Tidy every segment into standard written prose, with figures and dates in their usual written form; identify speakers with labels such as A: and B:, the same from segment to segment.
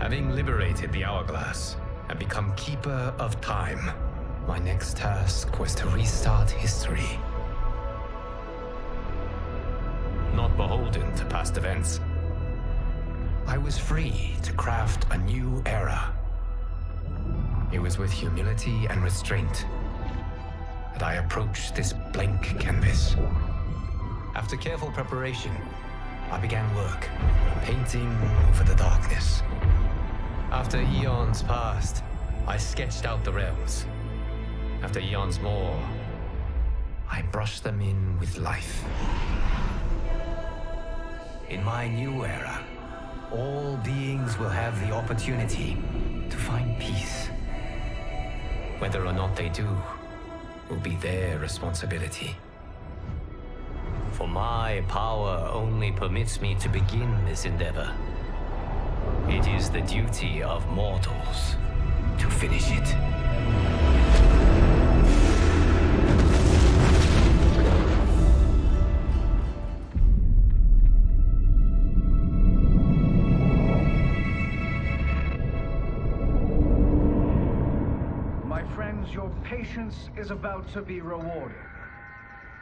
A: Having liberated the hourglass and become keeper of time, my next task was to restart history. Not beholden to past events, I was free to craft a new era. It was with humility and restraint that I approached this blank canvas. After careful preparation, I began work, painting over the darkness. After eons passed, I sketched out the realms. After eons more, I brushed them in with life. In my new era, all beings will have the opportunity to find peace. Whether or not they do will be their responsibility. For my power only permits me to begin this endeavor. It is the duty of mortals to finish it.
B: My friends, your patience is about to be rewarded.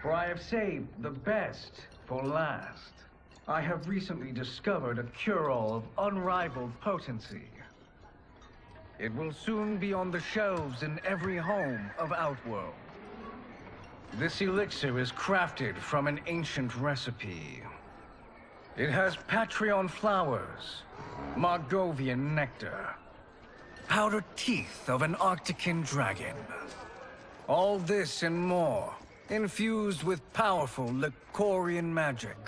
B: For I have saved the best for last. I have recently discovered a cure-all of unrivaled potency. It will soon be on the shelves in every home of Outworld. This elixir is crafted from an ancient recipe. It has Patreon flowers, Margovian nectar, powdered teeth of an Arctican dragon. All this and more, infused with powerful Lycorian magic.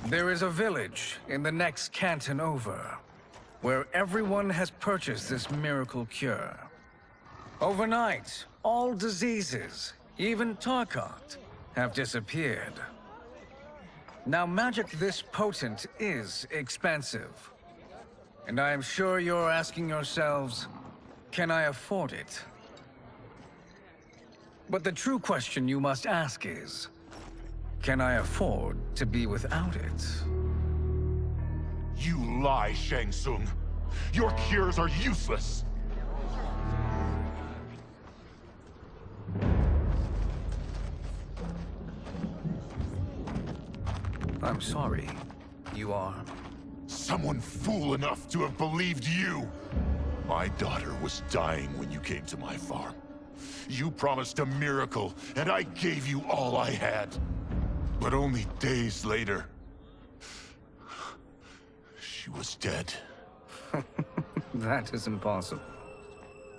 B: There is a village in the next canton over, where everyone has purchased this miracle cure. Overnight, all diseases, even Tarkot, have disappeared. Now, magic this potent is expensive. And I am sure you're asking yourselves, can I afford it? But the true question you must ask is, can I afford to be without it?
C: You lie, Shang Tsung. Your cures are useless.
B: I'm sorry. You are?
C: Someone fool enough to have believed you. My daughter was dying when you came to my farm. You promised a miracle, and I gave you all I had. But only days later, she was dead.
B: That is impossible.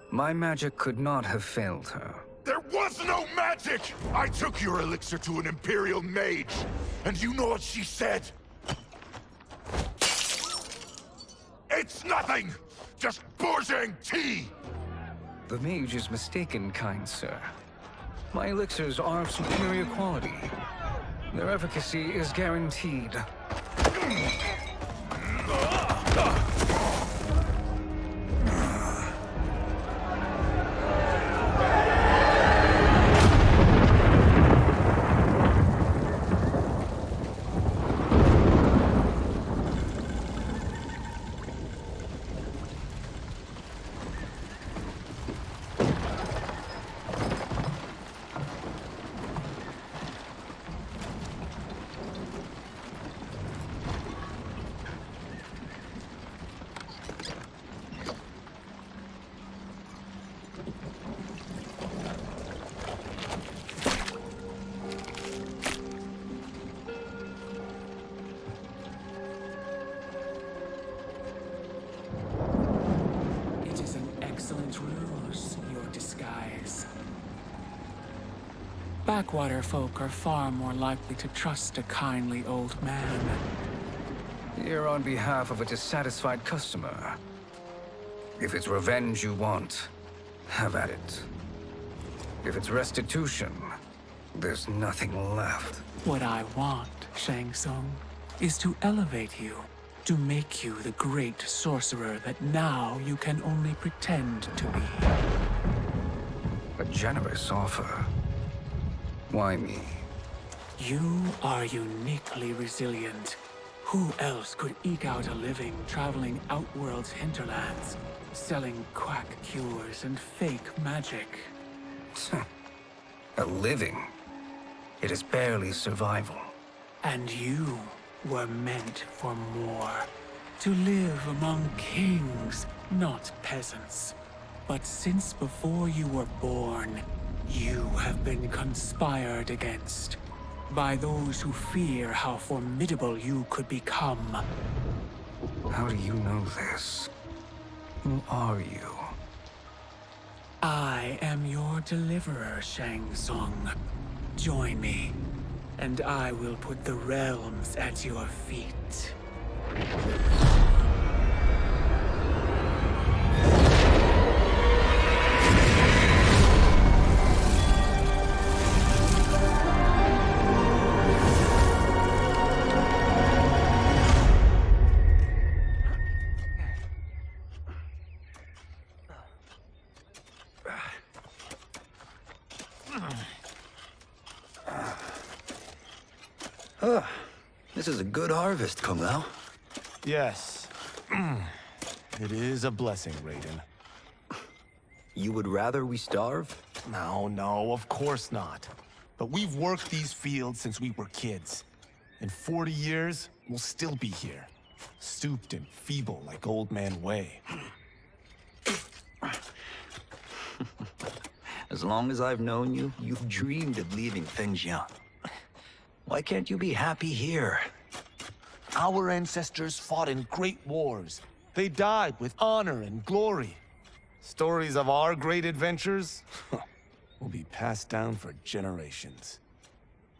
B: My magic could not have failed her.
C: There was no magic! I took your elixir to an Imperial mage, and you know what she said? It's nothing! Just Bourgeois tea!
B: The mage is mistaken, kind sir. My elixirs are of superior quality. Their efficacy is guaranteed.
D: Backwater folk are far more likely to trust a kindly old man.
B: Here on behalf of a dissatisfied customer. If it's revenge you want, have at it. If it's restitution, there's nothing left.
D: What I want, Shang Tsung, is to elevate you, to make you the great sorcerer that now you can only pretend to be.
B: A generous offer. Why me?
D: You are uniquely resilient. Who else could eke out a living traveling Outworld's hinterlands, selling quack cures and fake magic?
E: A living? It is barely survival.
D: And you were meant for more. To live among kings, not peasants. But since before you were born, you have been conspired against by those who fear how formidable you could become.
E: How do you know this? Who are you?
D: I am your deliverer, Shang Tsung. Join me, and I will put the realms at your feet.
E: This is a good harvest, Kung Lao.
F: Yes. It is a blessing, Raiden.
E: You would rather we starve?
F: No, of course not. But we've worked these fields since we were kids. In 40 years, we'll still be here. Stooped and feeble like Old Man Wei.
E: As long as I've known you, you've dreamed of leaving Fengjian. Why can't you be happy here?
F: Our ancestors fought in great wars. They died with honor and glory. Stories of our great adventures will be passed down for generations.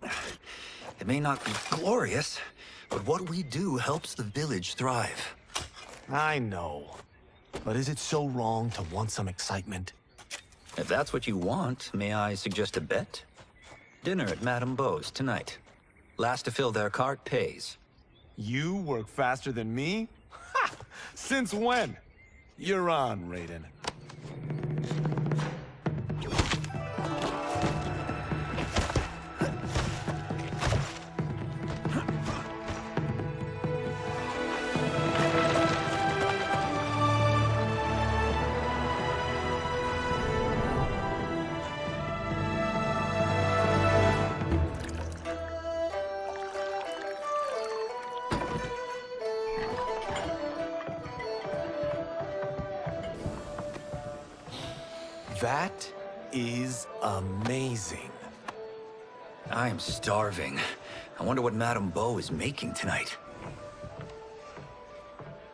E: It may not be glorious, but what we do helps the village thrive.
F: I know. But is it so wrong to want some excitement?
E: If that's what you want, may I suggest a bet? Dinner at Madame Beau's tonight. Last to fill their cart pays.
F: You work faster than me? Ha! Since when? You're on, Raiden. That is amazing.
E: I am starving. I wonder what Madame Beau is making tonight.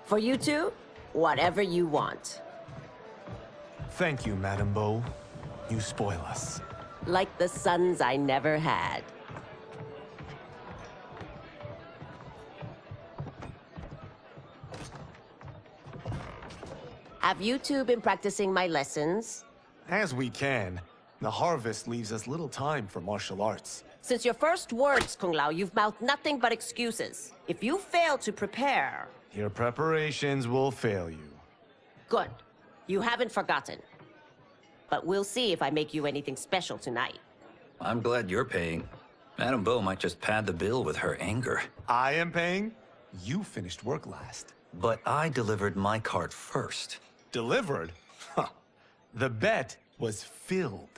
G: For you two, whatever you want.
F: Thank you, Madame Beau. You spoil us.
G: Like the sons I never had. Have you two been practicing my lessons?
F: As we can. The harvest leaves us little time for martial arts.
G: Since your first words, Kung Lao, you've mouthed nothing but excuses. If you fail to prepare...
F: Your preparations will fail you.
G: Good. You haven't forgotten. But we'll see if I make you anything special tonight.
E: I'm glad you're paying. Madame Beau might just pad the bill with her anger.
F: I am paying? You finished work last.
E: But I delivered my cart first.
F: Delivered? Huh. The bet was filled.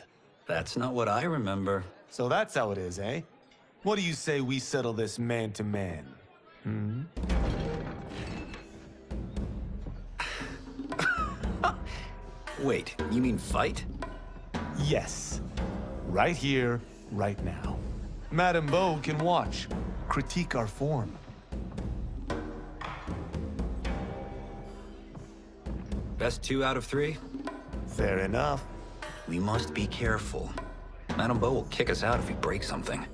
E: That's not what I remember.
F: So that's how it is, eh? What do you say we settle this man to man? Hmm?
E: Wait, you mean fight?
F: Yes. Right here, right now. Madame Beau can watch, critique our form.
E: Best 2 out of 3?
F: Fair enough.
E: We must be careful. Madame Beau will kick us out if we break something.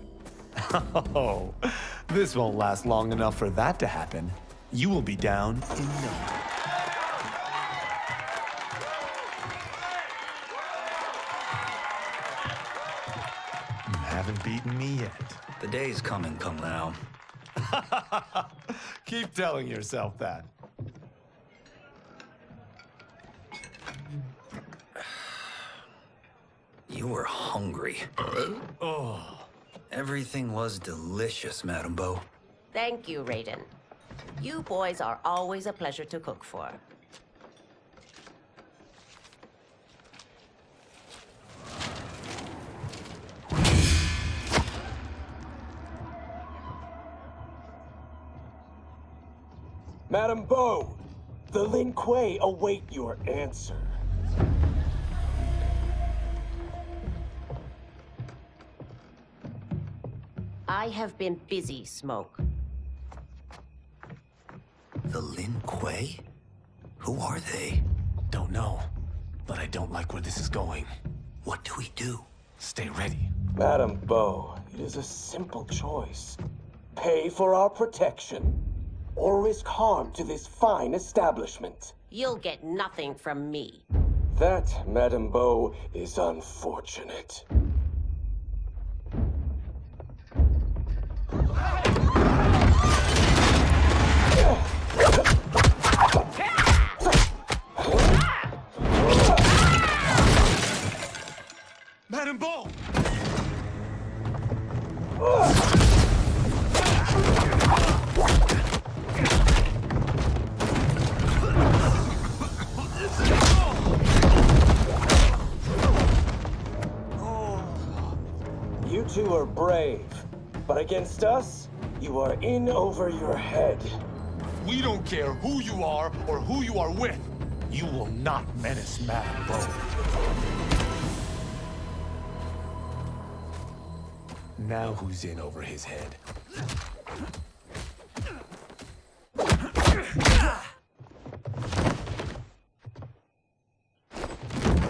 F: Oh, this won't last long enough for that to happen. You will be down in no time. You haven't beaten me yet.
E: The day's coming, Kung Lao.
F: Keep telling yourself that.
E: You were hungry.
F: Oh.
E: Everything was delicious, Madame Beau.
G: Thank you, Raiden. You boys are always a pleasure to cook for.
H: Madam Bo, the Lin Kuei await your answer.
G: I have been busy, Smoke.
E: The Lin Kuei? Who are they?
F: Don't know, but I don't like where this is going.
E: What do we do?
F: Stay ready.
H: Madam Bo, it is a simple choice. Pay for our protection, or risk harm to this fine establishment.
G: You'll get nothing from me.
H: That, Madam Bo, is unfortunate.
F: Madam Bo!
H: You two are brave, but against us, you are in over your head.
F: We don't care who you are or who you are with. You will not menace Madam Bo. Now who's in over his head?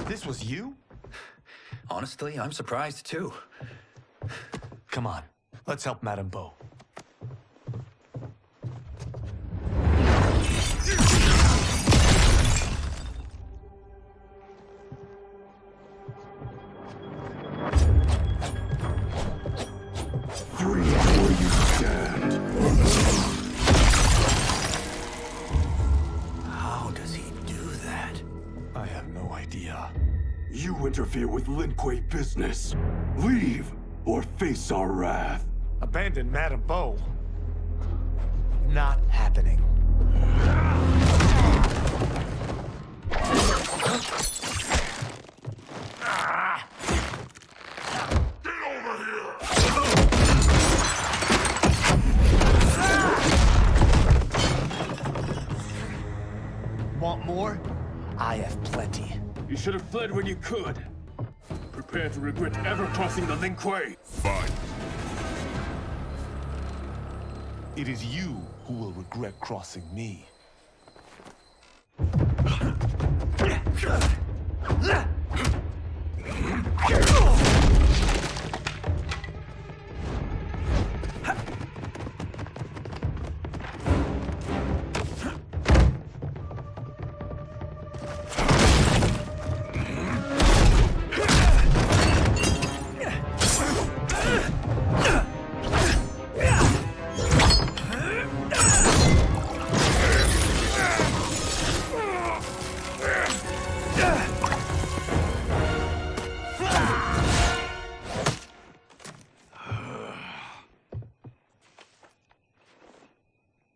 F: This was you?
E: Honestly, I'm surprised too.
F: Come on, let's help Madam Bo.
E: How does he do that?
F: I have no idea.
I: You interfere with Lin Kuei business. Leave, or face our wrath.
F: Abandon Madam Bo? Not happening. Want more? I have plenty.
I: You should have fled when you could. Prepare to regret ever crossing the Lin Kuei.
C: Fine.
F: It is you who will regret crossing me.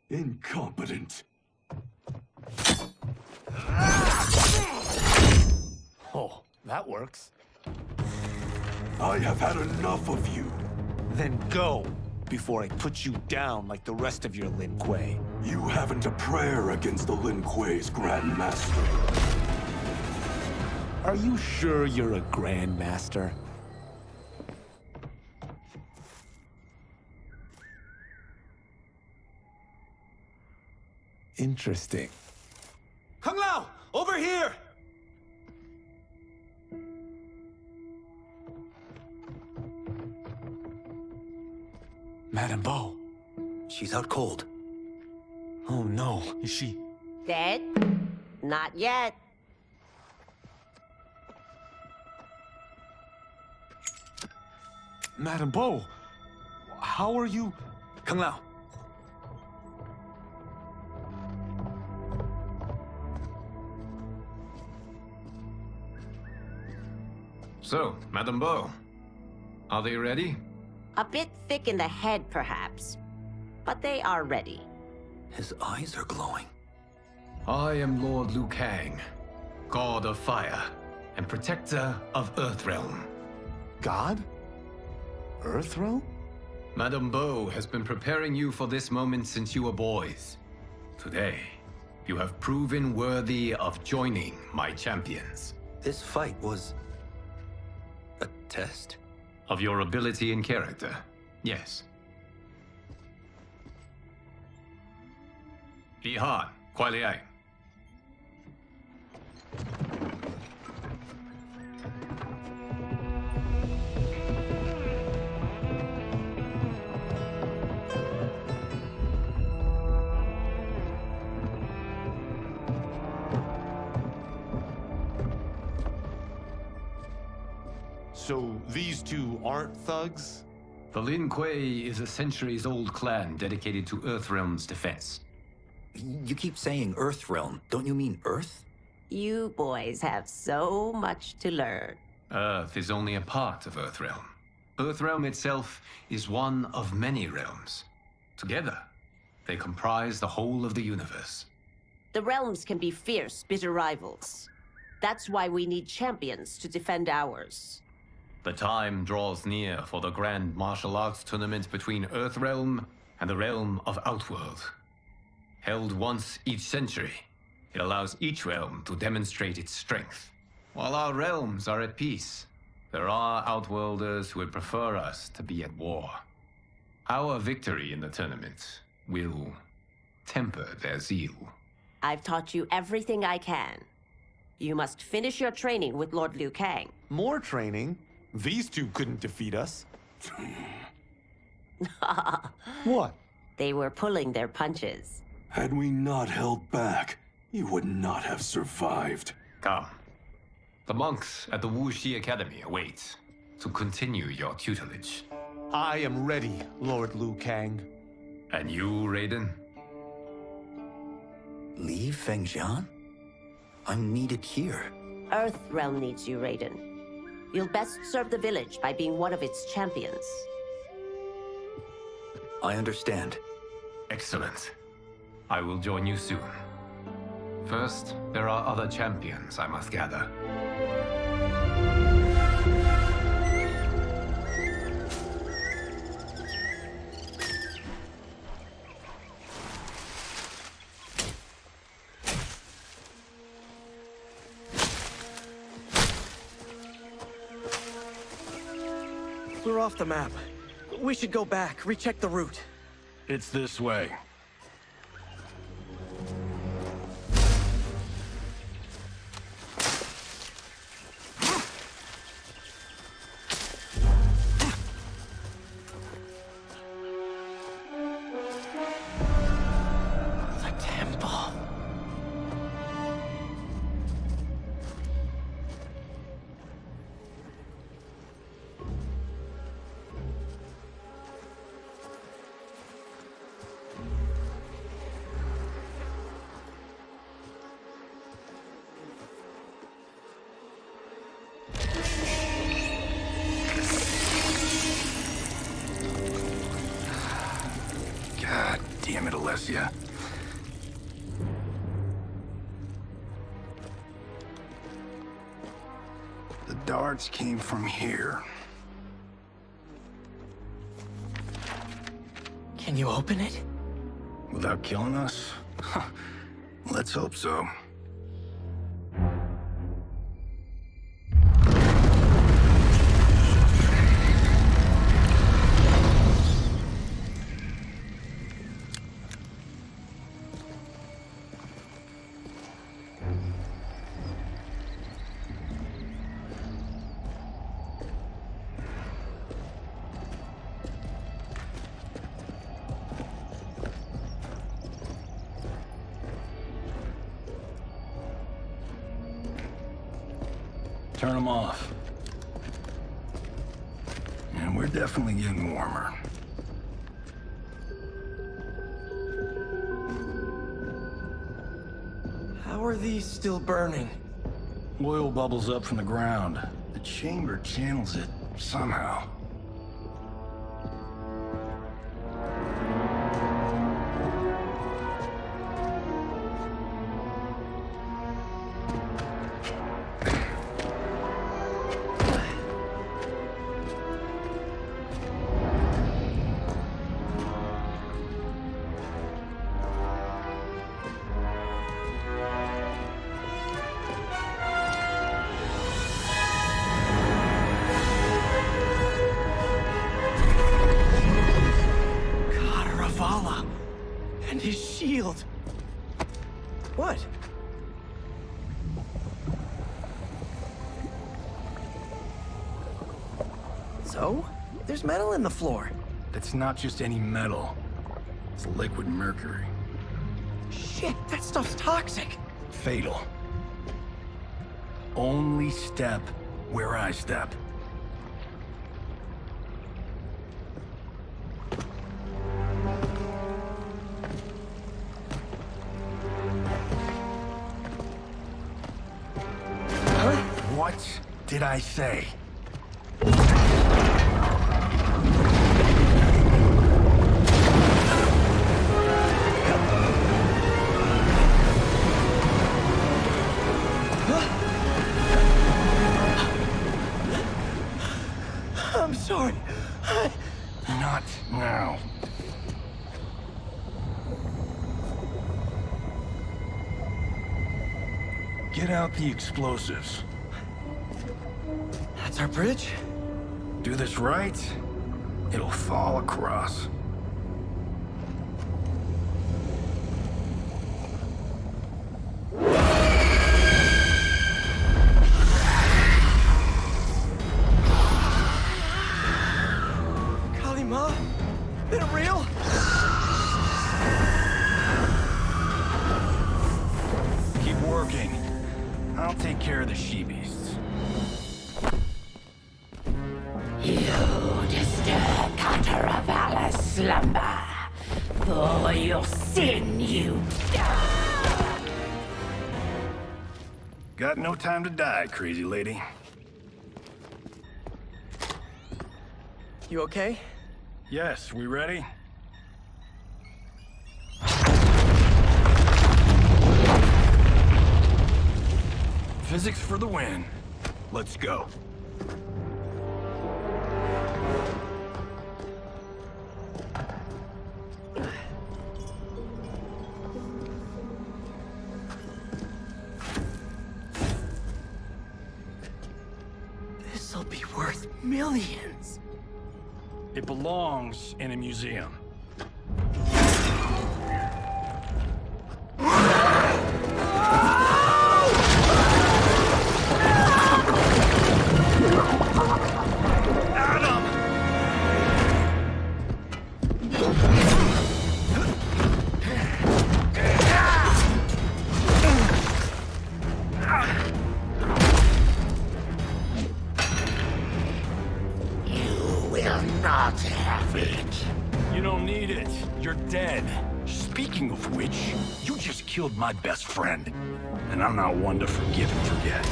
I: Incompetent.
F: Oh, that works.
I: I have had enough of you.
F: Then go, before I put you down like the rest of your Lin Kuei.
I: You haven't a prayer against the Lin Kuei's Grand Master.
F: Are you sure you're a Grand Master? Interesting. Kung Lao! Over here! Madam Bo.
E: She's out cold.
F: Oh no, is she?
G: Dead? Not yet.
F: Madam Bo, how are you?
E: Kung Lao.
A: So, Madam Bo, are they ready?
G: A bit thick in the head, perhaps. But they are ready.
E: His eyes are glowing.
A: I am Lord Liu Kang, God of Fire and Protector of Earthrealm.
F: God? Earthrealm?
A: Madame Bo has been preparing you for this moment since you were boys. Today, you have proven worthy of joining my champions.
E: This fight was a test?
A: Of your ability and character, yes. Ihan, Kuai Liang.
F: So these two aren't thugs?
A: The Lin Kuei is a centuries-old clan dedicated to Earthrealm's defense.
E: You keep saying Earthrealm. Don't you mean Earth?
G: You boys have so much to learn.
A: Earth is only a part of Earthrealm. Earthrealm itself is one of many realms. Together, they comprise the whole of the universe.
G: The realms can be fierce, bitter rivals. That's why we need champions to defend ours.
A: The time draws near for the grand martial arts tournament between Earthrealm and the realm of Outworld. Held once each century, it allows each realm to demonstrate its strength. While our realms are at peace, there are Outworlders who would prefer us to be at war. Our victory in the tournament will temper their zeal.
G: I've taught you everything I can. You must finish your training with Lord Liu Kang.
F: More training? These two couldn't defeat us. What?
G: They were pulling their punches.
I: Had we not held back, you would not have survived.
A: Come. The monks at the Wuxi Academy await to continue your tutelage.
F: I am ready, Lord Liu Kang.
A: And you, Raiden?
E: Leave Fengjian? I'm needed here.
G: Earthrealm needs you, Raiden. You'll best serve the village by being one of its champions.
E: I understand.
A: Excellent. I will join you soon. First, there are other champions I must gather.
J: We're off the map. We should go back, recheck the route.
K: It's this way.
J: The temple.
K: God damn it, Alessia. The darts came from here.
J: Can you open it?
K: Without killing us? Let's hope so. Turn them off. And we're definitely getting warmer.
J: How are these still burning?
K: Oil bubbles up from the ground. The chamber channels it somehow.
J: His shield! What? So? There's metal in the floor.
K: That's not just any metal. It's liquid mercury.
J: Shit, that stuff's toxic.
K: Fatal. Only step where I step.
J: Huh?
K: What did I say?
J: I'm sorry.
K: Not now. Get out the explosives.
J: That's our bridge?
K: Do this right, it'll fall across.
J: Kalima? Is it real?
K: Keep working. I'll take care of the she-beasts.
L: You disturb Cataravalla's slumber. For your sin, you die.
K: Got no time to die, crazy lady.
J: You okay?
K: Yes, we ready? Physics for the win. Let's go.
J: This'll be worth millions.
K: It belongs in a museum.
L: Not have it.
K: You don't need it. You're dead. Speaking of which, you just killed my best friend. And I'm not one to forgive and forget.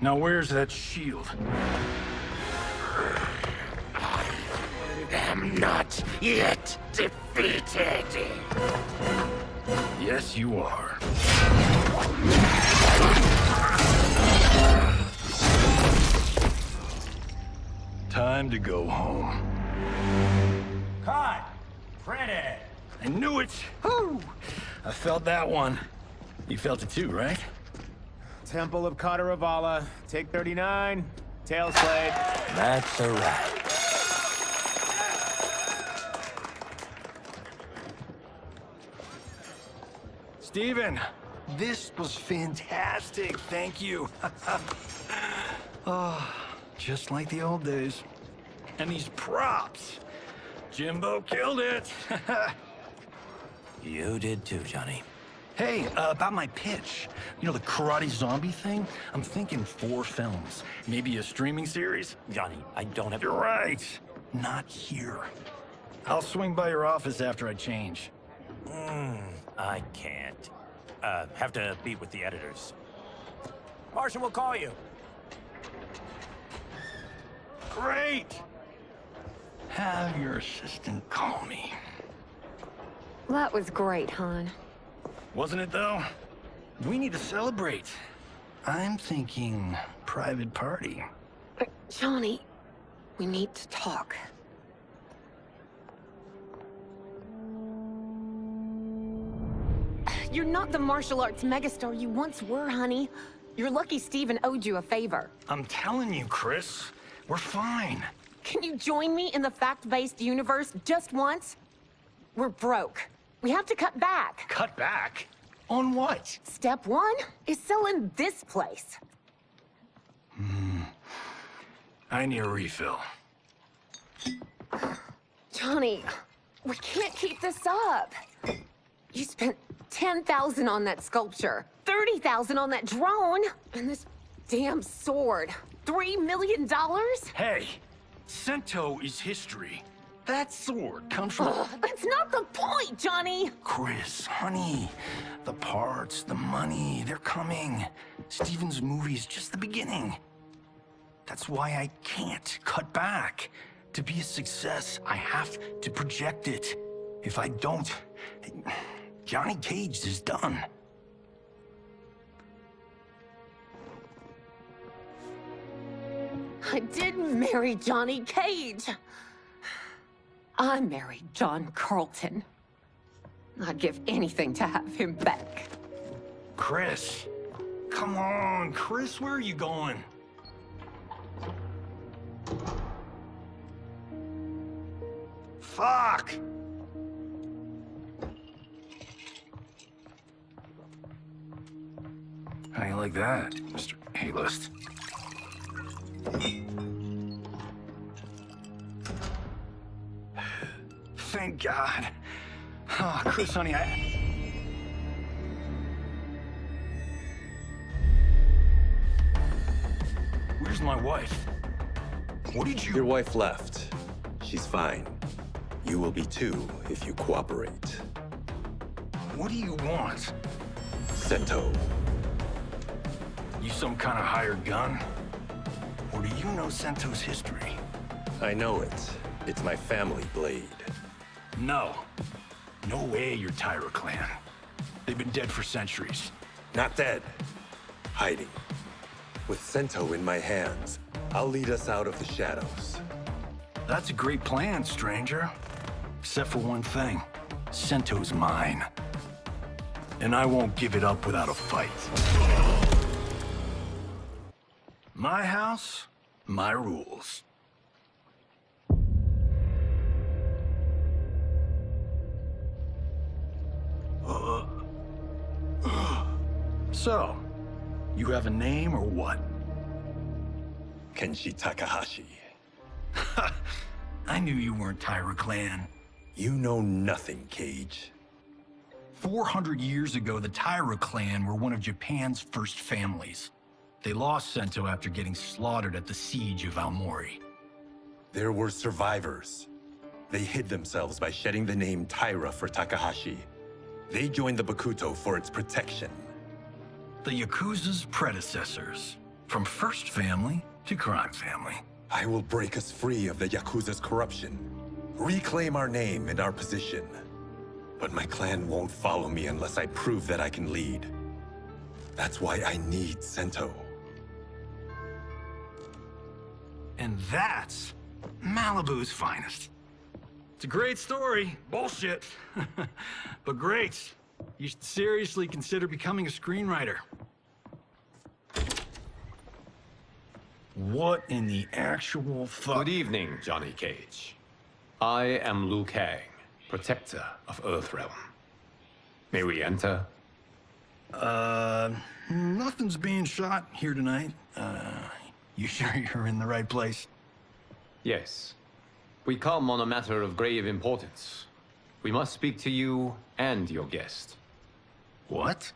K: Now where's that shield?
L: I am not yet defeated.
K: Yes, you are. Time to go home.
M: Cut! Printed!
K: I knew it! Woo! I felt that one. You felt it too, right?
M: Temple of Cataravalla's, take 39, tail slate.
E: That's a wrap.
K: Steven, this was fantastic. Thank you. Oh, just like the old days. And these props. Jimbo killed it.
E: You did too, Johnny.
K: Hey, about my pitch. You know, the karate zombie thing? I'm thinking 4 films. Maybe a streaming series?
E: Johnny, I don't have...
K: You're right. Not here. I'll swing by your office after I change.
E: I can't. Have to meet with the editors.
M: Martian will call you.
K: Great! Have your assistant call me.
N: That was great, hon.
K: Wasn't it, though? We need to celebrate. I'm thinking private party.
N: Johnny, we need to talk. You're not the martial arts megastar you once were, honey. You're lucky Steven owed you a favor.
K: I'm telling you, Chris. We're fine.
G: Can you join me in the fact-based universe just once? We're broke. We have to cut back.
K: Cut back? On what?
G: Step one is selling this place.
K: I need a refill.
G: Johnny, we can't keep this up. You spent $10,000 on that sculpture, $30,000 on that drone, and this damn sword. $3 million?
K: Hey, Sento is history. That sword comes from...
G: That's not the point, Johnny!
K: Chris, honey, the parts, the money, they're coming. Steven's movie is just the beginning. That's why I can't cut back. To be a success, I have to project it. If I don't, Johnny Cage is done.
G: I didn't marry Johnny Cage. I married John Carlton. I'd give anything to have him back.
K: Chris, come on, Chris, where are you going? Fuck! How you like that, Mr. A-list? Thank God. Oh, Chris, honey, Where's my wife? What did you...
O: Your wife left. She's fine. You will be too if you cooperate.
K: What do you want?
O: Sento.
K: You some kind of hired gun? Or do you know Sento's history?
O: I know it. It's my family blade.
K: No. No way you're Tyra clan. They've been dead for centuries.
O: Not dead. Hiding. With Sento in my hands, I'll lead us out of the shadows.
K: That's a great plan, stranger. Except for one thing. Sento's mine. And I won't give it up without a fight. My house, my rules. So, you have a name or what?
O: Kenshi Takahashi.
K: I knew you weren't Tyra clan.
O: You know nothing, Cage.
K: 400 years ago, the Tyra clan were one of Japan's first families. They lost Sento after getting slaughtered at the siege of Aomori.
O: There were survivors. They hid themselves by shedding the name Tyra for Takahashi. They joined the Bakuto for its protection.
K: The Yakuza's predecessors. From first family to crime family.
O: I will break us free of the Yakuza's corruption. Reclaim our name and our position. But my clan won't follow me unless I prove that I can lead. That's why I need Sento.
K: And that's Malibu's finest. It's a great story. Bullshit. But great. You should seriously consider becoming a screenwriter. What in the actual fuck?
A: Good evening, Johnny Cage. I am Liu Kang, protector of Earthrealm. May we enter?
K: Nothing's being shot here tonight. You sure you're in the right place?
A: Yes. We come on a matter of grave importance. We must speak to you and your guest.
K: What?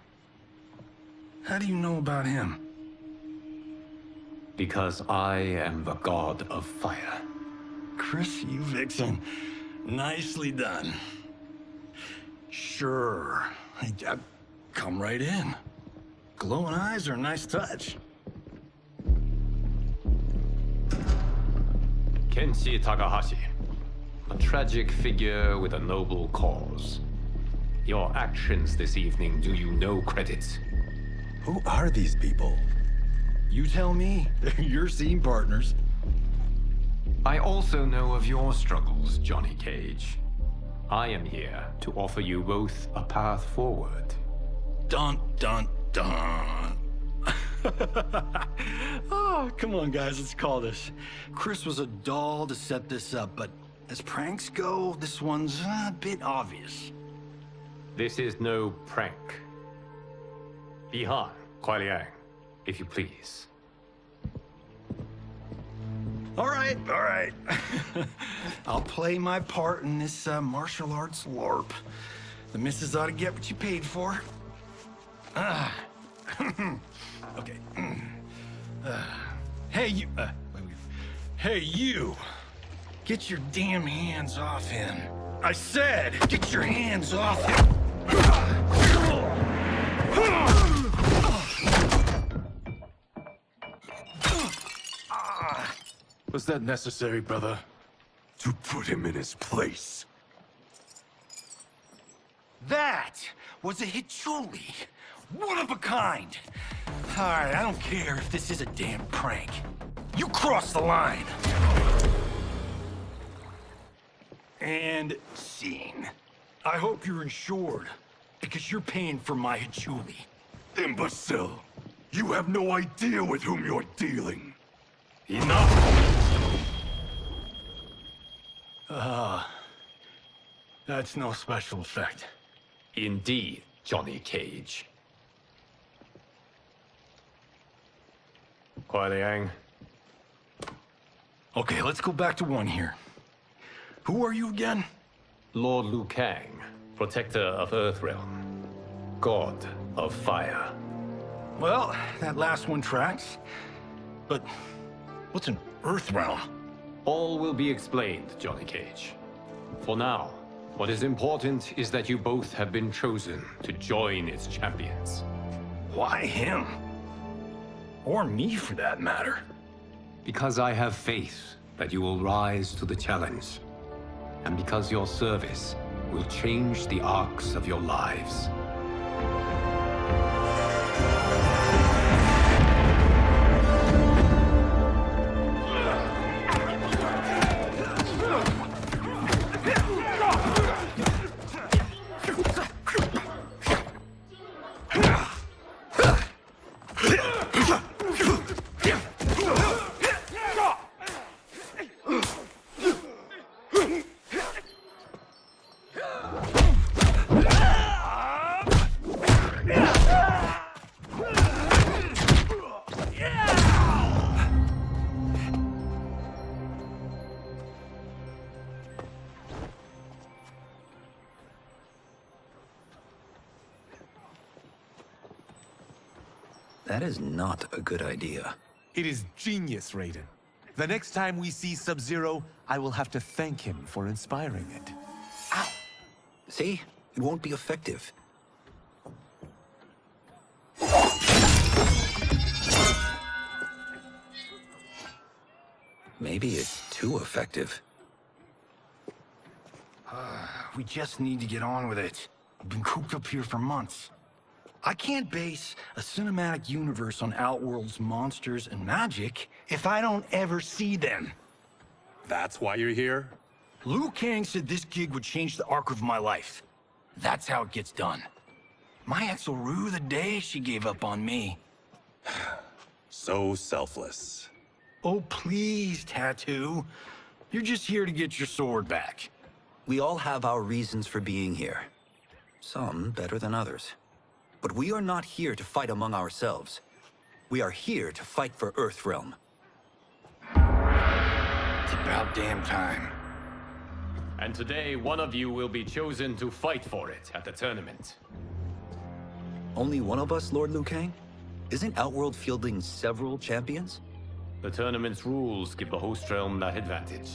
K: How do you know about him?
A: Because I am the god of fire.
K: Chris, you vixen. Nicely done. Sure. Come right in. Glowing eyes are a nice touch.
A: Kenshi Takahashi. A tragic figure with a noble cause. Your actions this evening do you no credit.
O: Who are these people?
K: You tell me. They're your scene partners.
A: I also know of your struggles, Johnny Cage. I am here to offer you both a path forward.
K: Dun, dun, dun. Oh, Come on, guys, let's call this. Chris was a doll to set this up, but as pranks go, this one's a bit obvious.
A: This is no prank. Bihan, Kuai, if you please.
K: All right. I'll play my part in this martial arts LARP. The missus ought to get what you paid for. Okay. Hey, you. Wait. Hey, you. Get your damn hands off him. I said, get your hands off him.
F: Was that necessary, brother?
I: To put him in his place.
K: That was a Hichuli. One of a kind. All right, I don't care if this is a damn prank. You crossed the line. And scene. I hope you're insured, because you're paying for my Hichuli.
I: Imbecile! You have no idea with whom you're dealing.
K: Enough! That's no special effect.
A: Indeed, Johnny Cage. Kuai.
K: Okay, let's go back to one here. Who are you again?
A: Lord Liu Kang, protector of Earthrealm, god of fire.
K: Well, that last one tracks. But what's an Earthrealm?
A: All will be explained, Johnny Cage. For now, what is important is that you both have been chosen to join its champions.
K: Why him? Or me, for that matter.
A: Because I have faith that you will rise to the challenge. And because your service will change the arcs of your lives.
E: That is not a good idea.
F: It is genius, Raiden. The next time we see Sub-Zero, I will have to thank him for inspiring it.
E: Ow! See? It won't be effective. Maybe it's too effective.
K: We just need to get on with it. I've been cooped up here for months. I can't base a cinematic universe on Outworld's monsters and magic if I don't ever see them.
O: That's why you're here?
K: Liu Kang said this gig would change the arc of my life. That's how it gets done. My ex will rue the day she gave up on me.
O: So selfless.
K: Oh, please, Tattoo. You're just here to get your sword back.
E: We all have our reasons for being here. Some better than others. But we are not here to fight among ourselves. We are here to fight for Earthrealm.
K: It's about damn time.
A: And today, one of you will be chosen to fight for it at the tournament.
E: Only one of us, Lord Liu Kang? Isn't Outworld fielding several champions?
A: The tournament's rules give the host realm that advantage.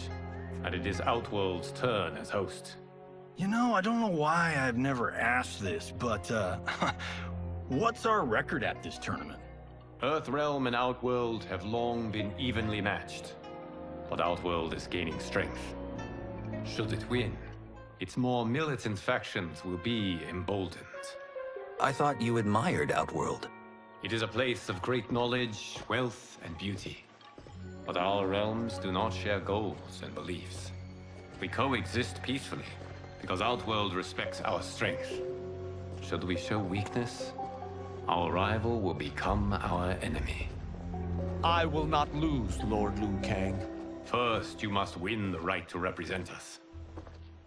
A: And it is Outworld's turn as host.
K: You know, I don't know why I've never asked this, but, what's our record at this tournament?
A: Earthrealm and Outworld have long been evenly matched. But Outworld is gaining strength. Should it win, its more militant factions will be emboldened.
E: I thought you admired Outworld.
A: It is a place of great knowledge, wealth, and beauty. But our realms do not share goals and beliefs. We coexist peacefully, because Outworld respects our strength. Should we show weakness, our rival will become our enemy.
F: I will not lose, Lord Liu Kang.
A: First, you must win the right to represent us.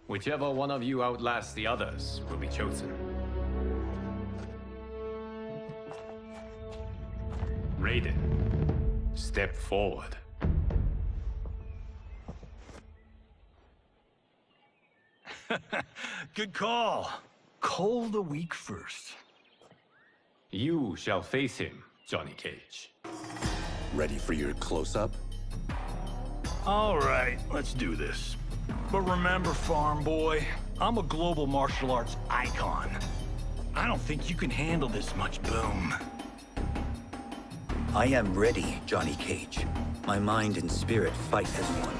A: Whichever one of you outlasts the others will be chosen. Raiden, step forward.
K: Good call. Cole the week first.
A: You shall face him, Johnny Cage.
O: Ready for your close-up?
K: All right, let's do this. But remember, farm boy, I'm a global martial arts icon. I don't think you can handle this much boom.
E: I am ready, Johnny Cage. My mind and spirit fight as one.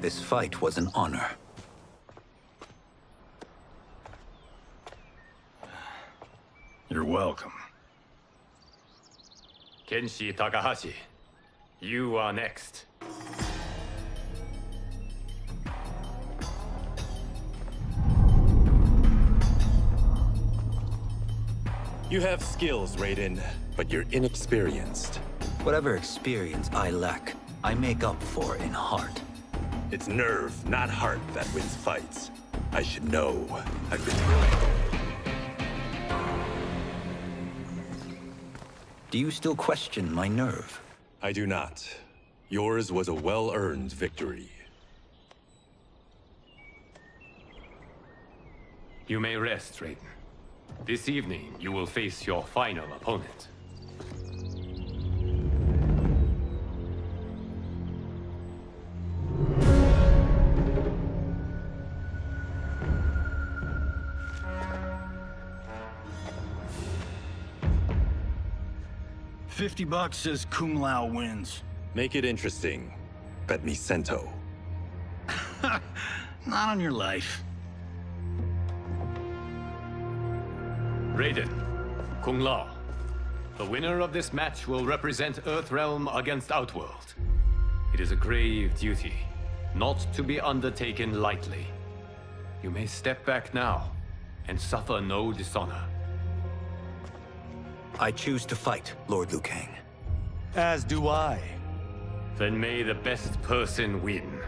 E: This fight was an honor.
K: You're welcome.
A: Kenshi Takahashi, you are next.
O: You have skills, Raiden, but you're inexperienced.
E: Whatever experience I lack, I make up for in heart.
O: It's nerve, not heart, that wins fights. I should know. I've been...
E: Do you still question my nerve?
O: I do not. Yours was a well-earned victory.
A: You may rest, Raiden. This evening, you will face your final opponent.
K: $50 says Kung Lao wins.
O: Make it interesting. Bet me cento.
K: Not on your life.
A: Raiden, Kung Lao. The winner of this match will represent Earthrealm against Outworld. It is a grave duty, not to be undertaken lightly. You may step back now and suffer no dishonor.
E: I choose to fight, Lord Liu Kang.
F: As do I.
A: Then may the best person win.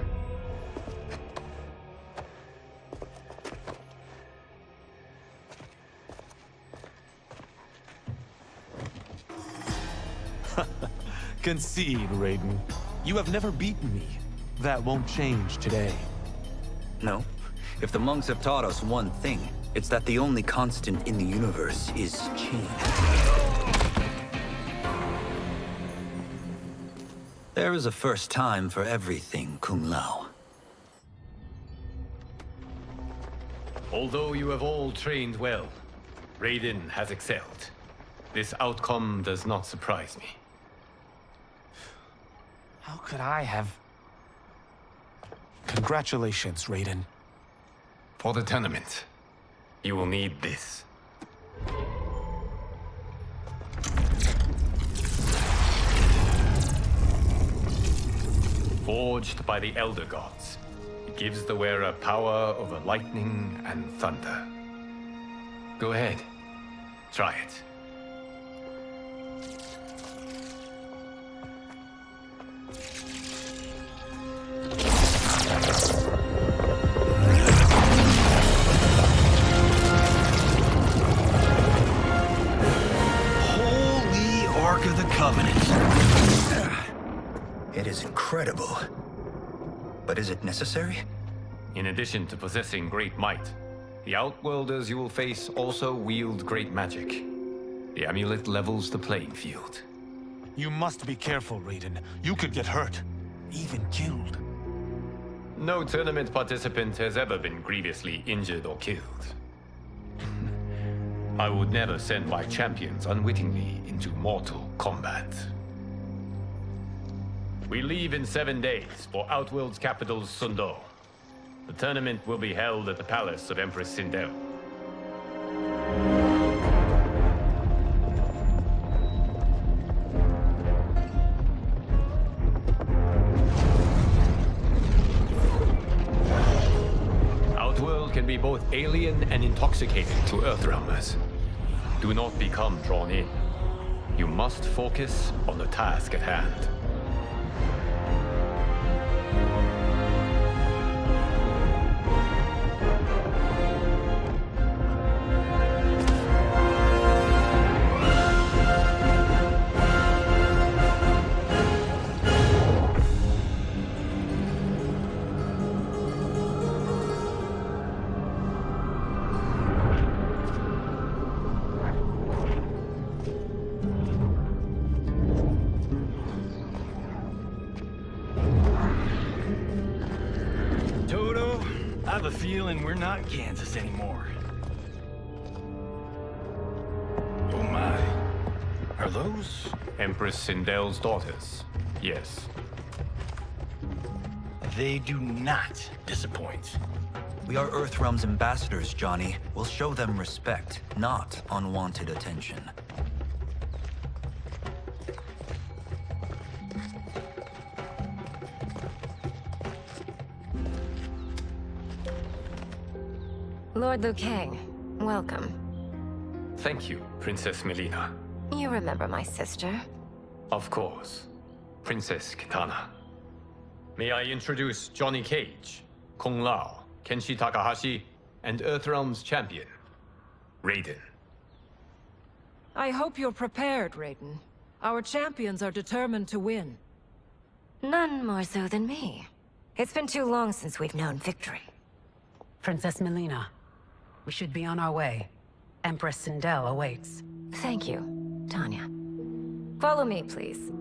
F: Concede, Raiden. You have never beaten me. That won't change today.
E: No. If the monks have taught us one thing, it's that the only constant in the universe is change. There is a first time for everything, Kung Lao.
A: Although you have all trained well, Raiden has excelled. This outcome does not surprise me.
F: How could I have... Congratulations, Raiden.
A: For the tournament, you will need this. Forged by the Elder Gods, it gives the wearer power over lightning and thunder. Go ahead, try it.
K: Holy Ark of the Covenant.
E: It is incredible. But is it necessary?
A: In addition to possessing great might, the Outworlders you will face also wield great magic. The amulet levels the playing field.
F: You must be careful, Raiden. You could get hurt. Even killed.
A: No tournament participant has ever been grievously injured or killed. I would never send my champions unwittingly into Mortal Kombat. We leave in 7 days for Outworld's capital, Sundo. The tournament will be held at the palace of Empress Sindel. Outworld can be both alien and intoxicating to Earthrealmers. Do not become drawn in. You must focus on the task at hand.
K: I have a feeling we're not in Kansas anymore. Oh my. Are those?
A: Empress Sindel's daughters. Yes.
K: They do not disappoint.
E: We are Earthrealm's ambassadors, Johnny. We'll show them respect, not unwanted attention.
P: Lord Liu Kang, welcome.
A: Thank you, Princess Melina.
P: You remember my sister?
A: Of course. Princess Kitana. May I introduce Johnny Cage, Kung Lao, Kenshi Takahashi, and Earthrealm's champion, Raiden.
Q: I hope you're prepared, Raiden. Our champions are determined to win.
P: None more so than me. It's been too long since we've known victory.
R: Princess Melina, we should be on our way. Empress Sindel awaits.
P: Thank you, Tanya. Follow me, please.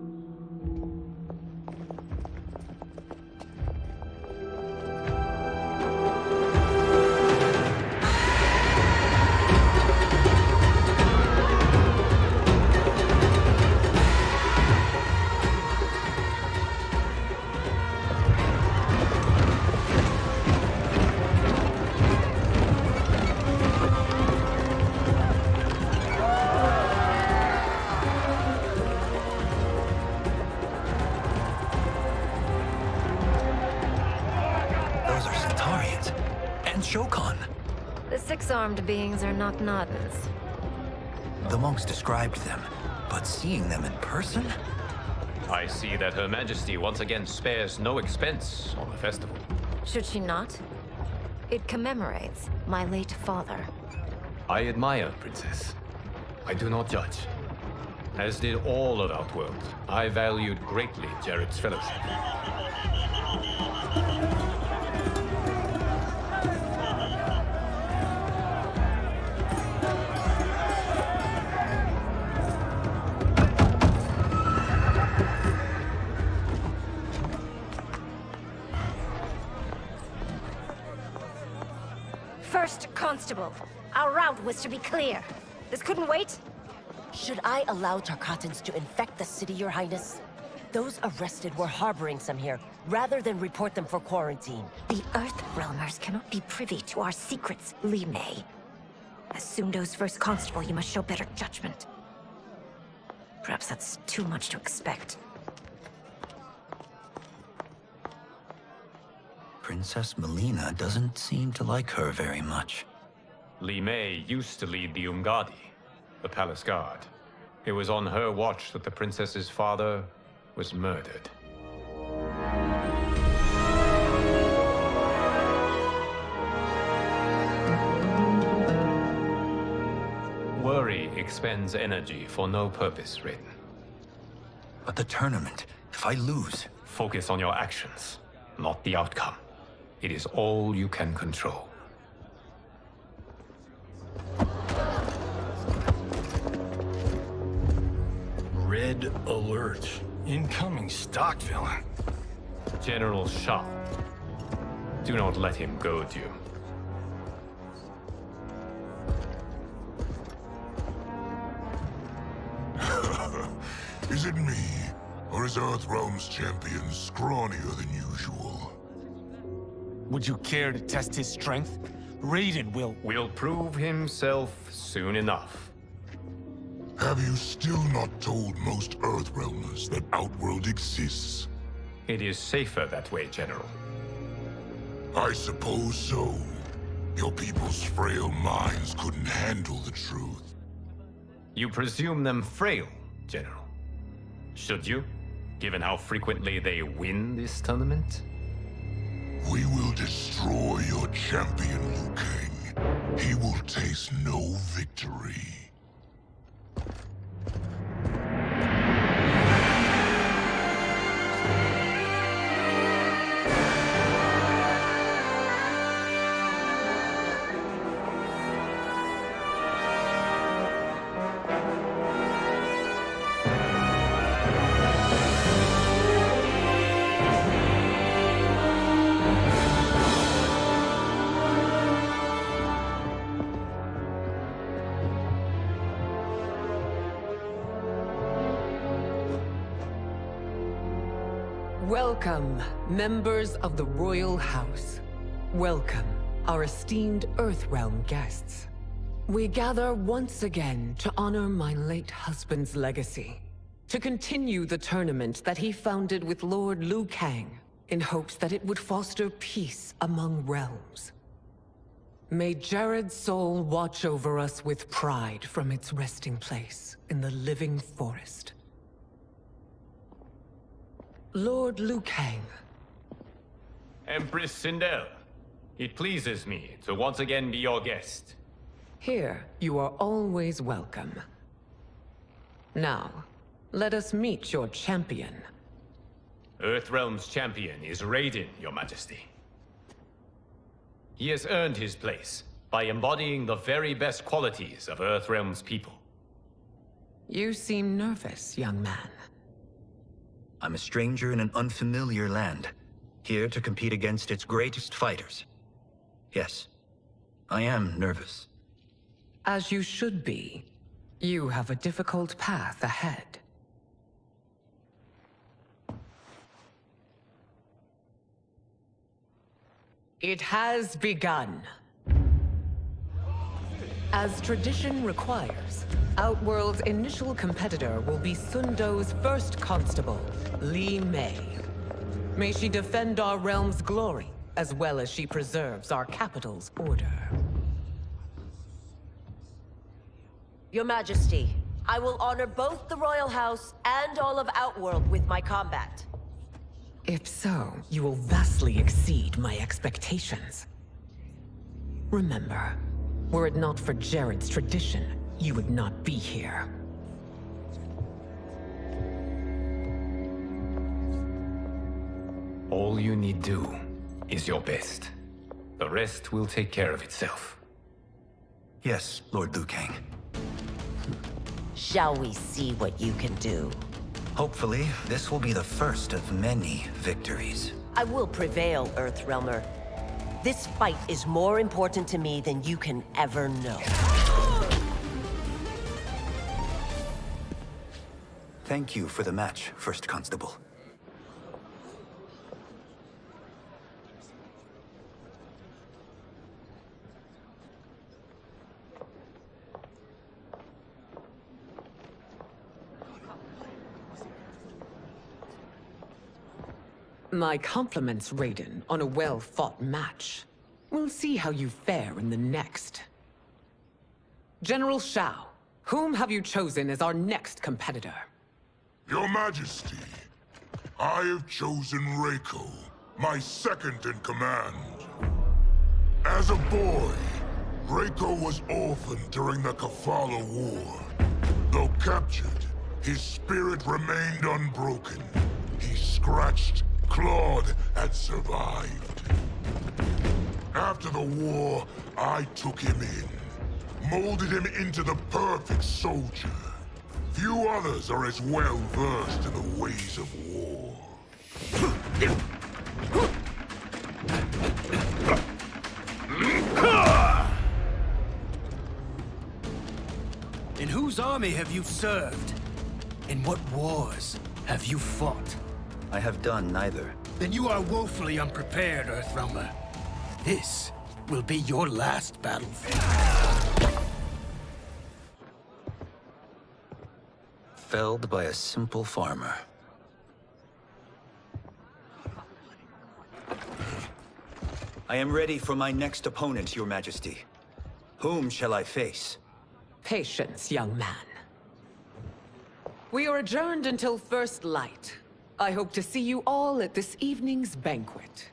P: The six-armed beings are not Nodens.
E: The monks described them, but seeing them in person?
A: I see that Her Majesty once again spares no expense on the festival.
P: Should she not? It commemorates my late father.
A: I admire, Princess. I do not judge. As did all of Outworld, I valued greatly Jared's fellowship.
S: First Constable, our route was to be clear. This couldn't wait?
T: Should I allow Tarkatans to infect the city, Your Highness? Those arrested were harboring some here, rather than report them for quarantine.
S: The Earthrealmers cannot be privy to our secrets, Li Mei. As Sundo's first constable, you must show better judgment. Perhaps that's too much to expect.
E: Princess Melina doesn't seem to like her very much.
A: Li Mei used to lead the Umgadi, the palace guard. It was on her watch that the princess's father was murdered. Worry expends energy for no purpose, Raiden.
E: But the tournament, if I lose...
A: Focus on your actions, not the outcome. It is all you can control.
K: Red alert. Incoming stock villain.
A: General Shao. Do not let him goad you.
C: Is it me? Or is Earthrealm's champion scrawnier than usual?
F: Would you care to test his strength? Raiden
A: will prove himself soon enough.
C: Have you still not told most Earthrealmers that Outworld exists?
A: It is safer that way, General.
C: I suppose so. Your people's frail minds couldn't handle the truth.
A: You presume them frail, General. Should you, given how frequently they win this tournament?
C: We will destroy your champion, Liu Kang. He will taste no victory.
U: Welcome, members of the Royal House. Welcome, our esteemed Earthrealm guests. We gather once again to honor my late husband's legacy, to continue the tournament that he founded with Lord Liu Kang, in hopes that it would foster peace among realms. May Jared's soul watch over us with pride from its resting place in the living forest. Lord Liu Kang.
A: Empress Sindel, it pleases me to once again be your guest.
U: Here, you are always welcome. Now, let us meet your champion.
A: Earthrealm's champion is Raiden, Your Majesty. He has earned his place by embodying the very best qualities of Earthrealm's people.
U: You seem nervous, young man.
E: I'm a stranger in an unfamiliar land, here to compete against its greatest fighters. Yes, I am nervous.
U: As you should be. You have a difficult path ahead. It has begun. As tradition requires, Outworld's initial competitor will be Sundo's first constable, Li Mei. May she defend our realm's glory, as well as she preserves our capital's order.
T: Your Majesty, I will honor both the Royal House and all of Outworld with my combat.
U: If so, you will vastly exceed my expectations. Remember, were it not for Jared's tradition, you would not be here.
A: All you need do is your best. The rest will take care of itself.
E: Yes, Lord Liu Kang.
T: Shall we see what you can do?
E: Hopefully, this will be the first of many victories.
T: I will prevail, Earthrealmer. This fight is more important to me than you can ever know.
E: Thank you for the match, First Constable.
U: My compliments, Raiden, on a well-fought match. We'll see how you fare in the next. General Shao, whom have you chosen as our next competitor?
C: Your Majesty, I have chosen Reiko, my second in command. As a boy, Reiko was orphaned during the Kafala War. Though captured, his spirit remained unbroken. He scratched, clawed, and survived. After the war, I took him in, molded him into the perfect soldier. Few others are as well versed in the ways of war.
K: In whose army have you served? In what wars have you fought?
E: I have done neither.
K: Then you are woefully unprepared, Earthrealmer. This will be your last battlefield.
E: Felled by a simple farmer. I am ready for my next opponent, Your Majesty. Whom shall I face?
U: Patience, young man. We are adjourned until first light. I hope to see you all at this evening's banquet.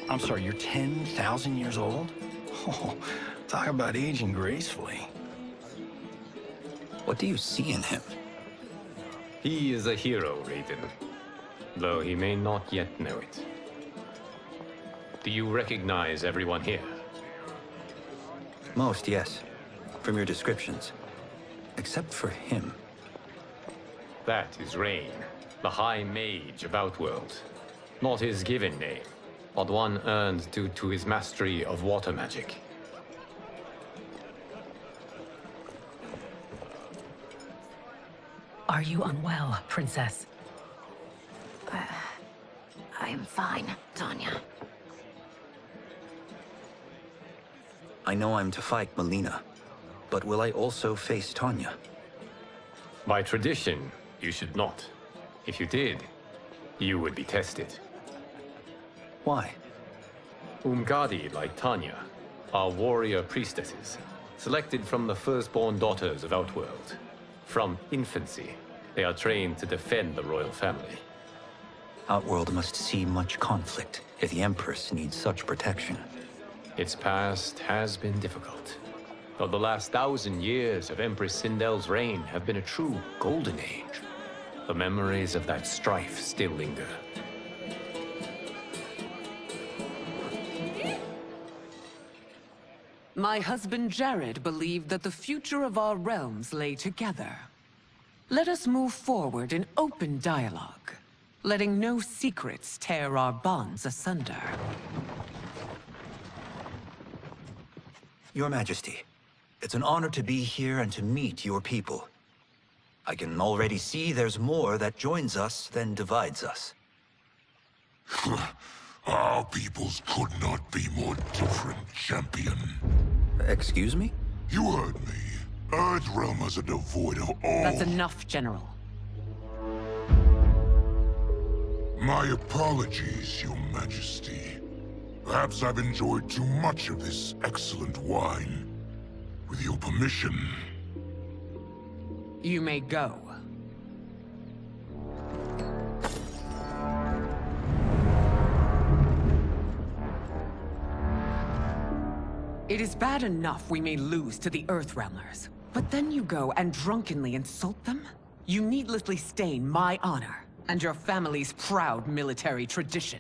K: I'm sorry, you're 10,000 years old? Oh, talk about aging gracefully.
E: What do you see in him?
A: He is a hero, Raiden, though he may not yet know it. Do you recognize everyone here?
E: Most, yes. From your descriptions. Except for him.
A: That is Rain, the High Mage of Outworld. Not his given name, but one earned due to his mastery of water magic.
R: Are you unwell, Princess?
S: I am fine, Tanya.
E: I know I'm to fight Melina, but will I also face Tanya?
A: By tradition, you should not. If you did, you would be tested.
E: Why?
A: Umgadi, like Tanya, are warrior priestesses, selected from the firstborn daughters of Outworld. From infancy, they are trained to defend the royal family.
E: Outworld must see much conflict if the Empress needs such protection.
A: Its past has been difficult, though the last 1,000 years of Empress Sindel's reign have been a true golden age. The memories of that strife still linger.
U: My husband Jared believed that the future of our realms lay together. Let us move forward in open dialogue, letting no secrets tear our bonds asunder.
E: Your Majesty, it's an honor to be here and to meet your people. I can already see there's more that joins us than divides us.
C: Our peoples could not be more different, champion.
E: Excuse me?
C: You heard me. Earthrealmers are devoid of all...
U: That's enough, General.
C: My apologies, Your Majesty. Perhaps I've enjoyed too much of this excellent wine. With your permission...
U: You may go. It is bad enough we may lose to the Earthrealmers, but then you go and drunkenly insult them? You needlessly stain my honor and your family's proud military tradition.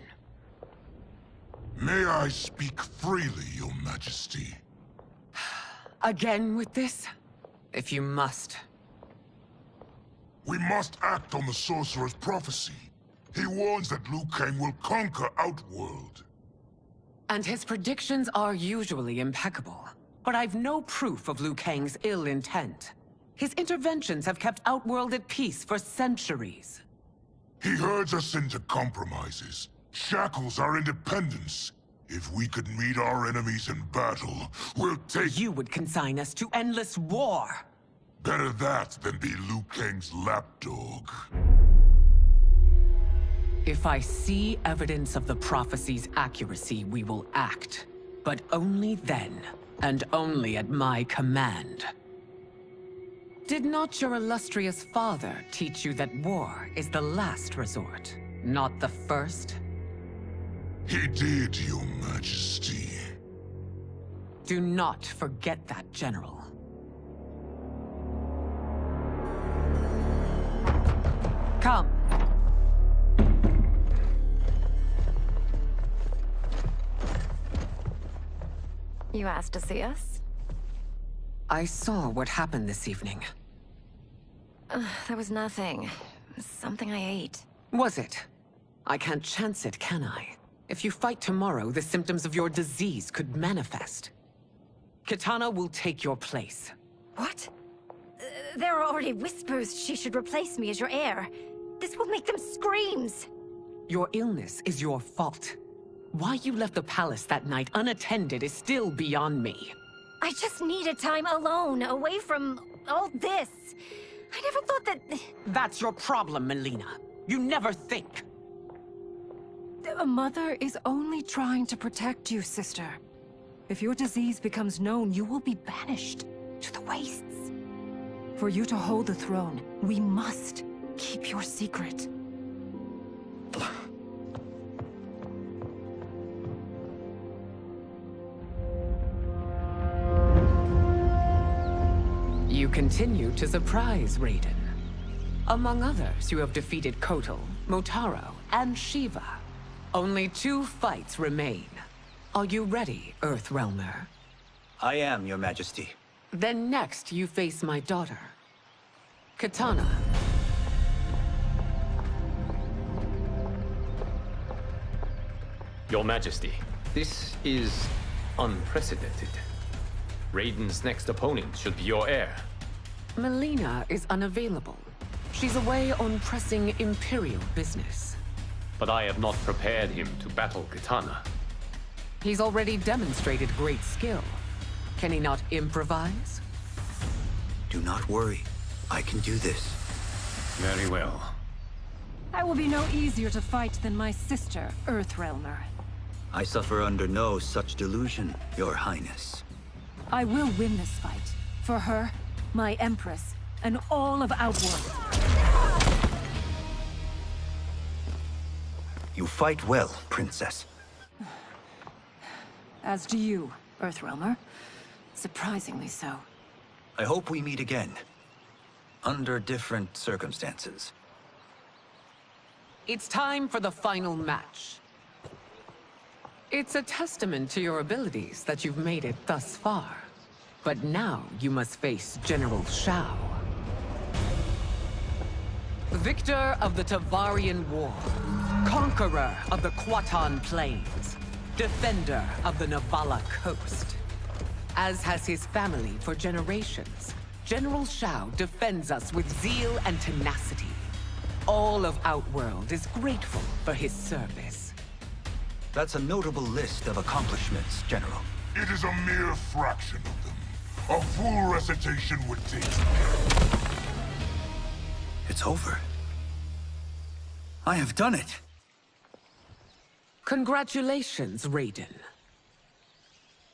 C: May I speak freely, Your Majesty?
U: Again with this? If you must.
C: We must act on the Sorcerer's prophecy. He warns that Liu Kang will conquer Outworld.
U: And his predictions are usually impeccable. But I've no proof of Liu Kang's ill intent. His interventions have kept Outworld at peace for centuries.
C: He herds us into compromises, shackles our independence. If we could meet our enemies in battle, we'll take...
U: You would consign us to endless war!
C: Better that than be Liu Kang's lapdog.
U: If I see evidence of the prophecy's accuracy, we will act. But only then, and only at my command. Did not your illustrious father teach you that war is the last resort, not the first?
C: He did, Your Majesty.
U: Do not forget that, General. Come.
P: You asked to see us?
U: I saw what happened this evening.
P: There was nothing. Something I ate.
U: Was it? I can't chance it, can I? If you fight tomorrow, the symptoms of your disease could manifest. Kitana will take your place.
S: What? There are already whispers she should replace me as your heir. This will make them screams.
U: Your illness is your fault. Why you left the palace that night unattended is still beyond me.
S: I just needed time alone, away from all this. I never thought that...
U: That's your problem, Melina. You never think.
Q: A mother is only trying to protect you, sister. If your disease becomes known, you will be banished to the wastes. For you to hold the throne, we must keep your secret.
U: You continue to surprise Raiden. Among others, you have defeated Kotal, Motaro, and Shiva. Only 2 fights remain. Are you ready, Earthrealmer?
E: I am, Your Majesty.
U: Then next, you face my daughter, Katana.
B: Your Majesty, this is unprecedented. Raiden's next opponent should be your heir.
U: Melina is unavailable. She's away on pressing Imperial business.
B: But I have not prepared him to battle Katana.
U: He's already demonstrated great skill. Can he not improvise?
E: Do not worry. I can do this.
B: Very well.
Q: I will be no easier to fight than my sister, Earthrealmer.
E: I suffer under no such delusion, Your Highness.
Q: I will win this fight. For her, my Empress, and all of Outworld.
E: You fight well, Princess.
Q: As do you, Earthrealmer. Surprisingly so.
E: I hope we meet again. Under different circumstances.
U: It's time for the final match. It's a testament to your abilities that you've made it thus far. But now you must face General Shao. Victor of the Tavarian War. Conqueror of the Kwatan Plains. Defender of the Navala Coast. As has his family for generations, General Shao defends us with zeal and tenacity. All of Outworld is grateful for his service.
E: That's a notable list of accomplishments, General.
C: It is a mere fraction of them. A full recitation would take.
E: It's over. I have done it.
U: Congratulations, Raiden.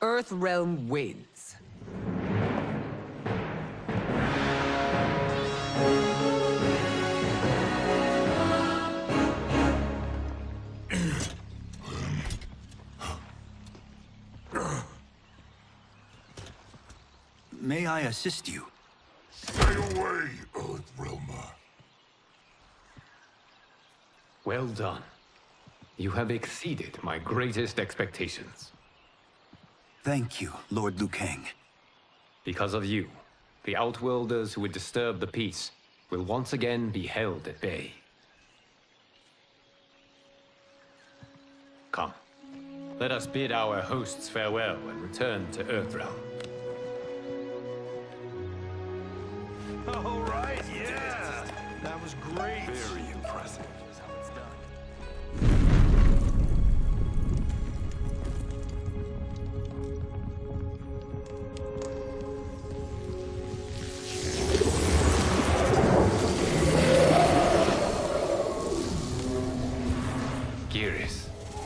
U: Earthrealm wins.
E: May I assist you?
C: Stay away, Earthrealmer.
B: Well done. You have exceeded my greatest expectations.
E: Thank you, Lord Liu Kang.
B: Because of you, the Outworlders who would disturb the peace will once again be held at bay. Come, let us bid our hosts farewell and return to Earthrealm.
K: All right, yeah. That was great. Very impressive.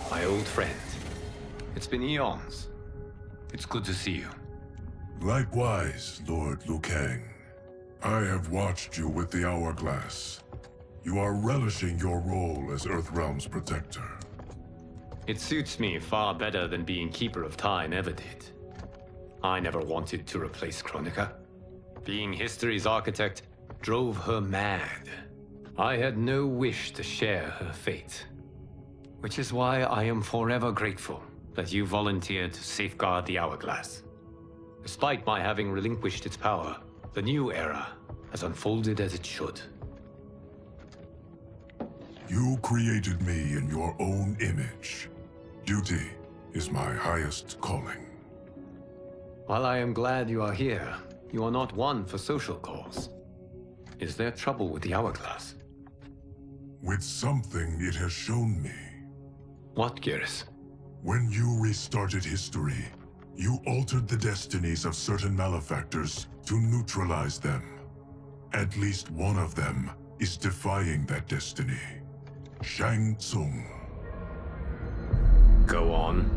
B: My old friend. It's been eons. It's good to see you.
V: Likewise, Lord Liu Kang. I have watched you with the hourglass. You are relishing your role as Earthrealm's protector.
B: It suits me far better than being Keeper of Time ever did. I never wanted to replace Chronica. Being history's architect drove her mad. I had no wish to share her fate. Which is why I am forever grateful that you volunteered to safeguard the hourglass. Despite my having relinquished its power, the new era has unfolded as it should.
V: You created me in your own image. Duty is my highest calling.
B: While I am glad you are here, you are not one for social calls. Is there trouble with the hourglass?
V: with something it has shown me.
B: What, Geras?
V: When you restarted history, you altered the destinies of certain malefactors to neutralize them. At least one of them is defying that destiny. Shang Tsung.
B: Go on.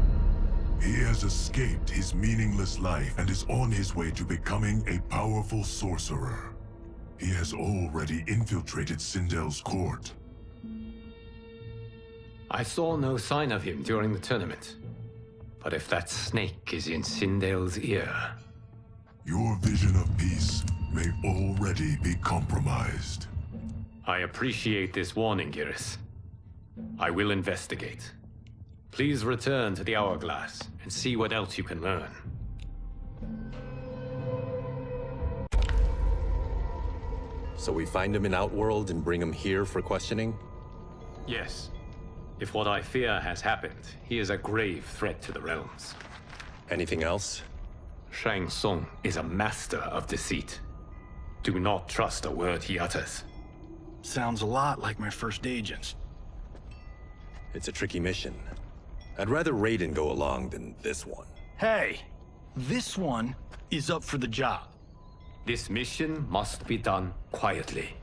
V: He has escaped his meaningless life and is on his way to becoming a powerful sorcerer. He has already infiltrated Sindel's court.
B: I saw no sign of him during the tournament. But if that snake is in Sindel's ear...
V: Your vision of peace may already be compromised.
B: I appreciate this warning, Geras. I will investigate. Please return to the hourglass and see what else you can learn.
O: So we find him in Outworld and bring him here for questioning?
B: Yes. If what I fear has happened, he is a grave threat to the realms.
O: Anything else?
B: Shang Tsung is a master of deceit. Do not trust a word he utters.
K: Sounds a lot like my first agents.
O: It's a tricky mission. I'd rather Raiden go along than this one.
K: Hey, this one is up for the job.
B: This mission must be done quietly.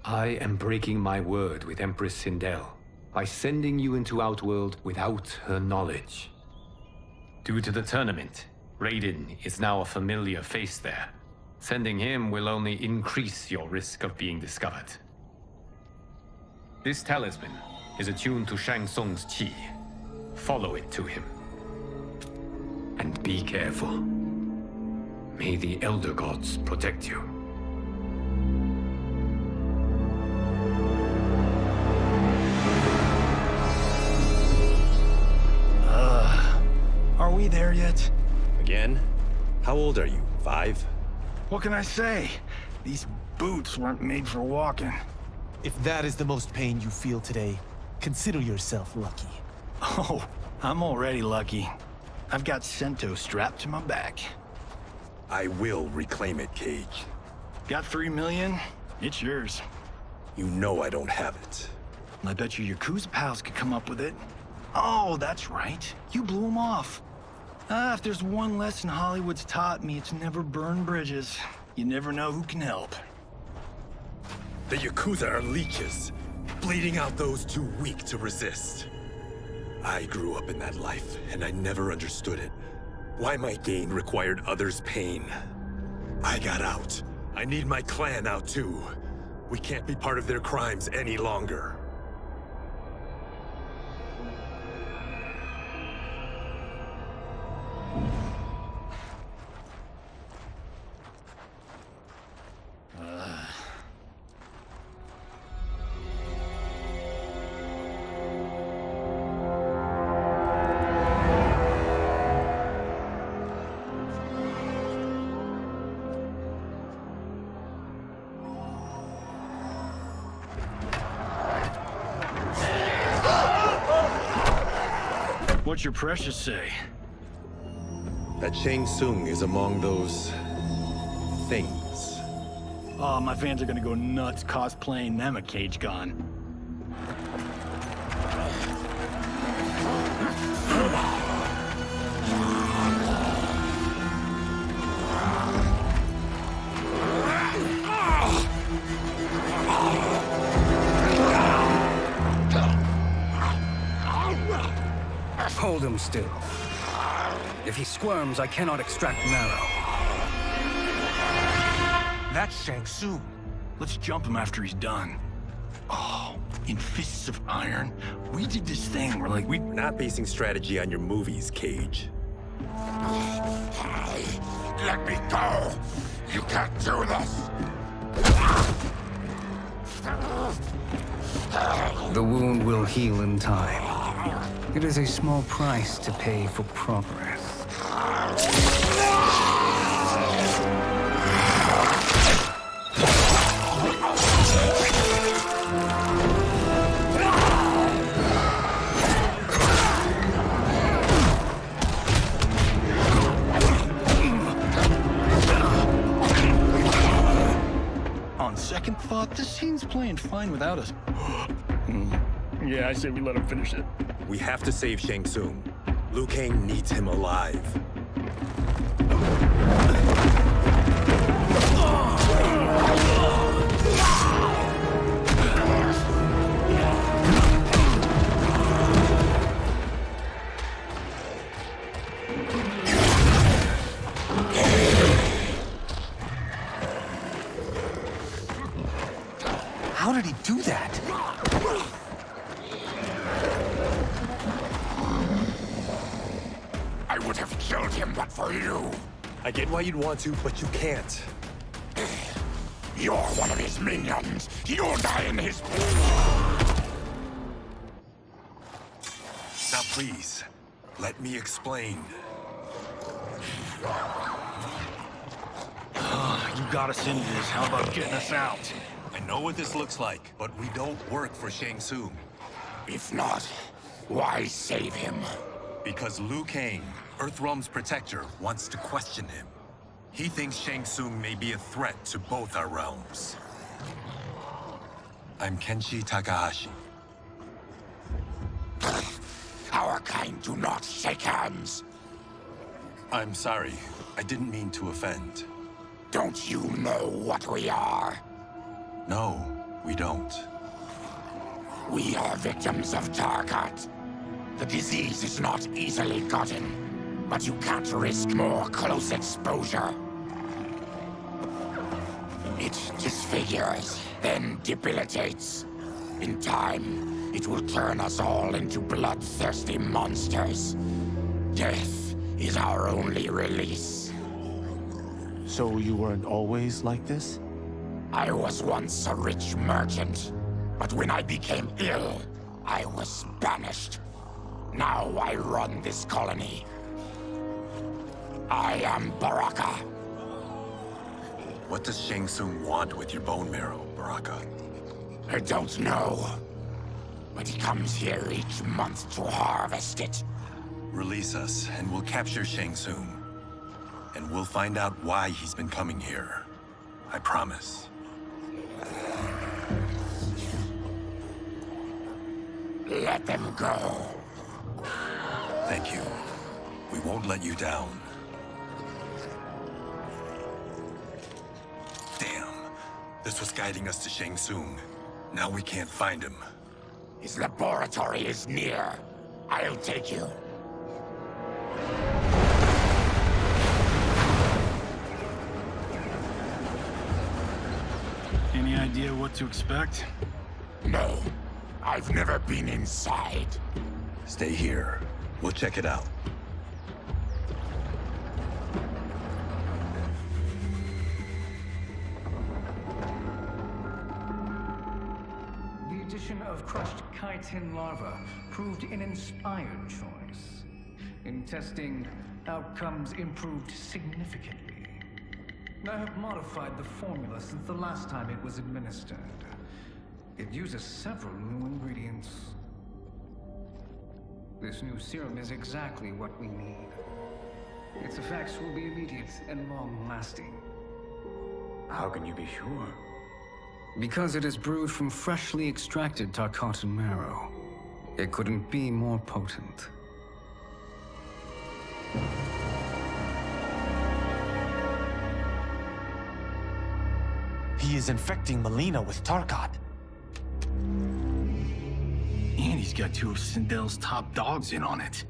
B: I am breaking my word with Empress Sindel by sending you into Outworld without her knowledge. Due to the tournament, Raiden is now a familiar face there. Sending him will only increase your risk of being discovered. This talisman is attuned to Shang Tsung's chi. Follow it to him. And be careful. May the Elder Gods protect you.
K: Are we there yet?
O: Again? How old are you? 5?
K: What can I say? These boots weren't made for walking.
F: If that is the most pain you feel today, consider yourself lucky.
K: Oh, I'm already lucky. I've got Sento strapped to my back.
O: I will reclaim it, Cage.
K: Got 3 million? It's yours.
O: You know I don't have it.
K: I bet your Yakuza pals could come up with it. Oh, that's right. You blew them off. If there's one lesson Hollywood's taught me, it's never burn bridges. You never know who can help.
O: The Yakuza are leeches, bleeding out those too weak to resist. I grew up in that life, and I never understood it. Why my gain required others' pain. I got out. I need my clan out too. We can't be part of their crimes any longer.
K: What's your precious say?
O: That Shang Tsung is among those... things.
K: Oh, my fans are gonna go nuts cosplaying them a Cage Gun.
D: Hold him still. If he squirms, I cannot extract marrow.
K: That's Shang Tsung. Let's jump him after he's done. Oh, in Fists of Iron, we did this thing where, like,
O: We're not basing strategy on your movies, Cage.
L: Let me go! You can't do this!
D: The wound will heal in time. It is a small price to pay for progress.
K: On second thought, this scene's playing fine without us.
H: Yeah, I say we let him finish it.
O: We have to save Shang Tsung. Liu Kang needs him alive.
F: How did he do that?
L: I would have killed him but for you.
O: I get why you'd want to, but you can't.
L: You're one of his minions. You'll die in his...
O: Now please, let me explain.
H: You got us into this. How about getting us out?
O: I know what this looks like, but we don't work for Shang Tsung.
L: If not, why save him?
O: Because Liu Kang, Earthrealm's protector, wants to question him. He thinks Shang Tsung may be a threat to both our realms. I'm Kenshi Takahashi.
L: Our kind do not shake hands.
O: I'm sorry. I didn't mean to offend.
L: Don't you know what we are?
O: No, we don't.
L: We are victims of Tarkat. The disease is not easily gotten, but you can't risk more close exposure. It disfigures, then debilitates. In time, it will turn us all into bloodthirsty monsters. Death is our only release.
F: So you weren't always like this?
L: I was once a rich merchant, but when I became ill, I was banished. Now I run this colony. I am Baraka.
O: What does Shang Tsung want with your bone marrow, Baraka?
L: I don't know, but he comes here each month to harvest it.
O: Release us, and we'll capture Shang Tsung. And we'll find out why he's been coming here. I promise.
L: Let them go.
O: Thank you. We won't let you down. Damn. This was guiding us to Shang Tsung. Now we can't find him.
L: His laboratory is near. I'll take you.
H: Any idea what to expect?
L: No. I've never been inside.
O: Stay here. We'll check it out.
J: The addition of crushed chitin larva proved an inspired choice. In testing, outcomes improved significantly. I have modified the formula since the last time it was administered. It uses several new ingredients. This new serum is exactly what we need. Its effects will be immediate and long-lasting.
K: How can you be sure?
D: Because it is brewed from freshly extracted Tarkatan marrow. It couldn't be more potent.
F: He is infecting Melina with Tarkat.
H: And he's got two of Sindel's top dogs in on it.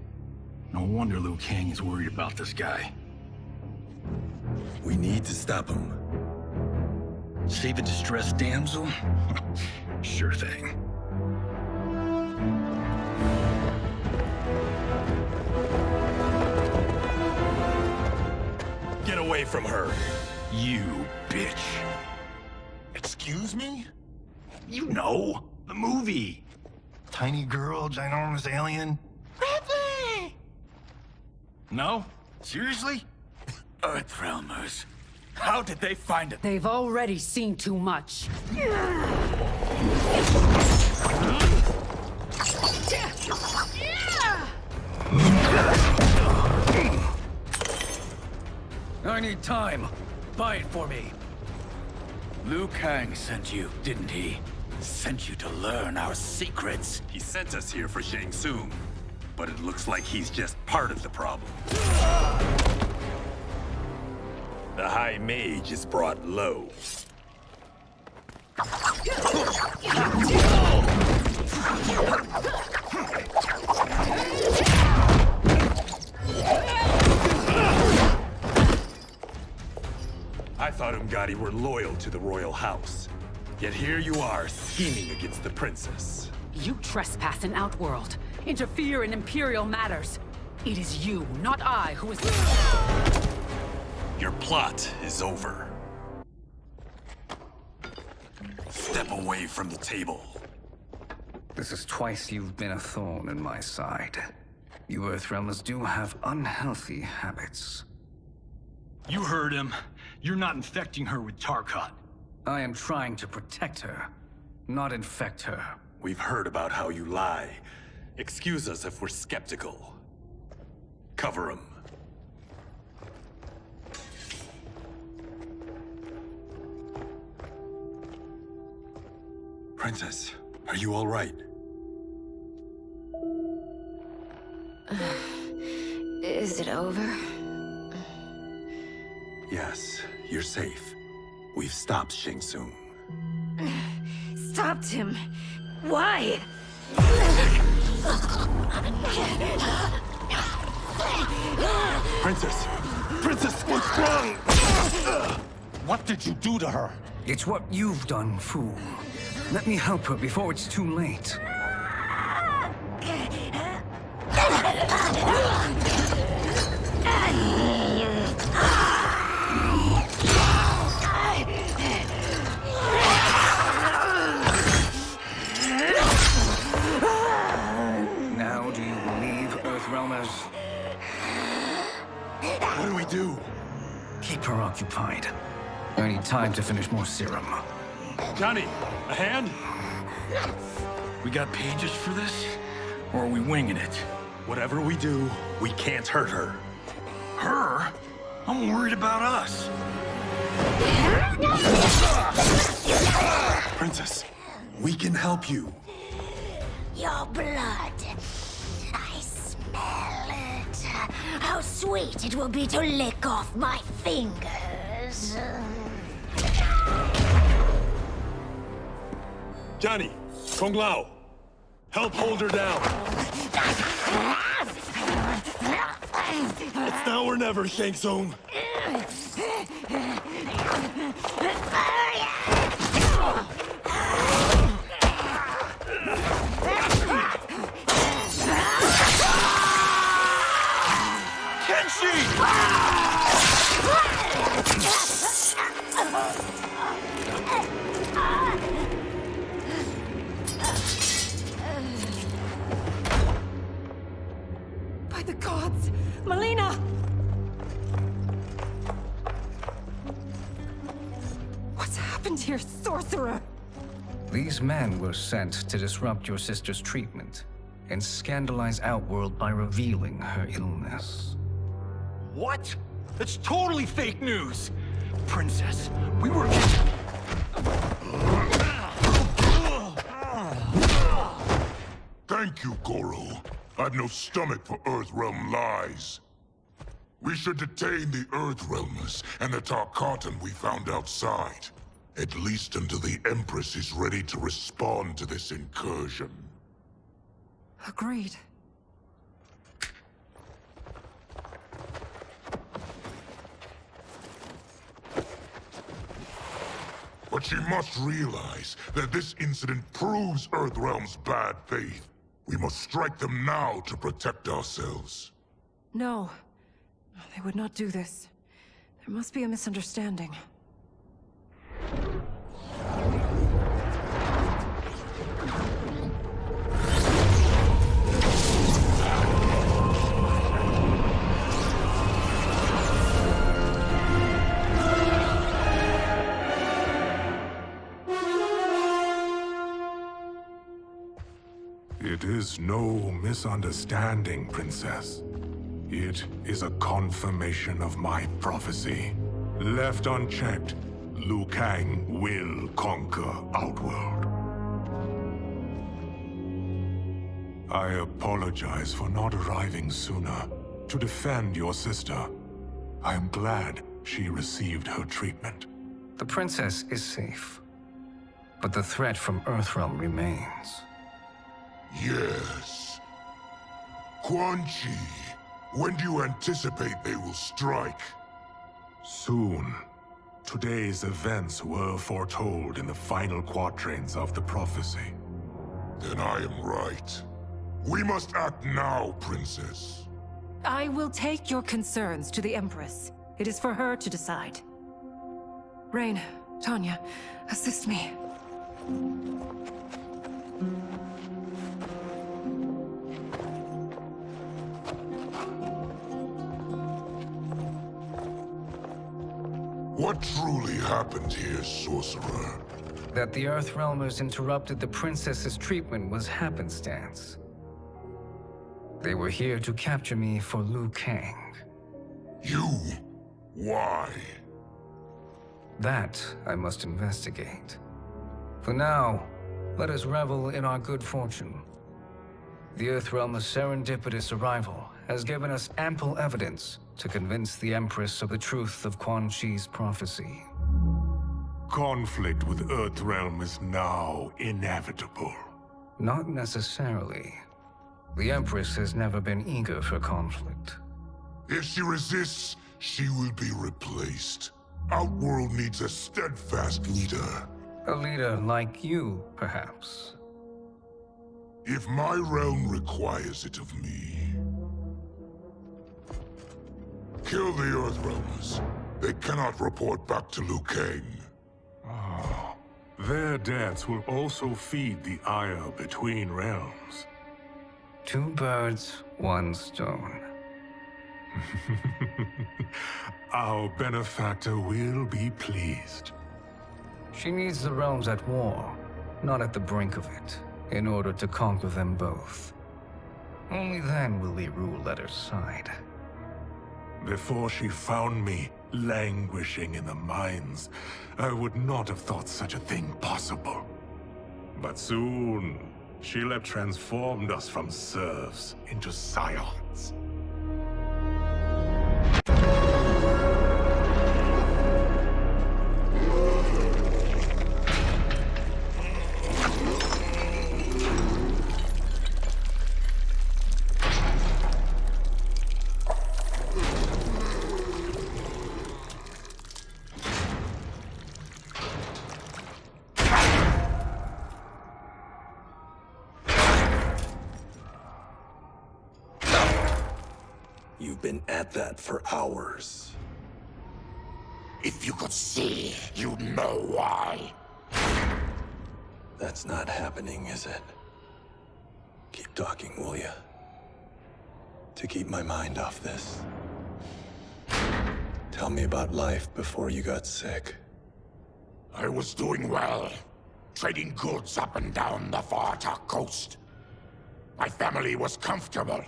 H: No wonder Liu Kang is worried about this guy.
O: We need to stop him.
H: Save a distressed damsel? Sure thing.
O: Get away from her!
H: You bitch.
L: Excuse me?
H: You know, the movie. Tiny girl, ginormous alien.
L: Ripley!
H: No? Seriously?
K: Earthrealmers. How did they find it?
R: They've already seen too much.
K: I need time. Buy it for me. Liu Kang sent you, didn't he? Sent you to learn our secrets.
O: He sent us here for Shang Tsung, but it looks like he's just part of the problem. The High Mage is brought low. I thought Umgadi were loyal to the royal house. Yet here you are, scheming against the princess.
R: You trespass in Outworld, interfere in Imperial matters. It is you, not I, who is...
O: Your plot is over. Step away from the table.
D: This is twice you've been a thorn in my side. You Earthrealmers do have unhealthy habits.
H: You heard him. You're not infecting her with Tarkat.
D: I am trying to protect her, not infect her.
O: We've heard about how you lie. Excuse us if we're skeptical. Cover him. Princess, are you all right?
S: Is it over?
O: Yes, you're safe. We've stopped Shang Tsung.
S: Stopped him? Why?
O: Princess! Princess, what's wrong?
F: What did you do to her?
D: It's what you've done, fool. Let me help her before it's too late. Now do you believe, Earthrealmers?
O: What do we do?
D: Keep her occupied. I need time to finish more serum.
O: Johnny, a hand?
H: We got pages for this? Or are we winging it?
O: Whatever we do, we can't hurt her.
H: Her? I'm worried about us.
O: Princess, we can help you.
S: Your blood. I smell it. How sweet it will be to lick off my fingers.
O: Johnny, Kung Lao, help hold her down. It's now or never, Shang Tsung.
Q: By the gods! Melina! What's happened here, sorcerer?
D: These men were sent to disrupt your sister's treatment and scandalize Outworld by revealing her illness.
H: What? That's totally fake news! Princess, we were...
C: Thank you, Goro. I've no stomach for Earthrealm lies. We should detain the Earthrealmers and the Tarkatan we found outside. At least until the Empress is ready to respond to this incursion.
Q: Agreed.
C: But she must realize that this incident proves Earthrealm's bad faith. We must strike them now to protect ourselves.
Q: No. They would not do this. There must be a misunderstanding.
V: It is no misunderstanding, Princess. It is a confirmation of my prophecy. Left unchecked, Liu Kang will conquer Outworld. I apologize for not arriving sooner to defend your sister. I am glad she received her treatment.
D: The princess is safe, but the threat from Earthrealm remains.
C: Yes. Quan Chi, when do you anticipate they will strike?
V: Soon. Today's events were foretold in the final quatrains of the prophecy.
C: Then I am right. We must act now, Princess.
Q: I will take your concerns to the Empress. It is for her to decide. Rain, Tanya, assist me.
C: What truly happened here, sorcerer?
D: That the Earthrealmers interrupted the princess's treatment was happenstance. They were here to capture me for Liu Kang.
C: You? Why?
D: That I must investigate. For now, let us revel in our good fortune. The Earthrealm's serendipitous arrival has given us ample evidence to convince the Empress of the truth of Quan Chi's prophecy.
V: Conflict with Earthrealm is now inevitable.
D: Not necessarily. The Empress has never been eager for conflict.
C: If she resists, she will be replaced. Outworld needs a steadfast leader.
D: A leader like you, perhaps.
C: If my realm requires it of me. Kill the Earthrealmers. They cannot report back to Liu Kang.
V: Oh, their deaths will also feed the ire between realms.
D: 2 birds, 1 stone.
V: Our benefactor will be pleased.
D: She needs the realms at war, not at the brink of it, in order to conquer them both. Only then will we rule at her side.
V: Before she found me languishing in the mines, I would not have thought such a thing possible. But soon, she'll have transformed us from serfs into scions.
O: You've been at that for hours.
L: If you could see, you'd know why.
O: That's not happening, is it? Keep talking, will ya? To keep my mind off this. Tell me about life before you got sick.
L: I was doing well, trading goods up and down the Varta coast. My family was comfortable,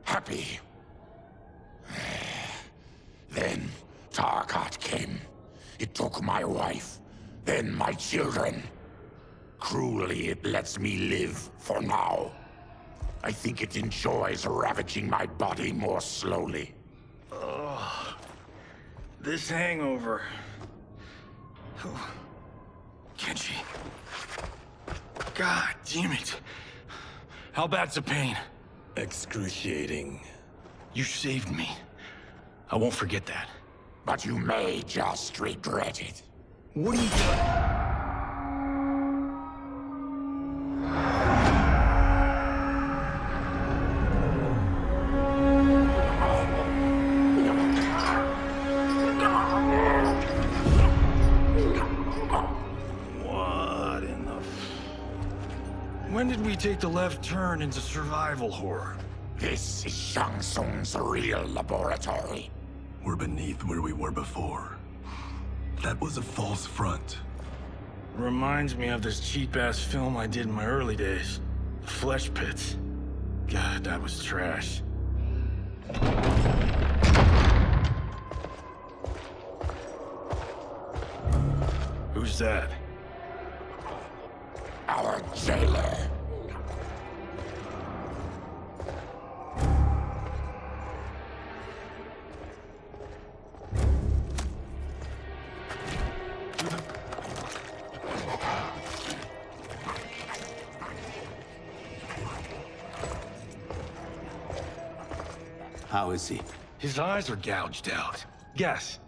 L: happy. Then Tarkat came. It took my wife, then my children. Cruelly, it lets me live for now. I think it enjoys ravaging my body more slowly.
K: Ugh. This hangover. Oh. Kenji. God damn it. How bad's the pain?
O: Excruciating.
K: You saved me. I won't forget that.
L: But you may just regret it.
K: What are you doing? What in the... When did we take the left turn into survival horror?
L: This is Shang Tsung's real laboratory.
I: We're beneath where we were before. That was a false front.
K: Reminds me of this cheap-ass film I did in my early days. Flesh Pits. God, that was trash. Who's that?
L: Our jailer.
M: How is he?
H: His eyes are gouged out. Guess.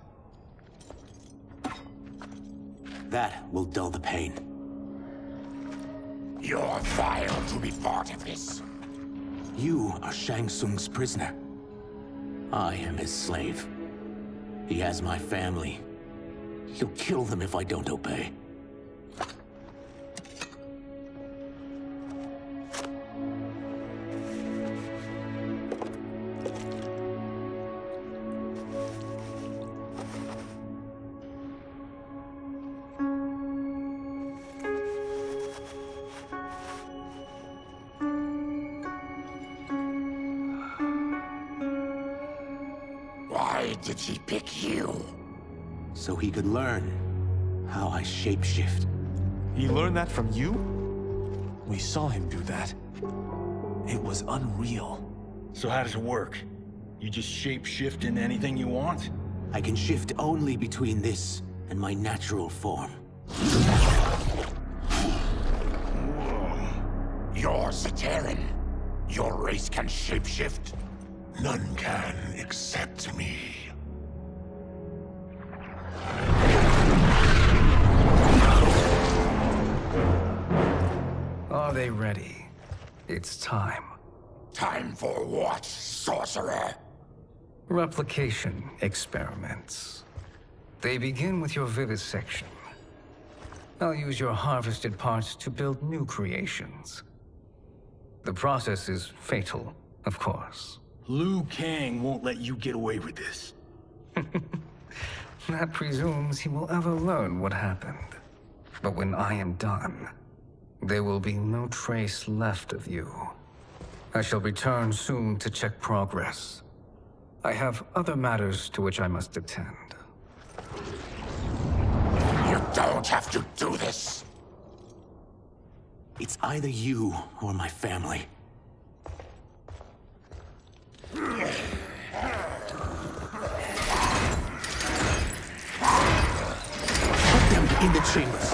M: That will dull the pain.
L: You're vile to be part of this.
M: You are Shang Tsung's prisoner. I am his slave. He has my family. He'll kill them if I don't obey.
L: Why did he pick you?
M: So he could learn how I shapeshift.
F: He learned that from you? We saw him do that. It was unreal.
H: So how does it work? You just shape-shift into anything you want?
M: I can shift only between this and my natural form.
L: You're Zateran. Your race can shapeshift.
C: None can except me.
D: Are they ready? It's time.
L: Time for what, sorcerer?
D: Replication experiments. They begin with your vivisection. I'll use your harvested parts to build new creations. The process is fatal, of course.
H: Liu Kang won't let you get away with this.
D: That presumes he will ever learn what happened. But when I am done, there will be no trace left of you. I shall return soon to check progress. I have other matters to which I must attend.
L: You don't have to do this.
M: It's either you or my family. Put them in the chambers.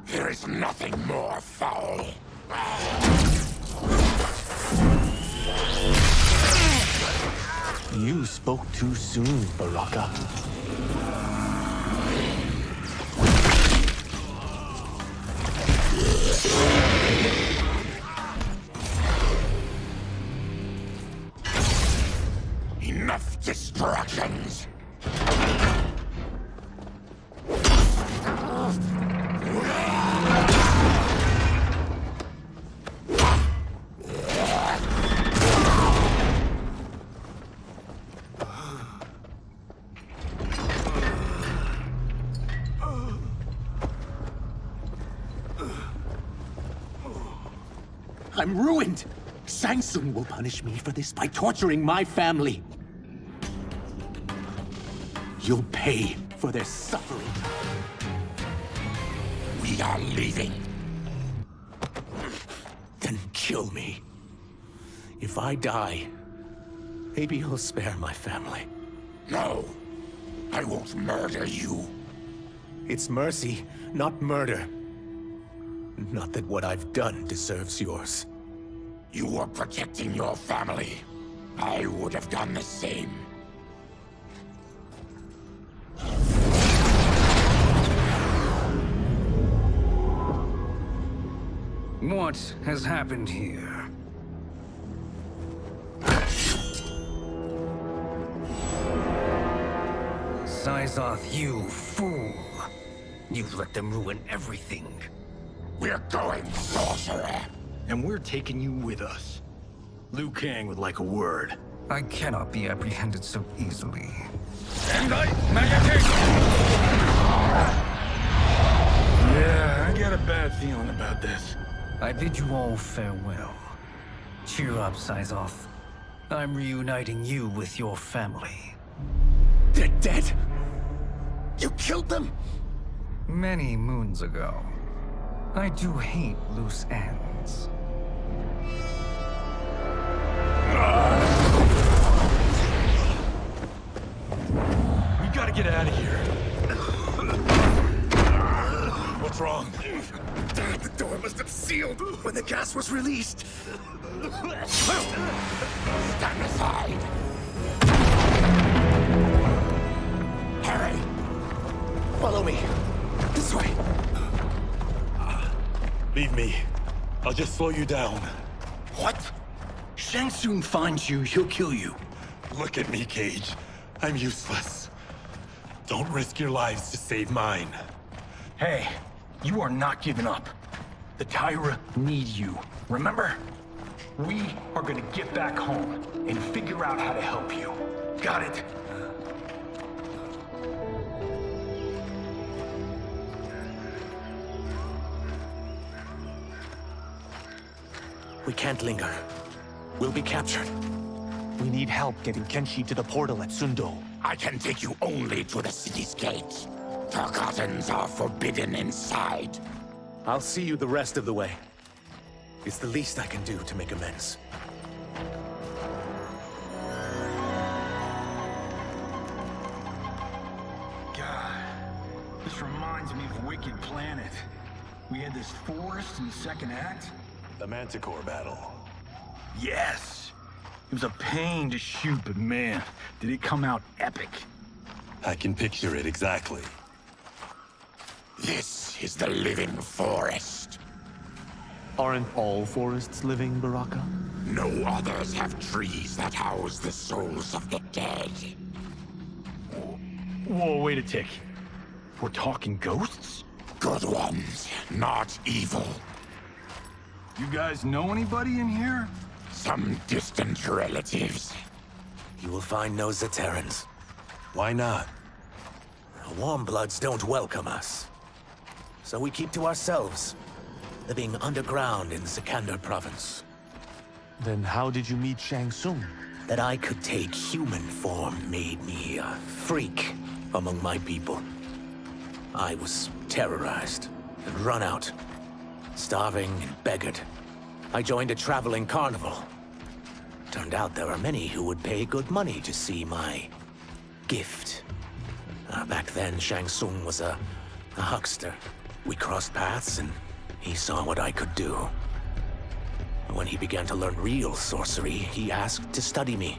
L: There is nothing more foul.
F: You spoke too soon, Baraka.
L: Enough distractions.
M: I'm ruined! Shang Tsung will punish me for this by torturing my family. You'll pay for their suffering.
L: We are leaving.
M: Then kill me. If I die, maybe you'll spare my family.
L: No, I won't murder you.
M: It's mercy, not murder. Not that what I've done deserves yours.
L: You were protecting your family. I would have done the same.
D: What has happened here? Syzoth, you fool! You've let them ruin everything.
L: We're going, sorcerer.
K: And we're taking you with us. Liu Kang would like a word.
D: I cannot be apprehended so easily.
K: Yeah, I got a bad feeling about this.
D: I bid you all farewell. Cheer up, Syzoth. I'm reuniting you with your family.
K: They're dead? You killed them?
D: Many moons ago. I do hate loose ends.
K: We gotta get out of here.
O: What's wrong?
K: The door must have sealed when the gas was released.
L: Stand aside. Hurry.
K: Follow me. This way.
O: Leave me. I'll just slow you down.
K: What? Shang Tsung finds you, he'll kill you.
O: Look at me, Cage. I'm useless. Don't risk your lives to save mine.
K: Hey, you are not giving up. The Tyra need you, remember? We are gonna get back home and figure out how to help you. Got it?
M: We can't linger. We'll be captured.
F: We need help getting Kenshi to the portal at Sundo.
L: I can take you only to the city's gate. Tarkatans are forbidden inside.
M: I'll see you the rest of the way. It's the least I can do to make amends.
K: God, this reminds me of Wicked Planet. We had this forest in the second act.
O: The Manticore battle.
K: Yes! It was a pain to shoot, but man, did it come out epic.
O: I can picture it exactly.
L: This is the living forest.
F: Aren't all forests living, Baraka?
L: No others have trees that house the souls of the dead.
K: Whoa, wait a tick. We're talking ghosts?
L: Good ones, not evil.
K: You guys know anybody in here?
L: Some distant relatives.
M: You will find no Zaterrans.
O: Why not?
M: The Warmbloods don't welcome us. So we keep to ourselves, living underground in Sikander province.
F: Then how did you meet Shang Tsung?
M: That I could take human form made me a freak among my people. I was terrorized and run out, starving and beggared. I joined a traveling carnival. Turned out there are many who would pay good money to see my gift. Back then, Shang Tsung was a huckster. We crossed paths and he saw what I could do. When he began to learn real sorcery, he asked to study me.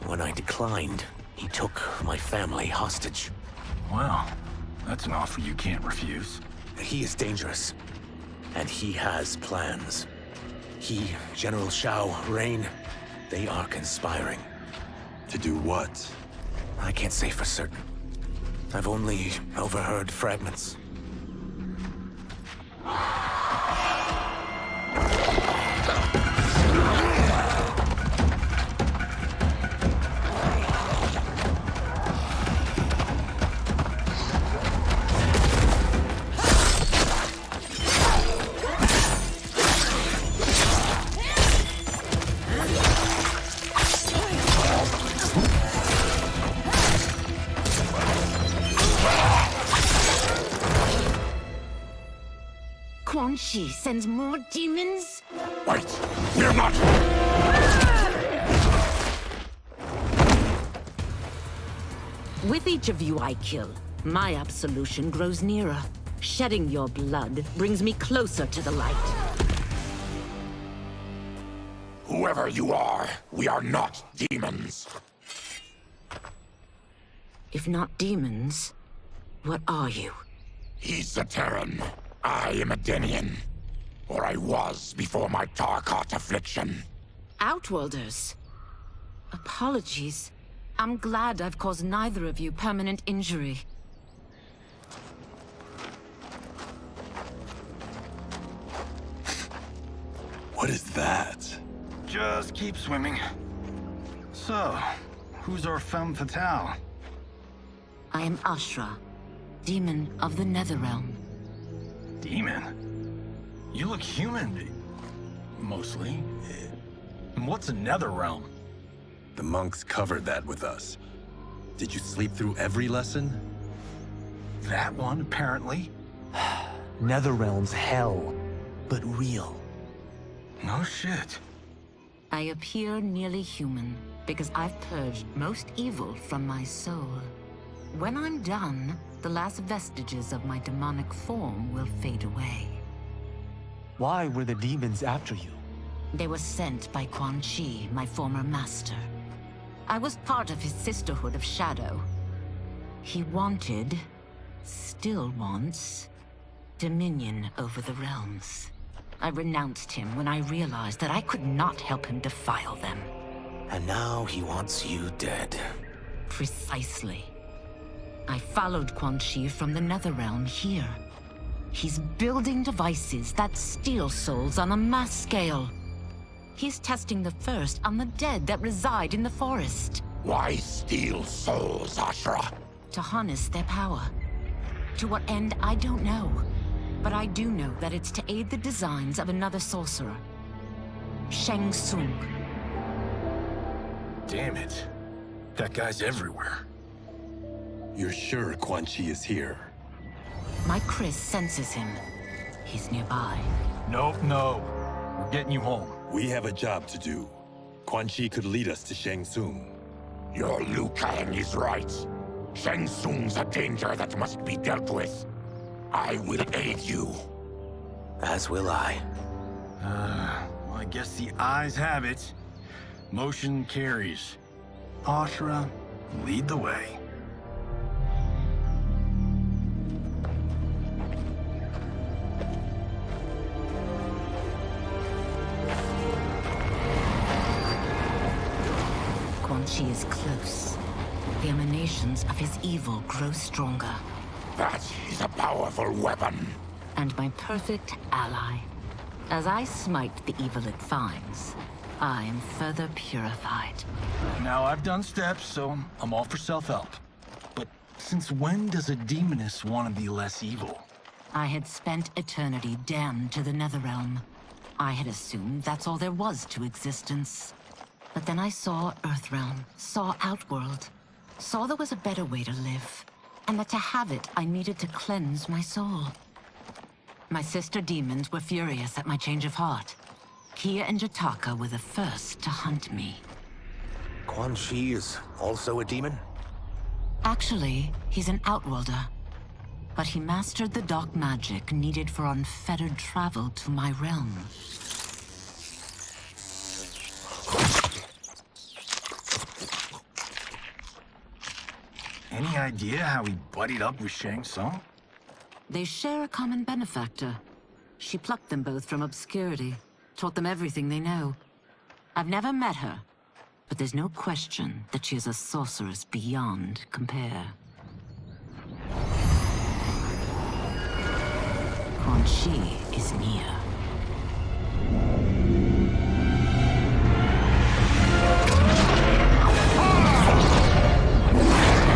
M: When I declined, he took my family hostage.
K: Well, that's an offer you can't refuse.
M: He is dangerous, and he has plans. He, General Shao, Rain, they are conspiring.
O: To do what?
M: I can't say for certain. I've only overheard fragments.
S: Quan Chi sends more demons?
L: Wait, we're not...
G: With each of you I kill, my absolution grows nearer. Shedding your blood brings me closer to the light.
L: Whoever you are, we are not demons.
G: If not demons, what are you?
L: He's a Terran. I am a Denian. Or I was before my Tarkat affliction.
G: Outworlders. Apologies. I'm glad I've caused neither of you permanent injury.
O: What is that?
K: Just keep swimming. So, who's our femme fatale?
G: I am Ashra, demon of the Netherrealm.
K: Demon? You look human, mostly. And what's a Netherrealm?
O: The monks covered that with us. Did you sleep through every lesson?
K: That one, apparently.
F: Netherrealm's hell, but real.
K: No shit.
G: I appear nearly human because I've purged most evil from my soul. When I'm done, the last vestiges of my demonic form will fade away.
F: Why were the demons after you?
G: They were sent by Quan Chi, my former master. I was part of his Sisterhood of Shadow. He wanted, still wants, dominion over the realms. I renounced him when I realized that I could not help him defile them.
M: And now he wants you dead.
G: Precisely. I followed Quan Chi from the Netherrealm here. He's building devices that steal souls on a mass scale. He's testing the first on the dead that reside in the forest.
L: Why steal souls, Ashra?
G: To harness their power. To what end, I don't know. But I do know that it's to aid the designs of another sorcerer. Shang Tsung.
K: Damn it. That guy's everywhere.
O: You're sure Quan Chi is here?
G: My Chris senses him. He's nearby.
K: Nope, no. We're getting you home.
O: We have a job to do. Quan Chi could lead us to Shang Tsung.
L: Your Liu Kang is right. Shang Tsung's a danger that must be dealt with. I will aid you.
M: As will I.
K: Well, I guess the eyes have it. Motion carries. Ashra, lead the way.
G: Quan Chi is close. The emanations of his evil grow stronger.
L: That is a powerful weapon.
G: And my perfect ally. As I smite the evil it finds, I am further purified.
K: Now, I've done steps, so I'm all for self-help. But since when does a demoness want to be less evil?
G: I had spent eternity damned to the Netherrealm. I had assumed that's all there was to existence. But then I saw Earthrealm, saw Outworld, saw there was a better way to live. And that to have it, I needed to cleanse my soul. My sister demons were furious at my change of heart. Kia and Jataka were the first to hunt me.
M: Quan Chi is also a demon?
G: Actually, he's an Outworlder. But he mastered the dark magic needed for unfettered travel to my realm.
K: Any idea how he buddied up with Shang Tsung?
G: They share a common benefactor. She plucked them both from obscurity, taught them everything they know. I've never met her, but there's no question that she is a sorceress beyond compare. Quan Chi is near.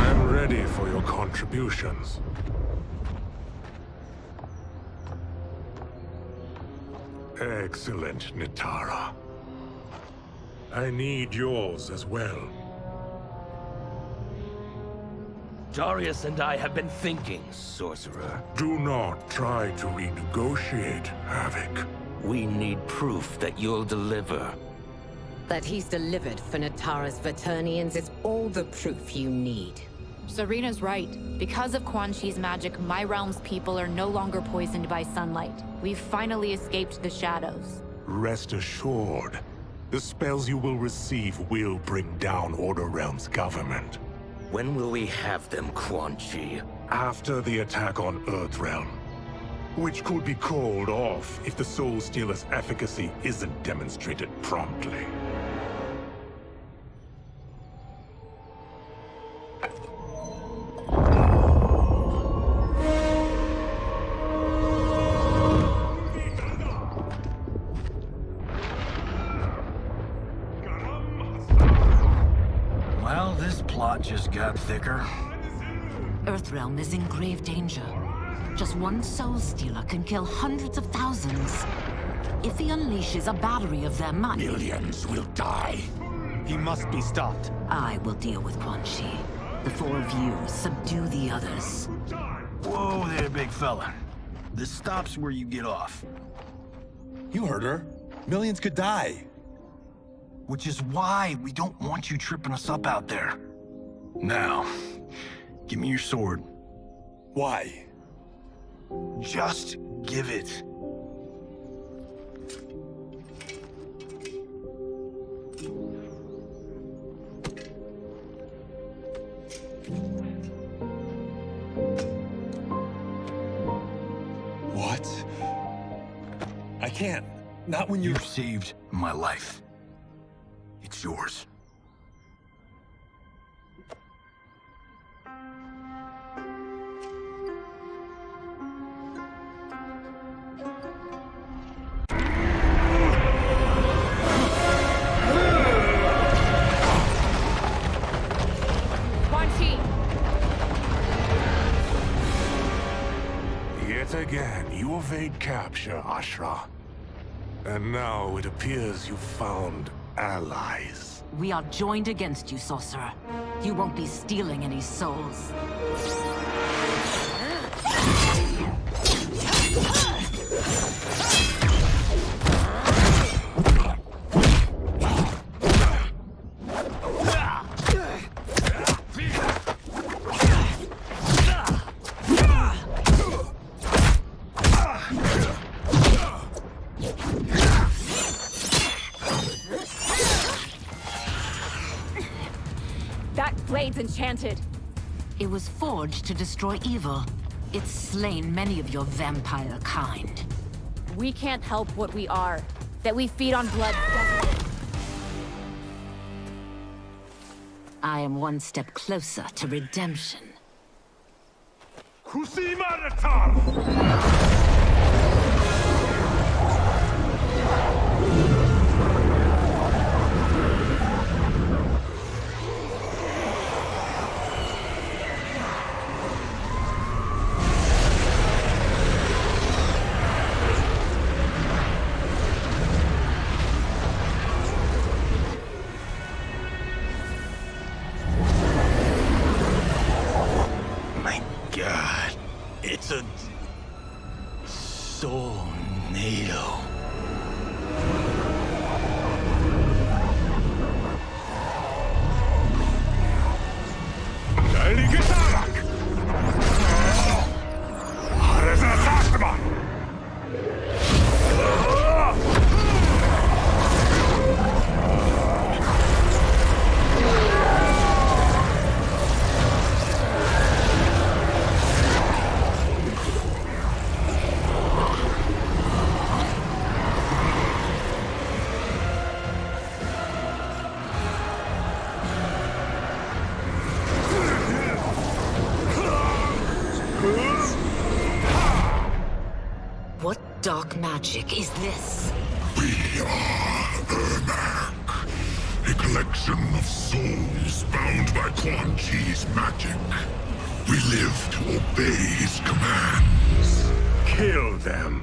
V: I'm ready for your contributions. Excellent, Nitara. I need yours as well.
N: Darius and I have been thinking, Sorcerer.
V: Do not try to renegotiate, Havoc.
N: We need proof that you'll deliver.
R: That he's delivered for Natara's Vaternians is all the proof you need.
T: Serena's right. Because of Quan Chi's magic, my realm's people are no longer poisoned by sunlight. We've finally escaped the shadows.
V: Rest assured, the spells you will receive will bring down Order Realm's government.
N: When will we have them, Quan Chi?
V: After the attack on Earthrealm.
A: which could be called off if the Soul Stealer's efficacy isn't demonstrated promptly.
K: Well, this plot just got thicker.
G: Earthrealm is in grave danger. Just one Soul Stealer can kill hundreds of thousands. If he unleashes a battery of them,
C: millions will die.
F: He must be stopped.
G: I will deal with Quan Chi. The four of you subdue the others.
K: Whoa there, big fella. This stops where you get off.
O: You heard her. Millions could die.
K: Which is why we don't want you tripping us up out there. Now, give me your sword.
O: Why?
K: Just give it.
O: What? I can't. Not when
K: You've saved my life. It's yours.
A: Yet again, you evade capture, Ashra. And now it appears you found allies.
G: We are joined against you, sorcerer. You won't be stealing any souls.
T: Blade's enchanted.
G: It was forged to destroy evil. It's slain many of your vampire kind.
T: We can't help what we are. That we feed on blood.
G: I am one step closer to redemption.
K: It's a tornado.
G: Dark magic is this?
V: We are Ermac, a collection of souls bound by Quan Chi's magic. We live to obey his commands.
A: Kill them.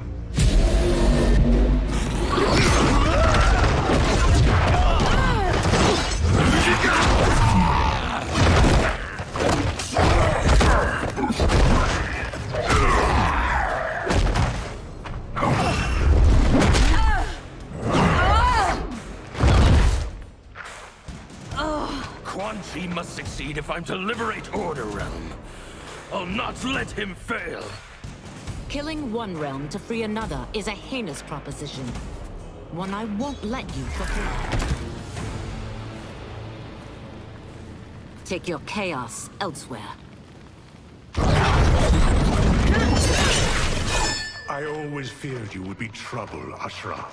N: Quan Chi must succeed if I'm to liberate Order Realm. I'll not let him fail.
G: Killing one realm to free another is a heinous proposition. One I won't let you fulfill. Take your chaos elsewhere.
A: I always feared you would be trouble, Ashra.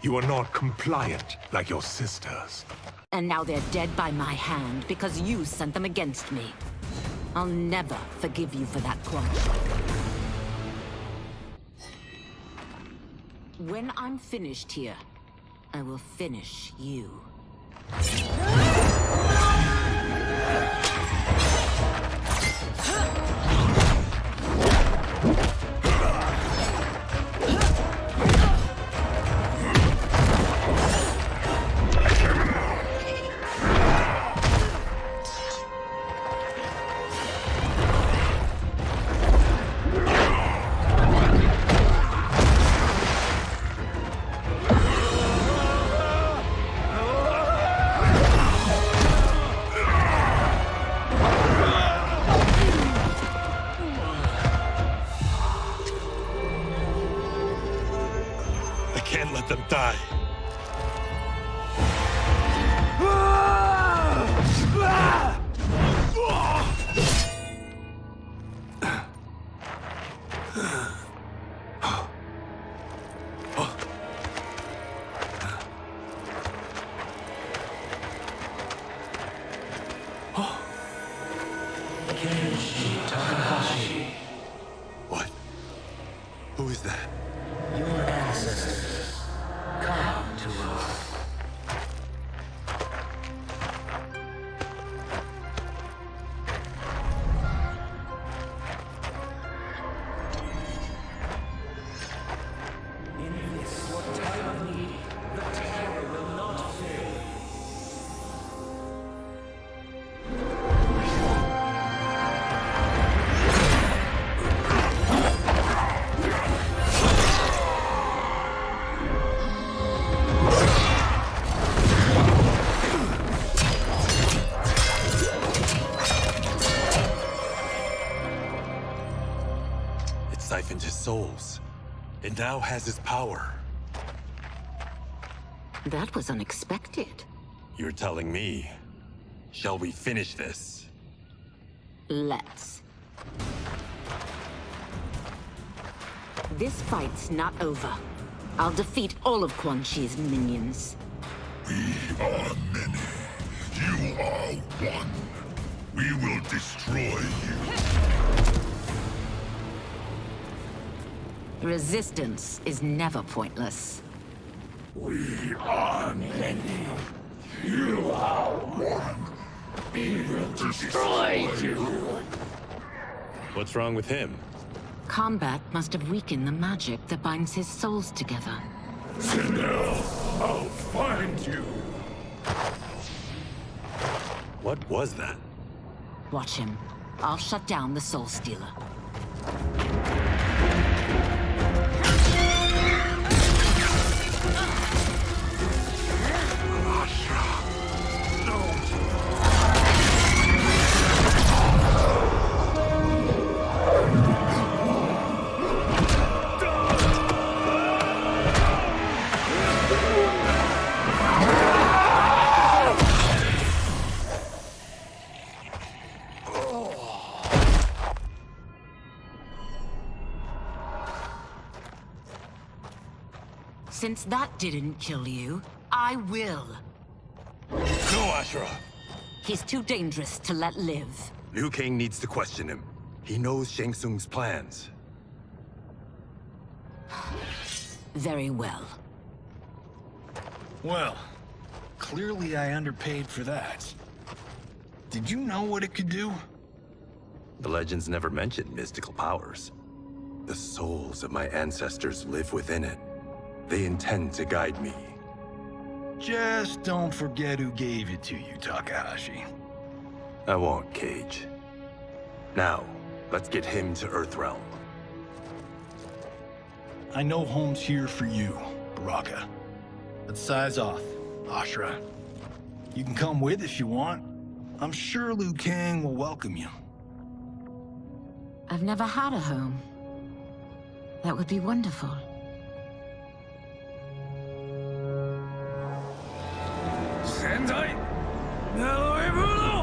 A: You are not compliant like your sisters.
G: And now they're dead by my hand because you sent them against me. I'll never forgive you for that, Quan. When I'm finished here, I will finish you.
O: Can't let them die. What? Who is that?
M: Your ancestors. Come to us. In this, your time of need, the terror will not fail.
O: Siphoned his souls. It now has his power.
G: That was unexpected.
O: You're telling me. Shall we finish this?
G: Let's. This fight's not over. I'll defeat all of Quan Chi's minions.
C: We are many. You are one. We will destroy you.
G: Resistance is never pointless.
C: We are many. You are one. We will destroy you.
O: What's wrong with him?
G: Combat must have weakened the magic that binds his souls together.
C: Sindel, I'll find you.
O: What was that?
G: Watch him. I'll shut down the Soul Stealer. Since that didn't kill you, I will.
O: No, Ashra!
G: He's too dangerous to let live.
O: Liu Kang needs to question him. He knows Shang Tsung's plans.
G: Very well.
K: Well, clearly I underpaid for that. Did you know what it could do?
O: The legends never mentioned mystical powers. The souls of my ancestors live within it. They intend to guide me.
K: Just don't forget who gave it to you, Takahashi.
O: I won't, Cage. Now, let's get him to Earthrealm.
K: I know home's here for you, Baraka. Let's size off, Ashra. You can come with if you want. I'm sure Liu Kang will welcome you.
G: I've never had a home. That would be wonderful.
N: Sendai! Napisami!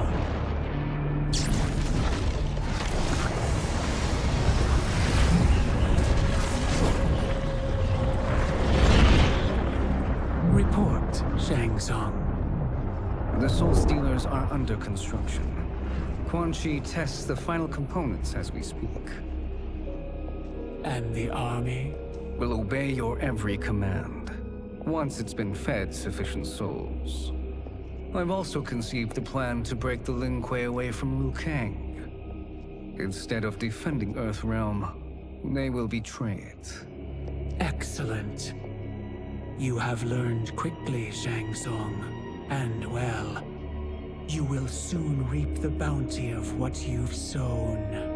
D: Song. The Soul Stealers are under construction. Quan Chi tests the final components as we speak. And the army will obey your every command, once it's been fed sufficient souls. I've also conceived a plan to break the Lin Kuei away from Liu Kang. Instead of defending Earthrealm, they will betray it.
P: Excellent. You have learned quickly, Shang Tsung, and well, you will soon reap the bounty of what you've sown.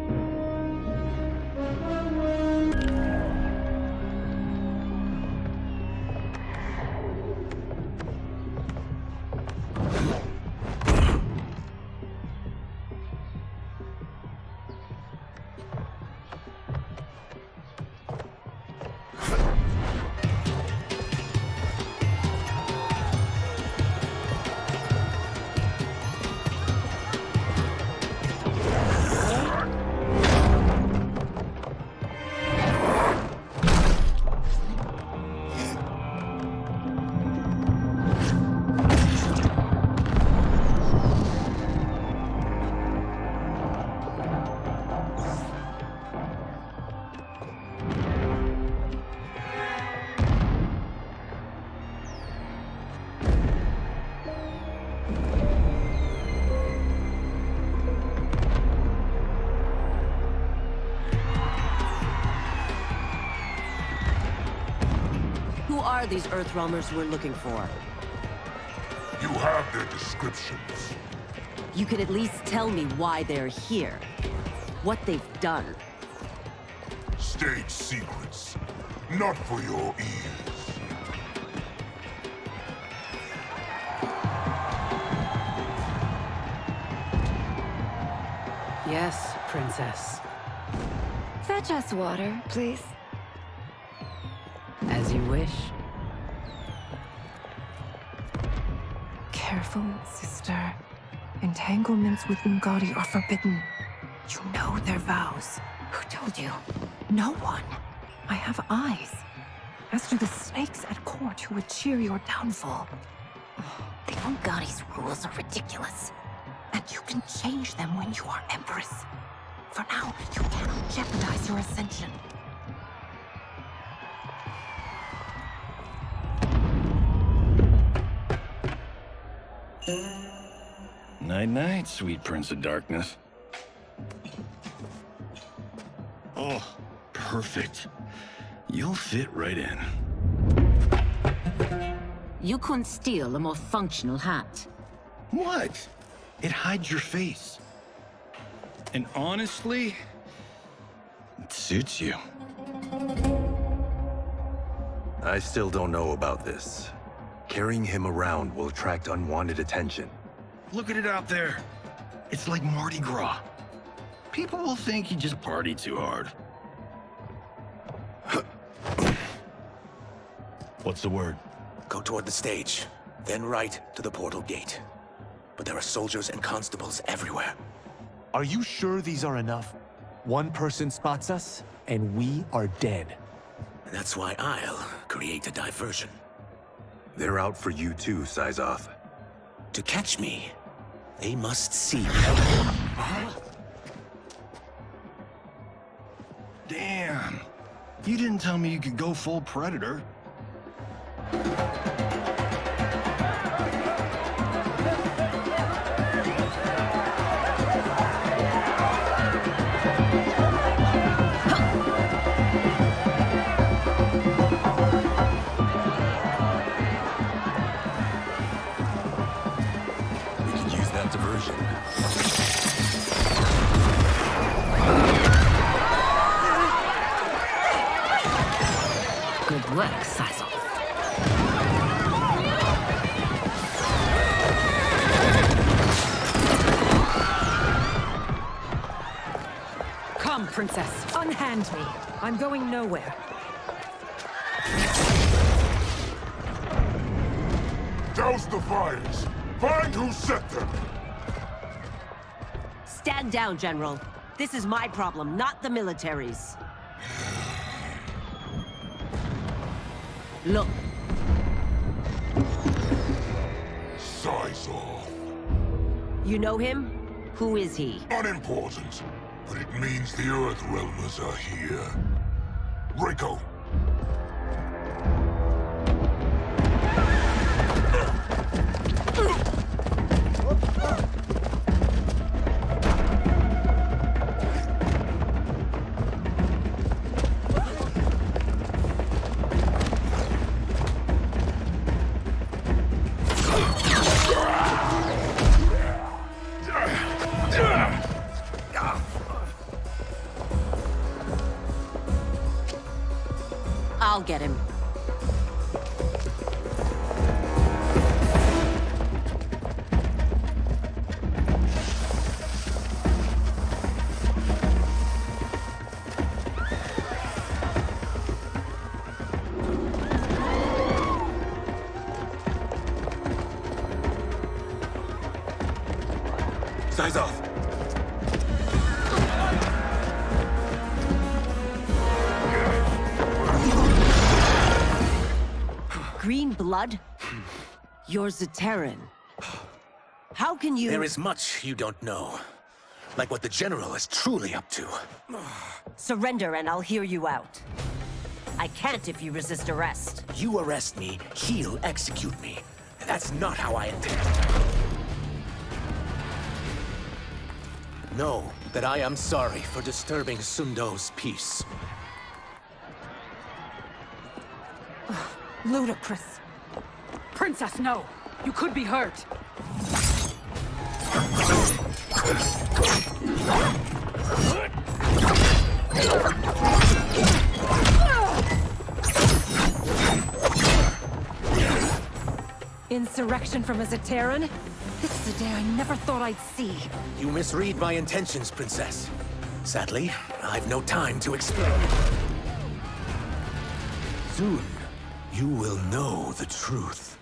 U: Who are these Earthrealmers we're looking for?
C: You have their descriptions.
U: You could at least tell me why they're here. What they've done.
C: State secrets. Not for your ears.
R: Yes, Princess.
S: Fetch us water, please.
R: As you wish.
Q: Careful, sister. Entanglements with Ungadi are forbidden. You know their vows.
S: Who told you?
Q: No one. I have eyes. As do the snakes at court who would cheer your downfall.
S: The Ungadi's rules are ridiculous.
Q: And you can change them when you are Empress. For now, you cannot jeopardize your ascension.
K: Night-night, sweet Prince of Darkness. Oh, perfect. You'll fit right in.
G: You couldn't steal a more functional hat.
K: What? It hides your face. And honestly, it suits you.
O: I still don't know about this. Carrying him around will attract unwanted attention.
K: Look at it out there. It's like Mardi Gras. People will think you just party too hard.
M: What's the word? Go toward the stage, then right to the portal gate. But there are soldiers and constables everywhere.
F: Are you sure these are enough? One person spots us, and we are dead.
M: That's why I'll create a diversion.
O: They're out for you too, Syzoth.
M: To catch me, they must see me.
K: Damn. You didn't tell me you could go full Predator.
O: Diversion.
G: Good work, Syzoth.
Q: Come, Princess. Unhand me. I'm going nowhere.
C: Douse the fires. Find who set them.
U: Stand down, General. This is my problem, not the military's. Look.
C: I saw.
U: You know him? Who is he?
C: Unimportant, but it means the Earthrealmers are here. Rico.
U: I'll get him.
O: Eyes off.
U: Green blood? You're Zaterran. How can you—
M: There is much you don't know. Like what the General is truly up to.
U: Surrender and I'll hear you out. I can't if you resist arrest.
M: You arrest me, he'll execute me. And that's not how I intend. Know that I am sorry for disturbing Sundo's peace.
Q: Ludicrous.
R: Princess, no! You could be hurt!
Q: Insurrection from a Zaterran? This is a day I never thought I'd see.
M: You misread my intentions, Princess. Sadly, I've no time to explain. Soon, you will know the truth.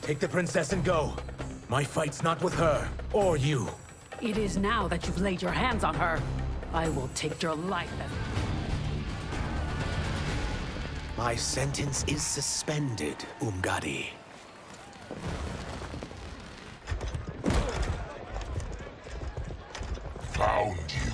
M: Take the princess and go. My fight's not with her, or you.
R: It is now that you've laid your hands on her. I will take your life as...
M: My sentence is suspended, Umgadi.
C: Found you.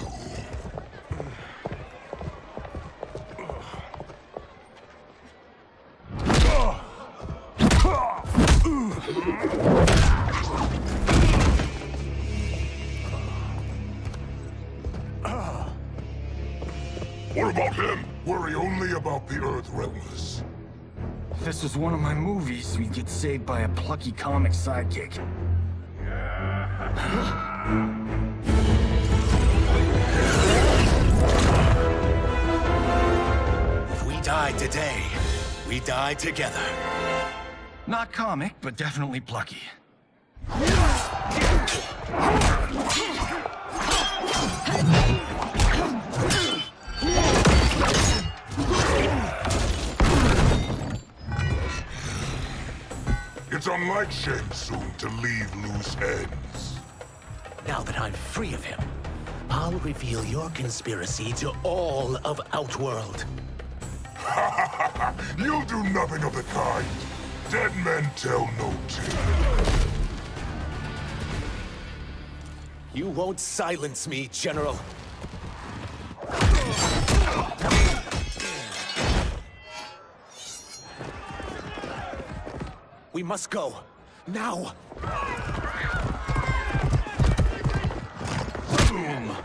C: What about him? Worry only about the Earthrealmers.
H: If this was one of my movies, we'd get saved by a plucky comic sidekick.
M: If we die today, we die together.
H: Not comic, but definitely plucky.
C: It's unlike Shang Tsung to leave loose ends.
M: Now that I'm free of him, I'll reveal your conspiracy to all of Outworld.
C: You'll do nothing of the kind. Dead men tell no tale.
M: You won't silence me, General. We must go. Now! Boom!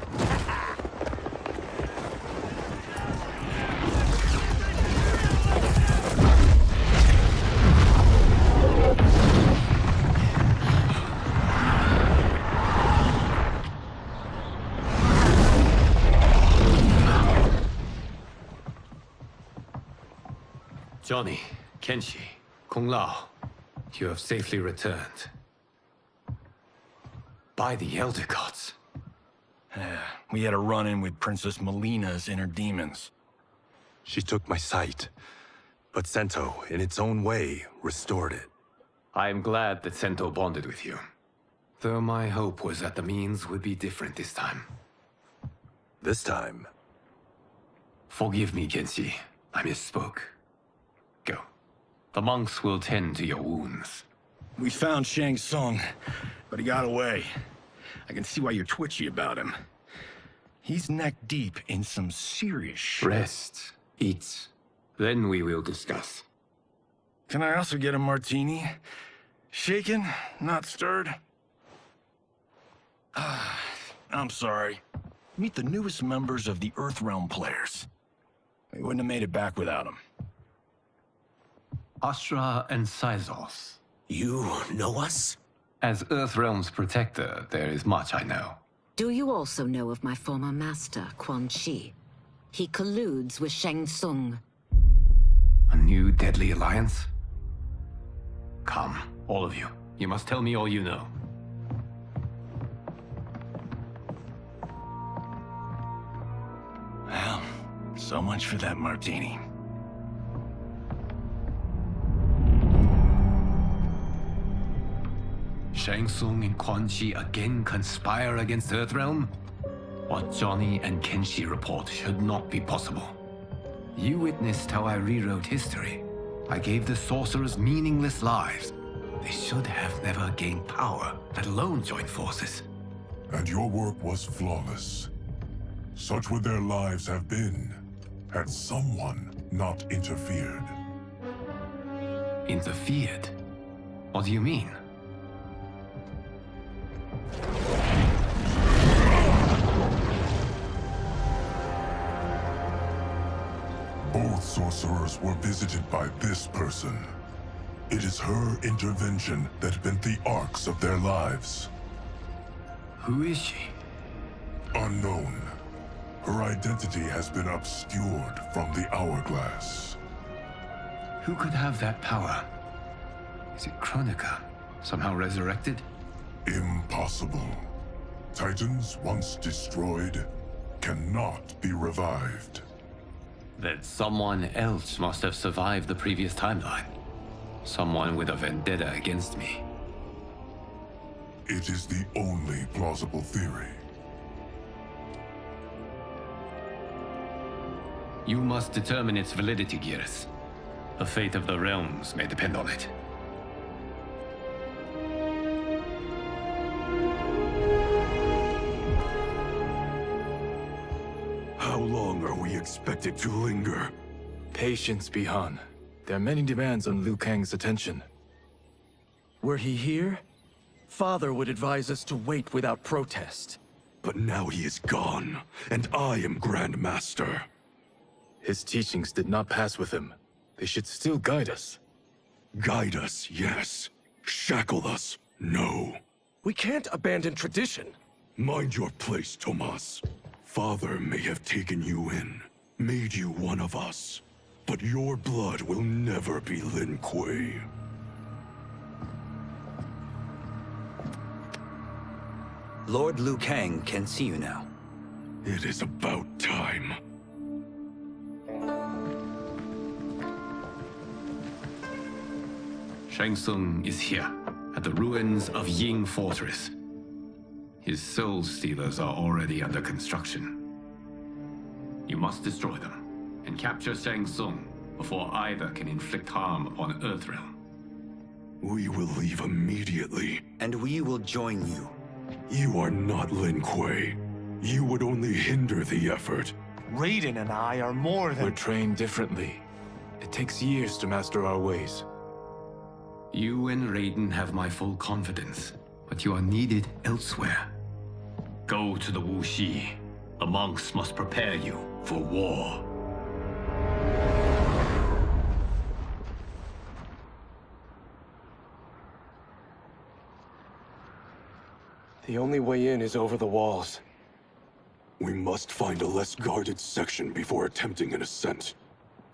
B: Johnny, Kenshi, Kung Lao, you have safely returned. By the Elder Gods.
H: We had a run-in with Princess Melina's inner demons.
O: She took my sight, but Sento, in its own way, restored it.
B: I am glad that Sento bonded with you. Though my hope was that the means would be different this time.
O: This time?
B: Forgive me, Kenshi. I misspoke. Go. The monks will tend to your wounds.
K: We found Shang Tsung, but he got away. I can see why you're twitchy about him. He's neck deep in some serious shit.
B: Rest. Eat. Then we will discuss.
K: Can I also get a martini? Shaken, not stirred? I'm sorry. Meet the newest members of the Earthrealm players. We wouldn't have made it back without them.
B: Astra and Sizos.
M: You know us?
B: As Earthrealm's protector, there is much I know.
G: Do you also know of my former master, Quan Chi? He colludes with Shang Tsung.
B: A new deadly alliance? Come, all of you. You must tell me all you know.
K: Well, so much for that martini.
B: Shang Tsung and Quan Chi again conspire against Earthrealm? What Johnny and Kenshi report should not be possible. You witnessed how I rewrote history. I gave the sorcerers meaningless lives. They should have never gained power, let alone joined forces.
V: And your work was flawless. Such would their lives have been, had someone not interfered.
B: Interfered? What do you mean?
V: Both sorcerers were visited by this person. It is her intervention that bent the arcs of their lives.
B: Who is she?
V: Unknown. Her identity has been obscured from the hourglass.
B: Who could have that power? Is it Kronika? Somehow resurrected?
V: Impossible. Titans, once destroyed, cannot be revived.
B: Then someone else must have survived the previous timeline. Someone with a vendetta against me.
V: It is the only plausible theory.
B: You must determine its validity, Geras. The fate of the realms may depend on it.
I: How long are we expected to linger?
F: Patience, Bihan. There are many demands on Liu Kang's attention. Were he here, Father would advise us to wait without protest.
I: But now he is gone, and I am Grand Master.
F: His teachings did not pass with him. They should still guide us.
I: Guide us, yes. Shackle us, no.
F: We can't abandon tradition.
I: Mind your place, Tomas. Father may have taken you in, made you one of us. But your blood will never be Lin Kuei.
E: Lord Liu Kang can see you now.
I: It is about time.
B: Shang Tsung is here, at the ruins of Ying Fortress. His soul stealers are already under construction. You must destroy them, and capture Shang Tsung before either can inflict harm upon Earthrealm.
I: We will leave immediately.
E: And we will join you.
I: You are not Lin Kuei. You would only hinder the effort.
F: Raiden and I are more than— We're trained differently. It takes years to master our ways.
B: You and Raiden have my full confidence, but you are needed elsewhere. Go to the Wuxi. The monks must prepare you for war.
F: The only way in is over the walls.
I: We must find a less guarded section before attempting an ascent.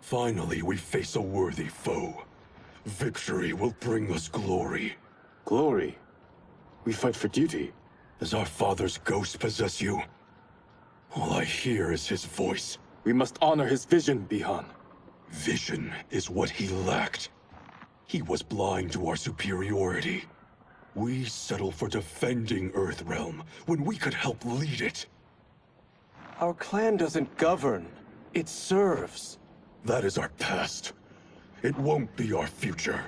I: Finally, we face a worthy foe. Victory will bring us glory.
F: Glory? We fight for duty.
I: Does our father's ghost possess you? All I hear is his voice.
F: We must honor his vision, Bihan.
I: Vision is what he lacked. He was blind to our superiority. We settle for defending Earthrealm when we could help lead it.
F: Our clan doesn't govern. It serves.
I: That is our past. It won't be our future.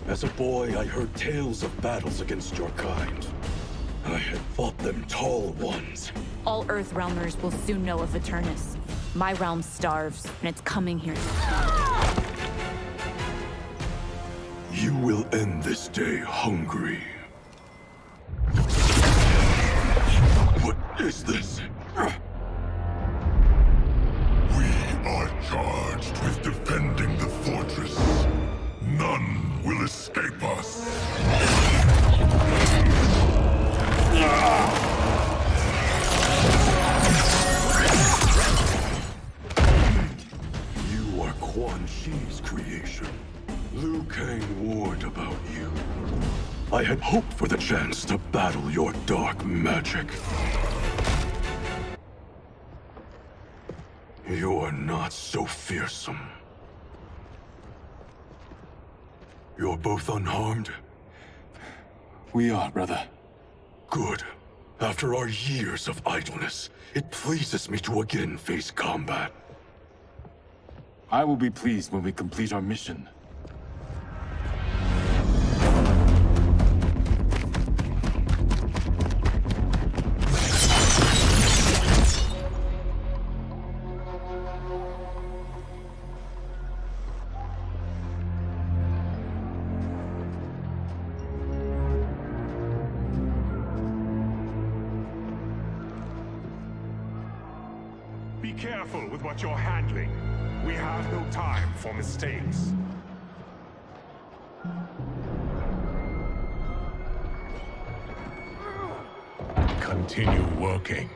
I: As a boy, I heard tales of battles against your kind. I had fought them tall ones.
T: All Earthrealmers will soon know of Eternus. My realm starves, and it's coming here.
I: You will end this day hungry. What is this?
V: We are charged with defending the fortress. None will escape us.
I: You are Quan Chi's creation. Liu Kang warned about you. I had hoped for the chance to battle your dark magic. You are not so fearsome. You're both unharmed?
J: We are, brother.
I: Good. After our years of idleness, it pleases me to again face combat.
J: I will be pleased when we complete our mission.
A: Be careful with what you're handling. We have no time for mistakes. Continue working.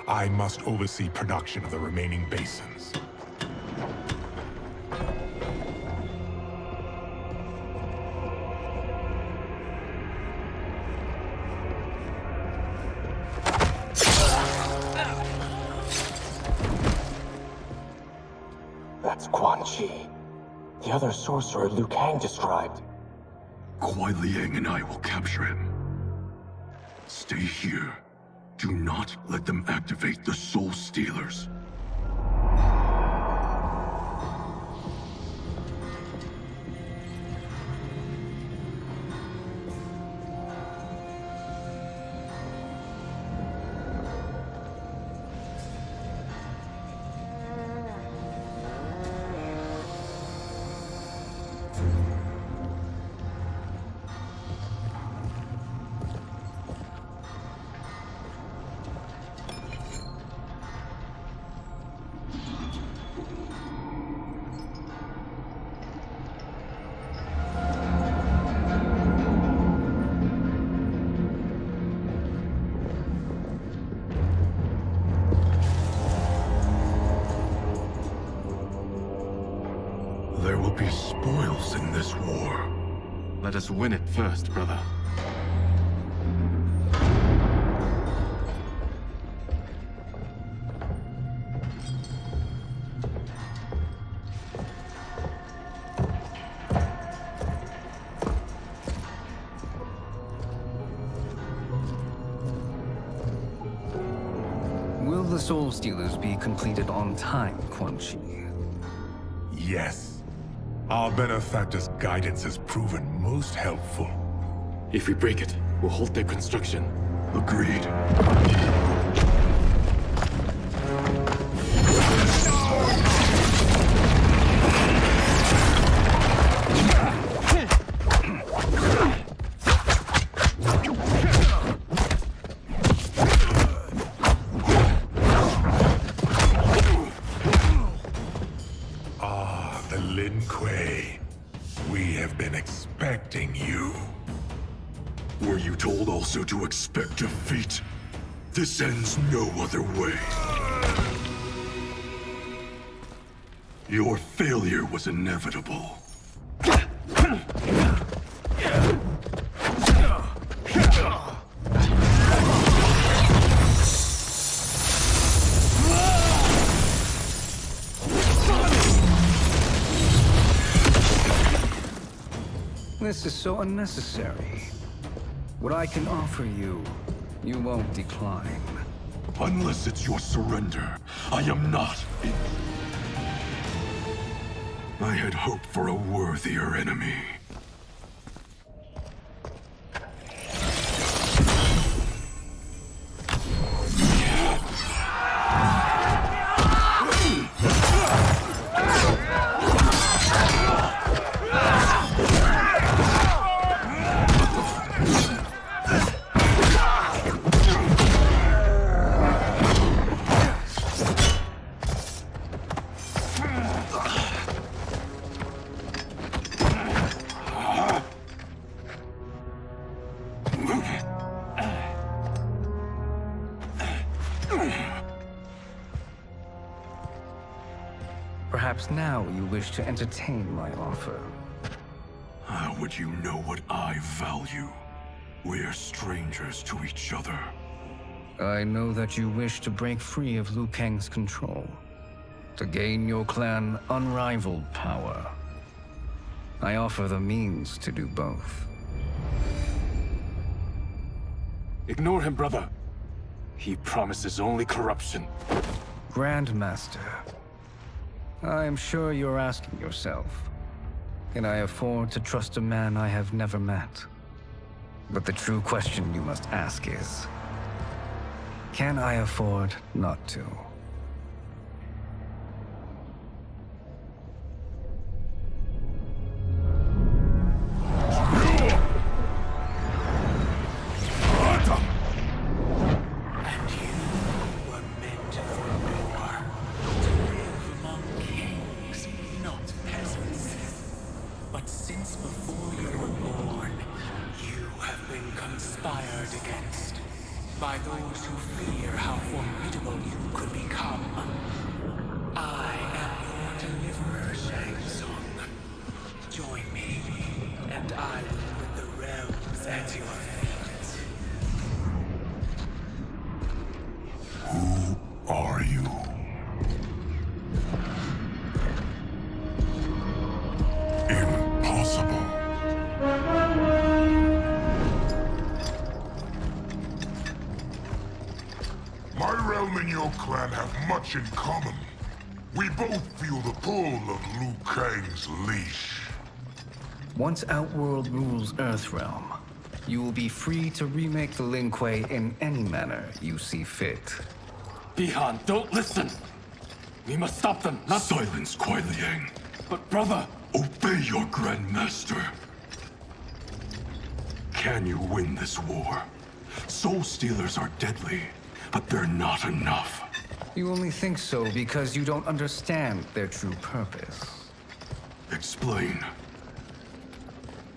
A: I must oversee production of the remaining basins.
J: That's Quan Chi. The other sorcerer Liu Kang described.
I: Kuai Liang and I will capture him. Stay here. Do not let them activate the Soul Stealers. There will be spoils in this war.
J: Let us win it first, brother.
D: Will the Soul Stealers be completed on time, Quan Chi?
A: Yes. Our benefactor's guidance has proven most helpful.
J: If we break it, we'll halt their construction.
I: Agreed. Were you told also to expect defeat? This ends no other way. Your failure was inevitable.
D: This is so unnecessary. What I can offer you, you won't decline.
I: Unless it's your surrender, I am not. I had hoped for a worthier enemy.
D: Perhaps now you wish to entertain my offer.
I: How would you know what I value? We're strangers to each other.
D: I know that you wish to break free of Liu Kang's control, to gain your clan unrivaled power. I offer the means to do both.
F: Ignore him, brother. He promises only corruption.
D: Grandmaster, I am sure you're asking yourself, can I afford to trust a man I have never met? But the true question you must ask is, can I afford not to?
P: By those who fear how formidable you could become. I am your deliverer, Shang Tsung. Join me, and I will put the realms at your feet.
V: Who are you? Impossible.
C: My realm and your clan have much in common. We both feel the pull of Liu Kang's leash.
D: Once Outworld rules Earthrealm, you will be free to remake the Lin Kuei in any manner you see fit.
F: Bihan, don't listen! We must stop them, not—
I: Silence, Kuai Liang.
F: But brother—
I: Obey your Grandmaster. Can you win this war? Soul Stealers are deadly, but they're not enough.
D: You only think so because you don't understand their true purpose.
I: Explain.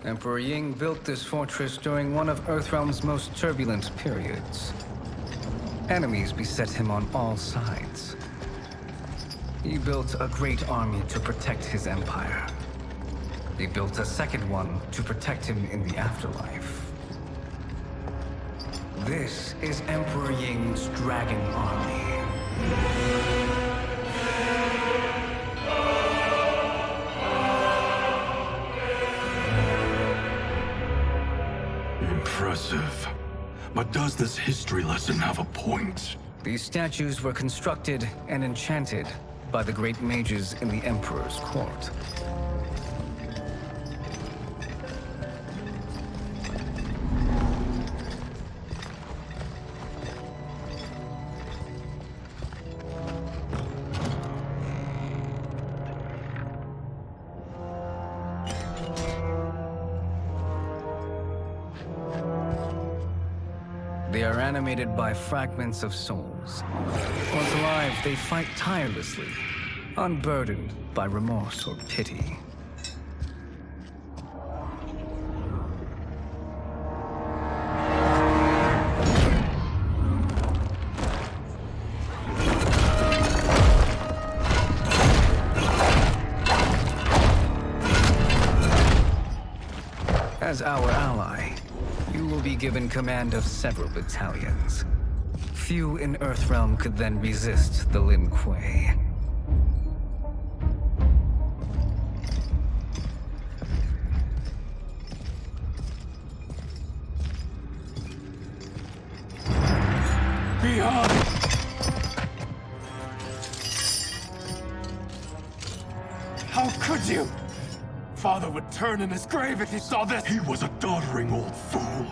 D: Emperor Ying built this fortress during one of Earthrealm's most turbulent periods. Enemies beset him on all sides. He built a great army to protect his empire. He built a second one to protect him in the afterlife. This is Emperor Ying's Dragon Army.
I: Impressive. But does this history lesson have a point?
D: These statues were constructed and enchanted by the great mages in the Emperor's court. They are animated by fragments of souls. Once alive, they fight tirelessly, unburdened by remorse or pity. our ally, you will be given command of several battalions. Few in Earthrealm could then resist the Lin Kuei.
I: Behind!
L: How could you? Father would turn in his grave if he saw this!
I: He was a doddering old fool.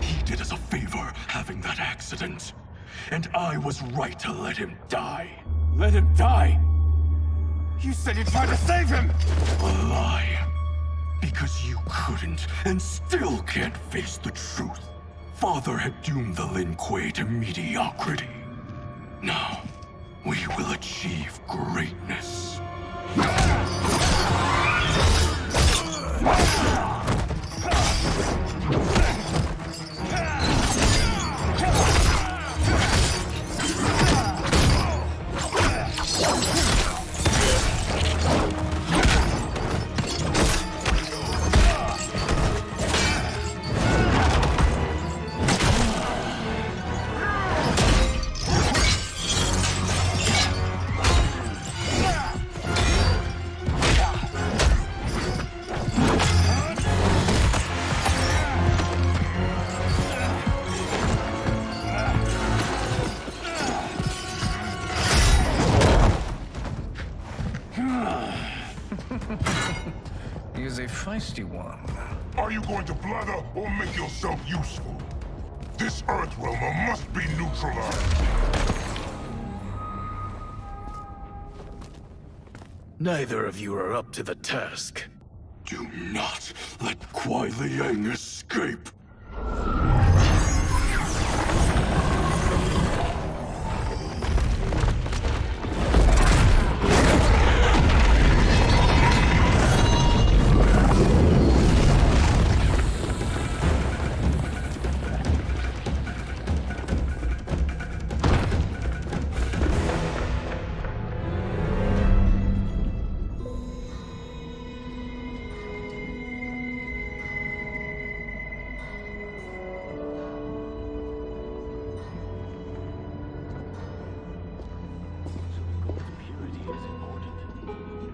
I: He did us a favor having that accident. And I was right to let him die.
L: Let him die? You said you tried to save him!
I: A lie. Because you couldn't, and still can't face the truth. Father had doomed the Lin Kuei to mediocrity. Now, we will achieve greatness.
D: He is a feisty one.
C: Are you going to blather or make yourself useful? This Earthrealmer must be neutralized.
I: Neither of you are up to the task. Do not let Kuai Liang escape.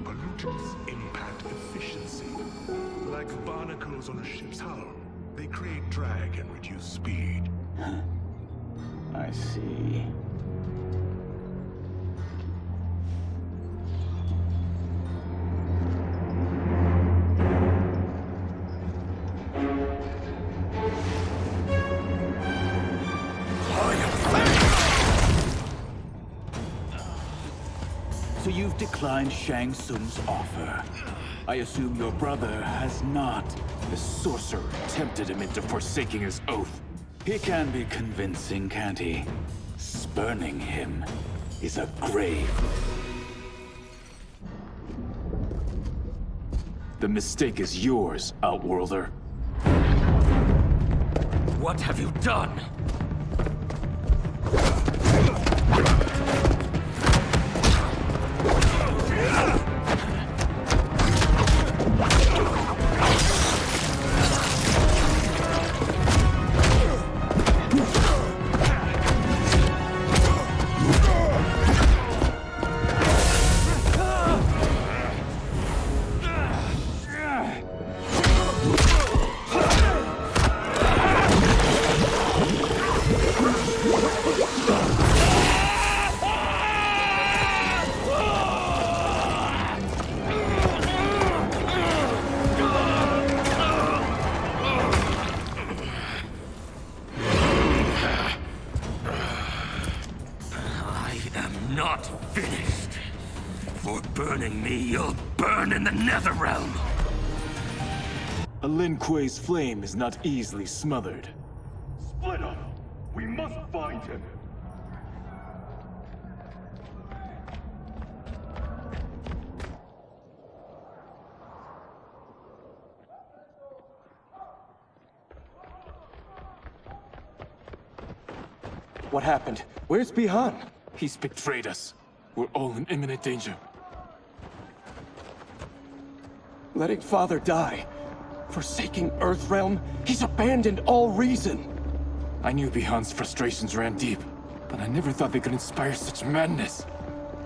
A: Pollutants impact efficiency. Like barnacles on a ship's hull, they create drag and reduce speed.
L: I see.
N: So you've declined Shang Tsung's offer. I assume your brother has not. The sorcerer tempted him into forsaking his oath. He can be convincing, can't he? Spurning him is a grave. The mistake is yours, Outworlder.
M: What have you done?
I: Not finished. For burning me, you'll burn in the Netherrealm.
L: A Lin Kuei's flame is not easily smothered.
I: Split up. We must find him.
L: What happened? Where's Bihan? He's betrayed us. We're all in imminent danger. Letting Father die. Forsaking Earthrealm? He's abandoned all reason! I knew Bihan's frustrations ran deep, but I never thought they could inspire such madness.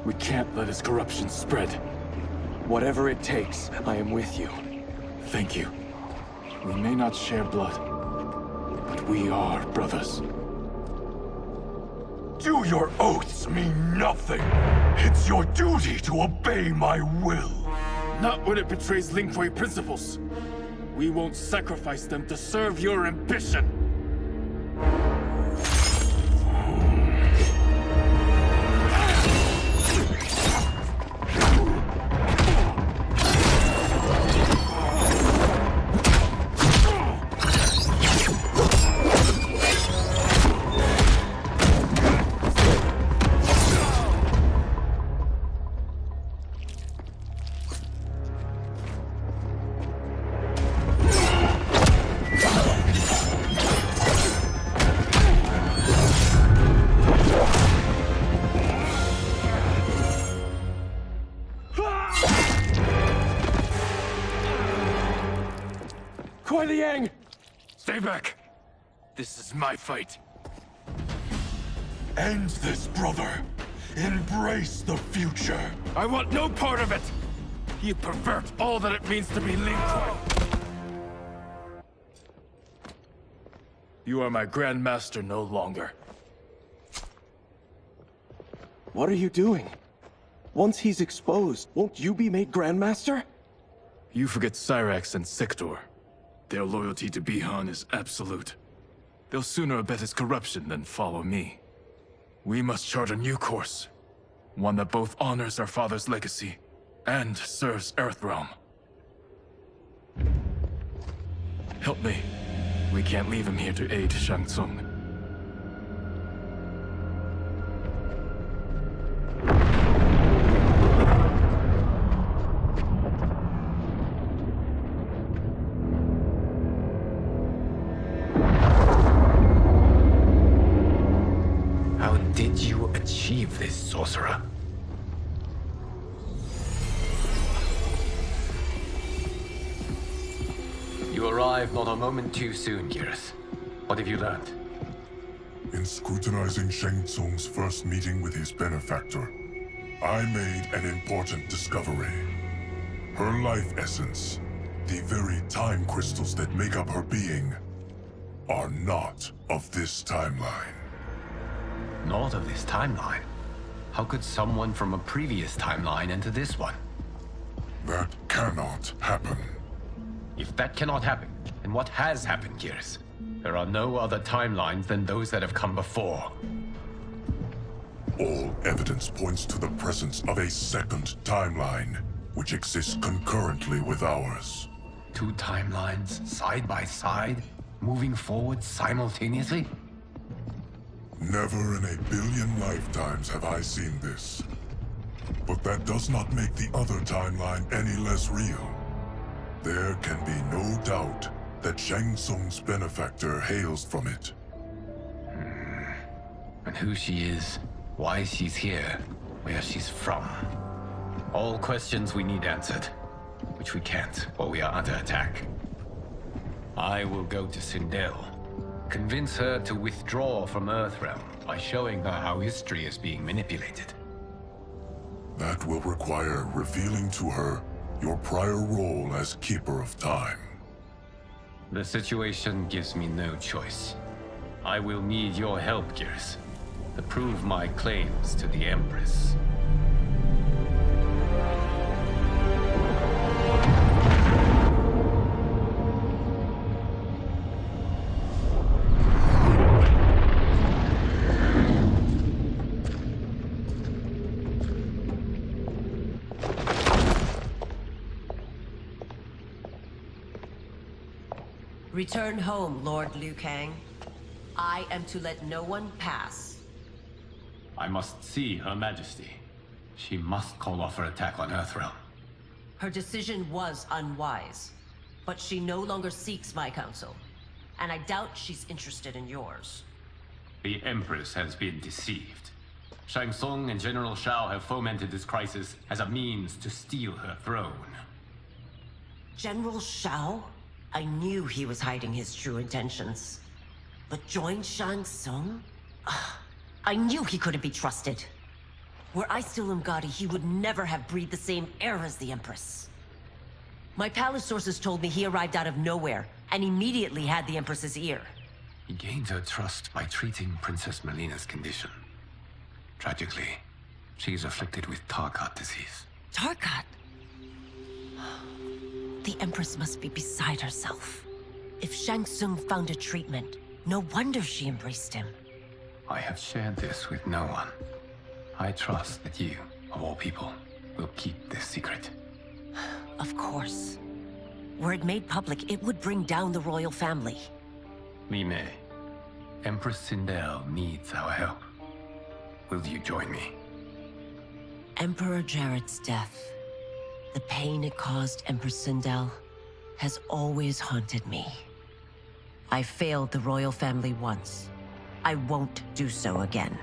L: We can't let his corruption spread. Whatever it takes, I am with you. Thank you. We may not share blood, but we are brothers.
I: Do your oaths mean nothing? It's your duty to obey my will.
L: Not when it betrays Lin Kuei principles. We won't sacrifice them to serve your ambition. Stay back. This is my fight.
I: End this, brother. Embrace the future.
L: I want no part of it. You pervert all that it means to be Lin Kuei. You are my Grandmaster no longer.
S: What are you doing? Once he's exposed, won't you be made Grandmaster?
L: You forget Cyrax and Sector. Their loyalty to Bihan is absolute. They'll sooner abet his corruption than follow me. We must chart a new course. One that both honors our father's legacy and serves Earthrealm. Help me. We can't leave him here to aid Shang Tsung.
B: Did you achieve this, sorcerer? You arrived not a moment too soon, Geras. What have you learned?
V: In scrutinizing Shang Tsung's first meeting with his benefactor, I made an important discovery. Her life essence, the very time crystals that make up her being, are not of this timeline.
B: Not of this timeline? How could someone from a previous timeline enter this one?
V: That cannot happen.
B: If that cannot happen, then what has happened, Geras? There are no other timelines than those that have come before.
V: All evidence points to the presence of a second timeline, which exists concurrently with ours.
B: Two timelines, side by side, moving forward simultaneously?
V: Never in a billion lifetimes have I seen this. But that does not make the other timeline any less real. There can be no doubt that Shang Tsung's benefactor hails from it.
B: And who she is, why she's here, where she's from. All questions we need answered, which we can't while we are under attack. I will go to Sindel. Convince her to withdraw from Earthrealm by showing her how history is being manipulated.
V: That will require revealing to her your prior role as Keeper of Time.
B: The situation gives me no choice. I will need your help, Geras, to prove my claims to the Empress.
U: Return home, Lord Liu Kang. I am to let no one pass.
B: I must see Her Majesty. She must call off her attack on Earthrealm.
U: Her decision was unwise, but she no longer seeks my counsel, and I doubt she's interested in yours.
B: The Empress has been deceived. Shang Tsung and General Shao have fomented this crisis as a means to steal her throne.
U: General Shao? I knew he was hiding his true intentions. But join Shang Tsung? I knew he couldn't be trusted. Were I still Umgadi, he would never have breathed the same air as the Empress. My palace sources told me he arrived out of nowhere, and immediately had the Empress's ear.
B: He gained her trust by treating Princess Melina's condition. Tragically, she is afflicted with Tarkat disease.
U: Tarkat? The Empress must be beside herself. If Shang Tsung found a treatment, no wonder she embraced him.
B: I have shared this with no one. I trust that you, of all people, will keep this secret.
U: Of course. Were it made public, it would bring down the royal family.
B: Li Mei, Empress Sindel needs our help. Will you join me?
U: Emperor Jared's death, the pain it caused Empress Sindel, has always haunted me. I failed the royal family once. I won't do so again.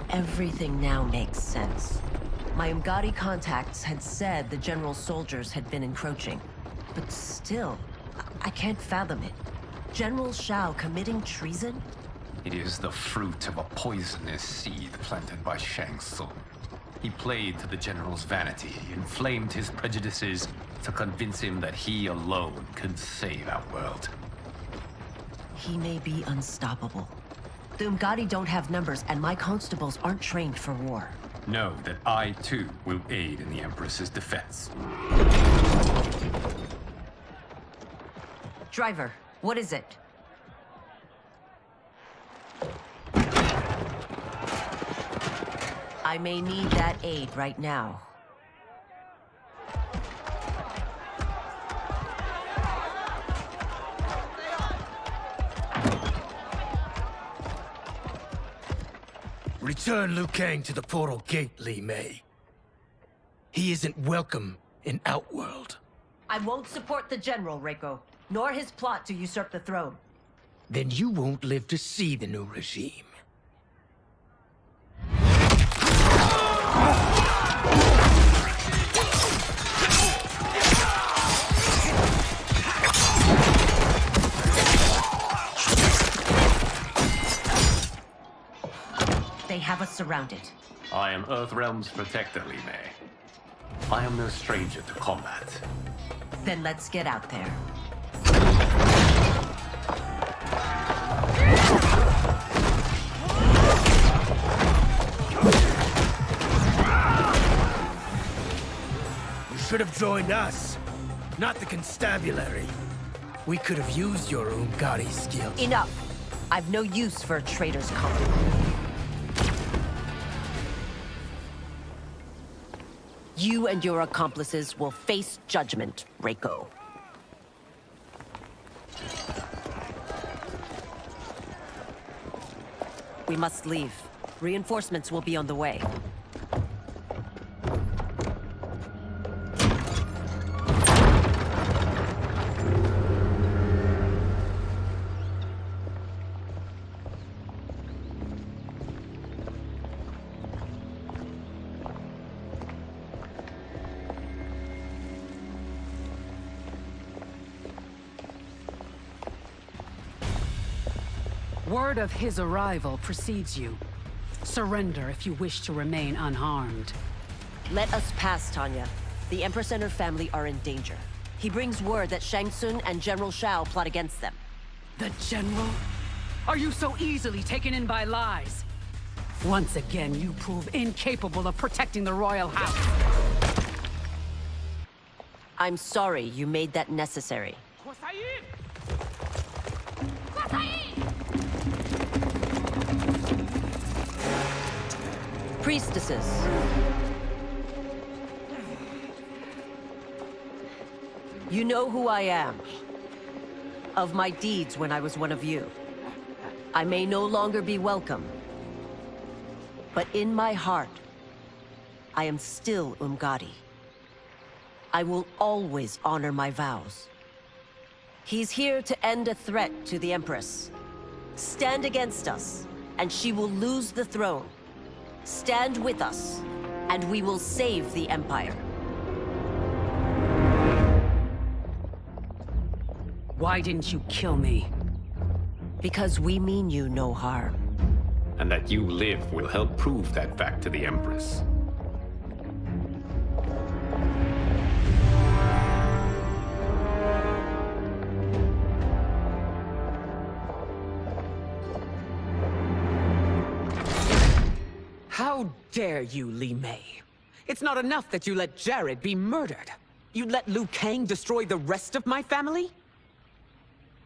U: Everything now makes sense. My Umgadi contacts had said the general's soldiers had been encroaching. But still, I can't fathom it. General Shao committing treason?
B: It is the fruit of a poisonous seed planted by Shang Tsung. He played to the general's vanity, inflamed his prejudices to convince him that he alone could save our world.
U: He may be unstoppable. The Umgadi don't have numbers, and my constables aren't trained for war.
B: Know that I, too, will aid in the Empress's defense.
U: Driver, what is it? I may need that aid right now.
Q: Return Liu Kang to the portal gate, Li Mei. He isn't welcome in Outworld.
U: I won't support the general, Reiko, nor his plot to usurp the throne.
Q: Then you won't live to see the new regime.
U: They have us surrounded.
B: I am Earthrealm's protector, Li Mei. I am no stranger to combat.
U: Then let's get out there.
Q: You should have joined us, not the constabulary. We could have used your Umgadi skills.
U: Enough! I've no use for a traitor's company. You and your accomplices will face judgment, Reiko. We must leave. Reinforcements will be on the way.
R: Word of his arrival precedes you. Surrender if you wish to remain unharmed.
U: Let us pass, Tanya. The Empress and her family are in danger. He brings word that Shang Tsung and General Shao plot against them.
R: The General? Are you so easily taken in by lies? Once again, you prove incapable of protecting the royal house.
U: I'm sorry you made that necessary. Priestesses. You know who I am. Of my deeds when I was one of you. I may no longer be welcome. But in my heart, I am still Umgadi. I will always honor my vows. He's here to end a threat to the Empress. Stand against us, and she will lose the throne. Stand with us, and we will save the Empire.
R: Why didn't you kill me?
U: Because we mean you no harm.
B: And that you live will help prove that fact to the Empress.
H: How dare you, Li Mei? It's not enough that you let Jared be murdered. You'd let Liu Kang destroy the rest of my family?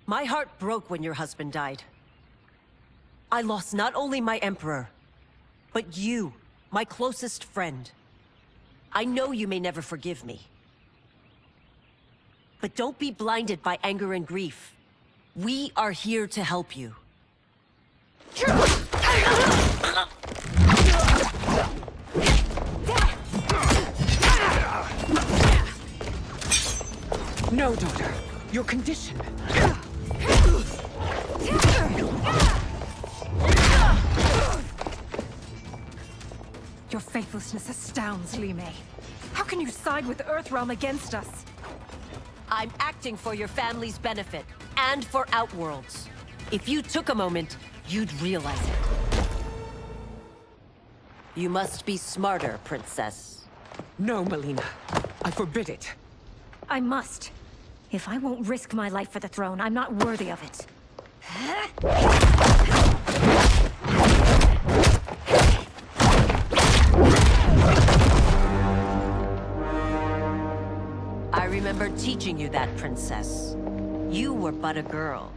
U: My heart broke when your husband died. I lost not only my Emperor, but you, my closest friend. I know you may never forgive me. But don't be blinded by anger and grief. We are here to help you.
H: No, daughter. Your condition.
O: Your faithlessness astounds, Li Mei. How can you side with Earthrealm against us?
U: I'm acting for your family's benefit, and for Outworld's. If you took a moment, you'd realize it. You must be smarter, Princess.
H: No, Melina. I forbid it.
O: I must. If I won't risk my life for the throne, I'm not worthy of it.
U: I remember teaching you that, Princess. You were but a girl.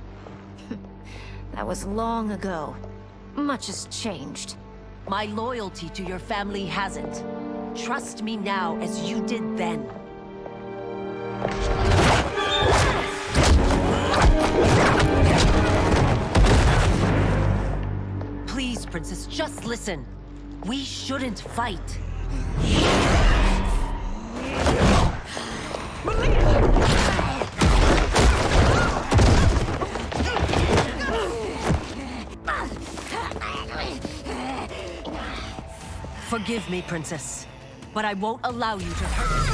O: That was long ago. Much has changed.
U: My loyalty to your family hasn't. Trust me now as you did then. Please, Princess, just listen. We shouldn't fight. Forgive me, Princess, but I won't allow you to hurt.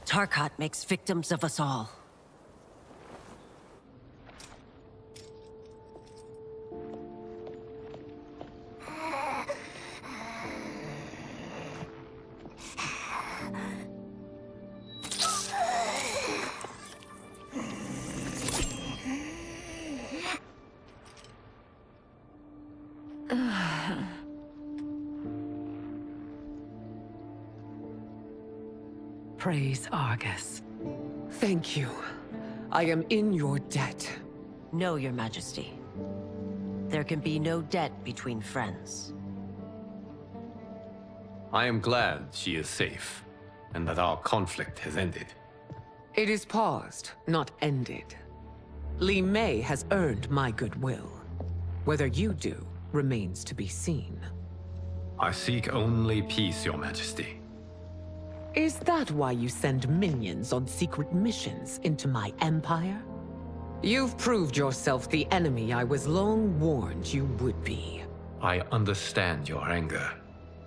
U: Tarkat makes victims of us all.
H: Praise Argus. Thank you. I am in your debt.
U: No, Your Majesty. There can be no debt between friends.
B: I am glad she is safe, and that our conflict has ended.
H: It is paused, not ended. Li Mei has earned my goodwill. Whether you do remains to be seen.
B: I seek only peace, Your Majesty.
H: Is that why you send minions on secret missions into my empire? You've proved yourself the enemy I was long warned you would be.
B: I understand your anger,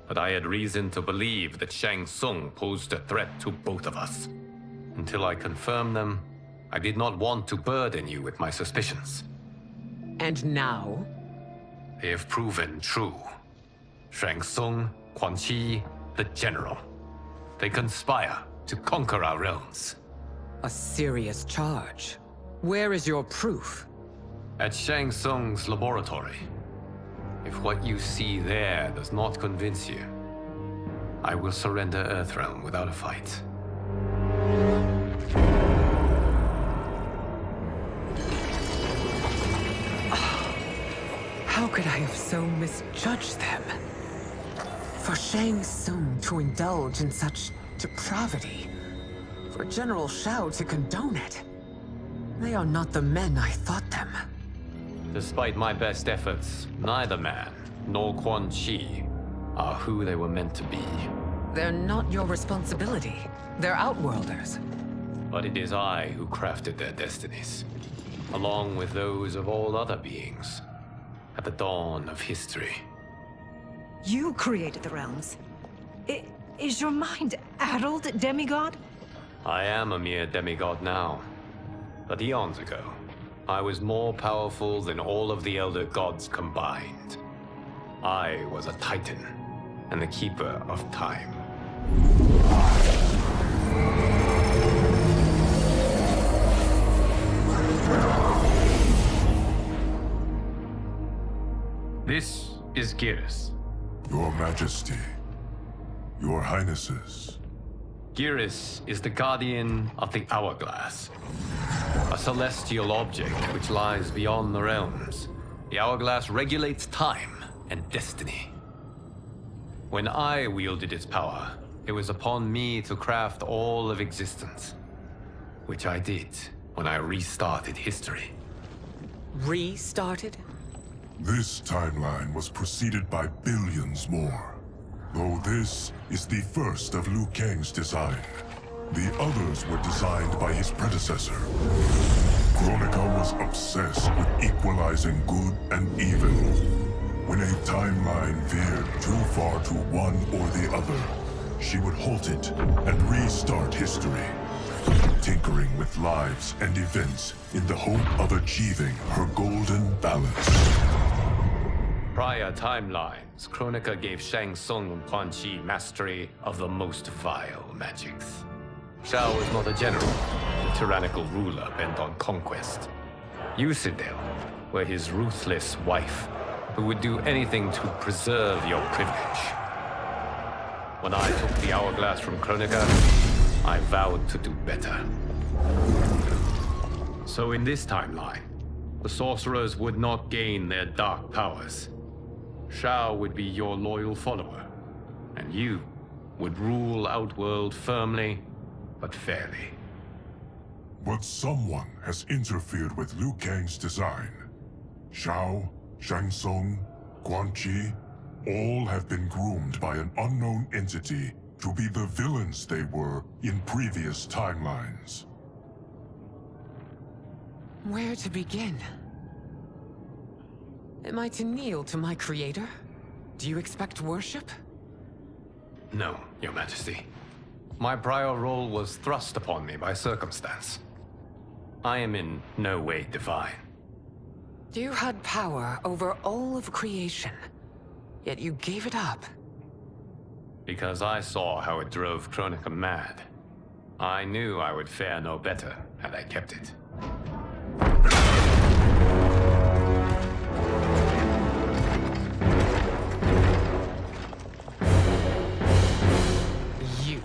B: but I had reason to believe that Shang Tsung posed a threat to both of us. Until I confirmed them, I did not want to burden you with my suspicions.
H: And now?
B: They have proven true. Shang Tsung, Quan Chi, the General. They conspire to conquer our realms.
H: A serious charge. Where is your proof?
B: At Shang Tsung's laboratory. If what you see there does not convince you, I will surrender Earthrealm without a fight.
H: How could I have so misjudged them? For Shang Tsung to indulge in such depravity, for General Shao to condone it, they are not the men I thought them.
B: Despite my best efforts, neither man nor Quan Chi are who they were meant to be.
H: They're not your responsibility. They're Outworlders.
B: But it is I who crafted their destinies, along with those of all other beings, at the dawn of history.
O: You created the realms. Is your mind addled, demigod?
B: I am a mere demigod now, but eons ago, I was more powerful than all of the elder gods combined. I was a titan, and the keeper of time. This is Gyrus.
V: Your Majesty, Your Highnesses.
B: Gyrus is the guardian of the hourglass, a celestial object which lies beyond the realms. The hourglass regulates time and destiny. When I wielded its power, it was upon me to craft all of existence, which I did when I restarted history.
H: Restarted?
V: This timeline was preceded by billions more. Though this is the first of Liu Kang's design. The others were designed by his predecessor. Kronika was obsessed with equalizing good and evil. When a timeline veered too far to one or the other, she would halt it and restart history, tinkering with lives and events in the hope of achieving her golden balance.
B: Prior timelines, Kronika gave Shang Tsung and Quan Chi mastery of the most vile magics. Shao was not a general, a tyrannical ruler bent on conquest. Yusidel were his ruthless wife, who would do anything to preserve your privilege. When I took the hourglass from Kronika, I vowed to do better. So in this timeline, the sorcerers would not gain their dark powers. Shao would be your loyal follower, and you would rule Outworld firmly, but fairly.
V: But someone has interfered with Liu Kang's design. Shao, Shang Tsung, Quan Chi, all have been groomed by an unknown entity to be the villains they were in previous timelines.
H: Where to begin? Am I to kneel to my creator? Do you expect worship?
B: No, Your Majesty. My prior role was thrust upon me by circumstance. I am in no way divine.
H: You had power over all of creation, yet you gave it up.
B: Because I saw how it drove Kronika mad. I knew I would fare no better had I kept it.
H: You.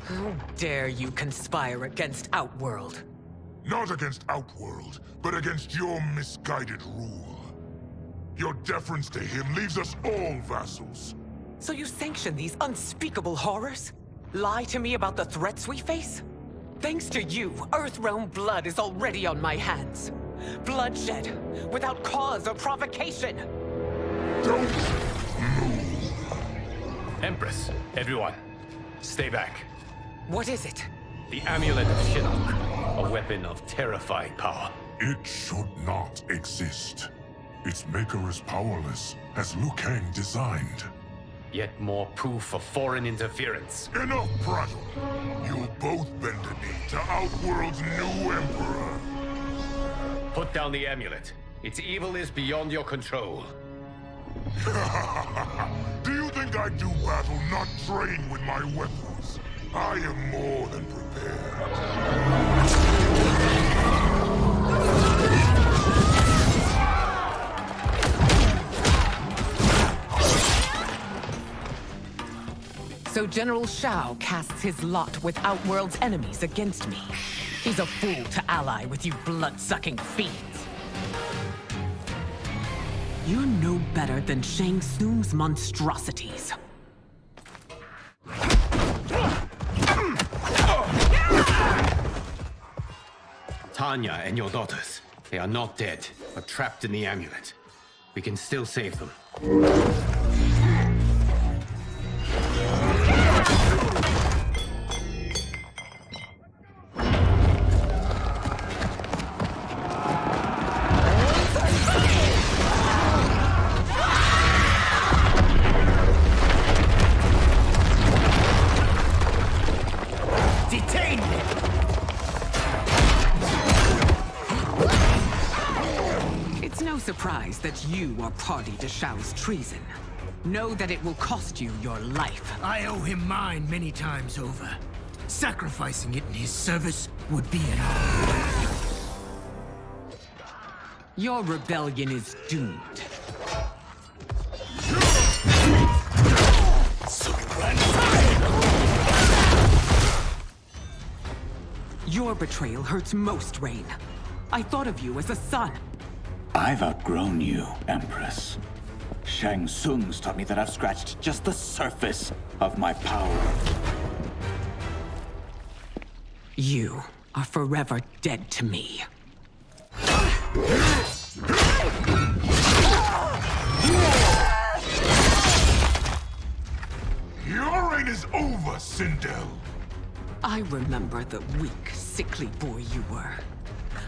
H: How dare you conspire against Outworld?
C: Not against Outworld, but against your misguided rule. Your deference to him leaves us all vassals.
H: So you sanction these unspeakable horrors? Lie to me about the threats we face? Thanks to you, Earthrealm blood is already on my hands. Bloodshed, without cause or provocation.
C: Don't move.
B: Empress, everyone, stay back.
H: What is it?
B: The Amulet of Shinnok, a weapon of terrifying power.
V: It should not exist. Its maker is powerless, as Liu Kang designed.
B: Yet more proof of foreign interference.
C: Enough prattle. You'll both bend a knee to Outworld's new emperor.
B: Put down the amulet. Its evil is beyond your control.
C: Do you think I do battle not trained with my weapons? I am more than prepared.
H: So General Shao casts his lot with Outworld's enemies against me. He's a fool to ally with you blood-sucking fiends. You're no better than Shang Tsung's monstrosities.
B: Tanya and your daughters, they are not dead, but trapped in the amulet. We can still save them.
H: that you are party to Shao's treason. Know that it will cost you your life.
Q: I owe him mine many times over. Sacrificing it in his service would be an honor.
H: Your rebellion is doomed. Your betrayal hurts most, Rain. I thought of you as a son.
N: I've outgrown you, Empress. Shang Tsung's taught me that I've scratched just the surface of my power.
H: You are forever dead to me.
C: Your reign is over, Sindel.
H: I remember the weak, sickly boy you were.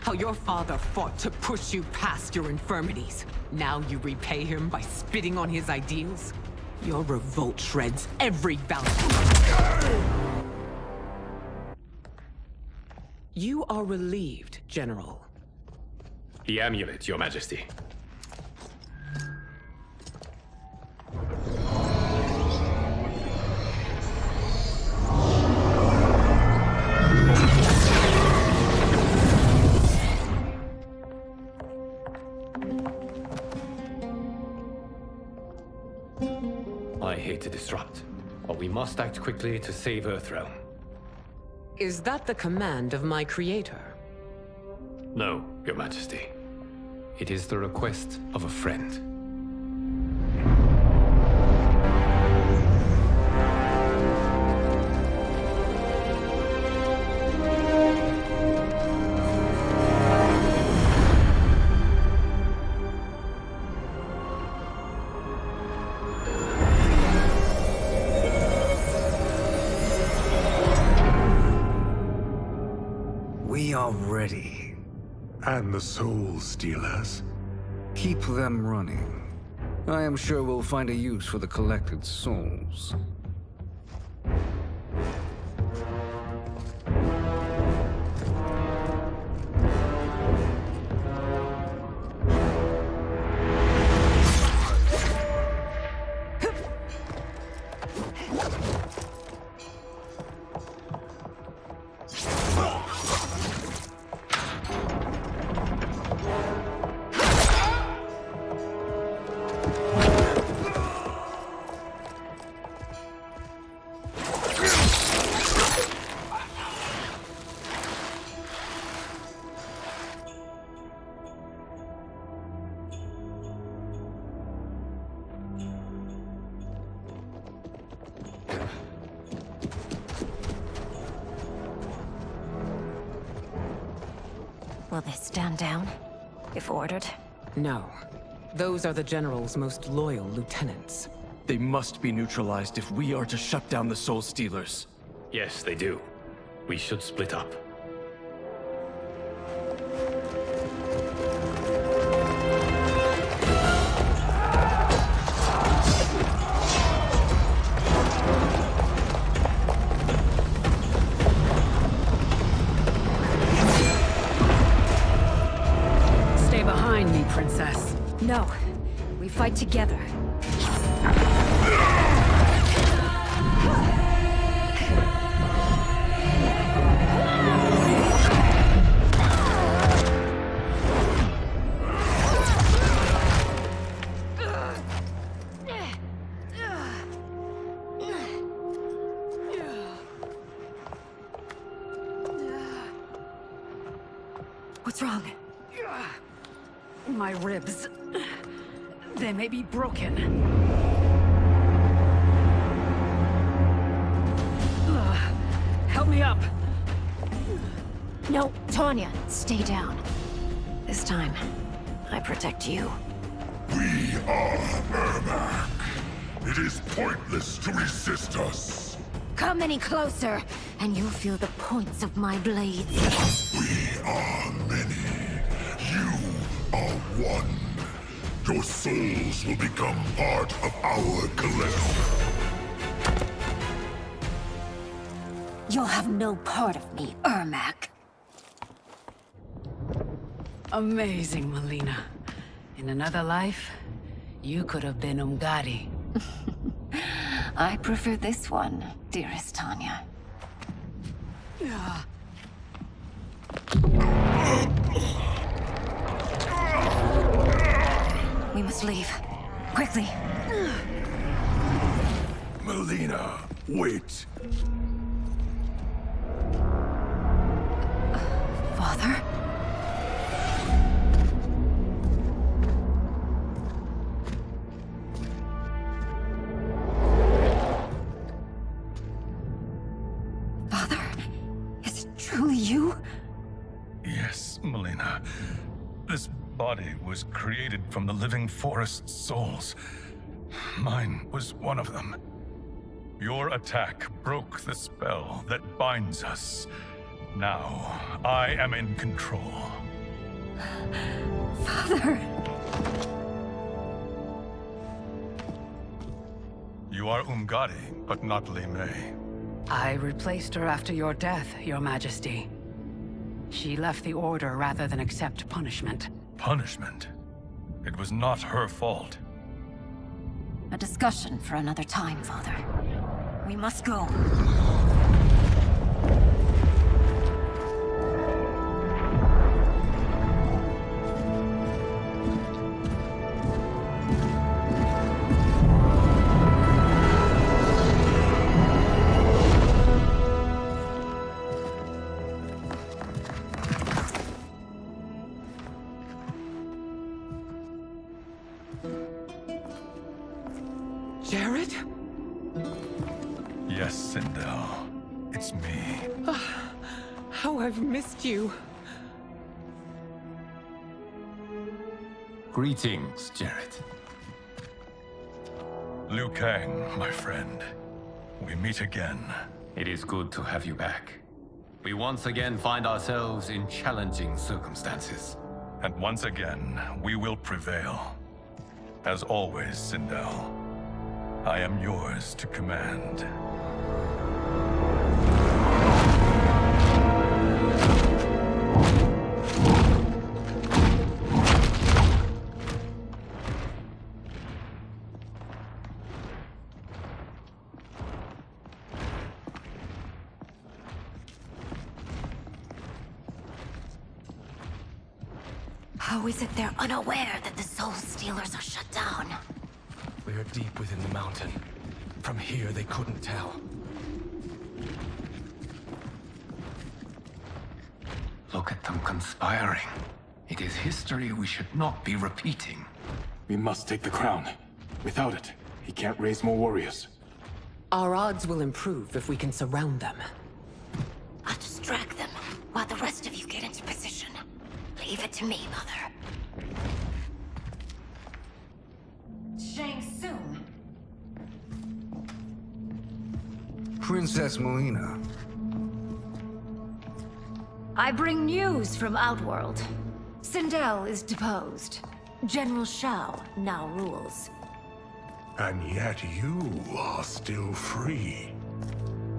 H: How your father fought to push you past your infirmities. Now you repay him by spitting on his ideals? Your revolt shreds every balance. You are relieved, General.
B: The amulet, Your Majesty. I hate to disrupt, but we must act quickly to save Earthrealm.
H: Is that the command of my creator?
B: No, Your Majesty. It is the request of a friend.
D: We are ready.
A: And the Soul Stealers?
D: Keep them running. I am sure we'll find a use for the collected souls.
G: Will they stand down, if ordered?
H: No. Those are the General's most loyal lieutenants.
S: They must be neutralized if we are to shut down the Soul Stealers.
B: Yes, they do. We should split up.
O: Princess.
G: No. We fight together.
O: What's wrong? My ribs. They may be broken. Help me up.
G: No, Tanya, stay down. This time, I protect you.
C: We are Ermac. It is pointless to resist us.
G: Come any closer, and you'll feel the points of my blades.
C: We are many. You are one. Your souls will become part of our collective.
G: You'll have no part of me, Ermac.
O: Amazing, Melina.
R: In another life, you could have been Umgadi.
G: I prefer this one, dearest Tanya. We must leave. Quickly.
C: Melina, wait.
G: Father? Father? Is it truly you?
A: Yes, Melina. This body was created from the living forest's souls. Mine was one of them. Your attack broke the spell that binds us. Now, I am in control.
G: Father!
A: You are Umgadi, but not Li Mei.
R: I replaced her after your death, Your Majesty. She left the Order rather than accept punishment.
A: Punishment? It was not her fault.
G: A discussion for another time, Father. We must go.
H: Jared?
A: Yes, Sindel. It's me.
H: How I've missed you.
B: Greetings, Jared.
A: Liu Kang, my friend. We meet again.
B: It is good to have you back. We once again find ourselves in challenging circumstances.
A: And once again, we will prevail. As always, Sindel, I am yours to command.
G: How is it they're unaware that the Soul Stealers are shut down?
L: We are deep within the mountain. From here, they couldn't tell.
B: Look at them conspiring. It is history we should not be repeating.
L: We must take the crown. Without it, he can't raise more warriors.
H: Our odds will improve if we can surround them.
G: I'll distract them while the rest of you get into position. Leave it to me, Mother. Shang Tsung.
D: Princess Melina.
G: I bring news from Outworld. Sindel is deposed. General Shao now rules.
C: And yet you are still free.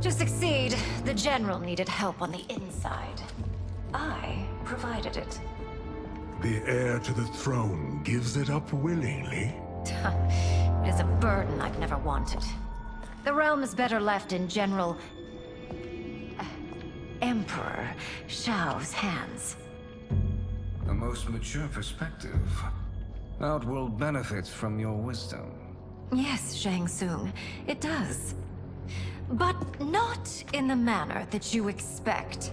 G: To succeed, the General needed help on the inside. I provided it.
C: The heir to the throne gives it up willingly.
G: It is a burden I've never wanted. The realm is better left in General... Emperor Shao's hands.
D: A most mature perspective. Outworld benefits from your wisdom.
G: Yes, Shang Tsung, it does. But not in the manner that you expect.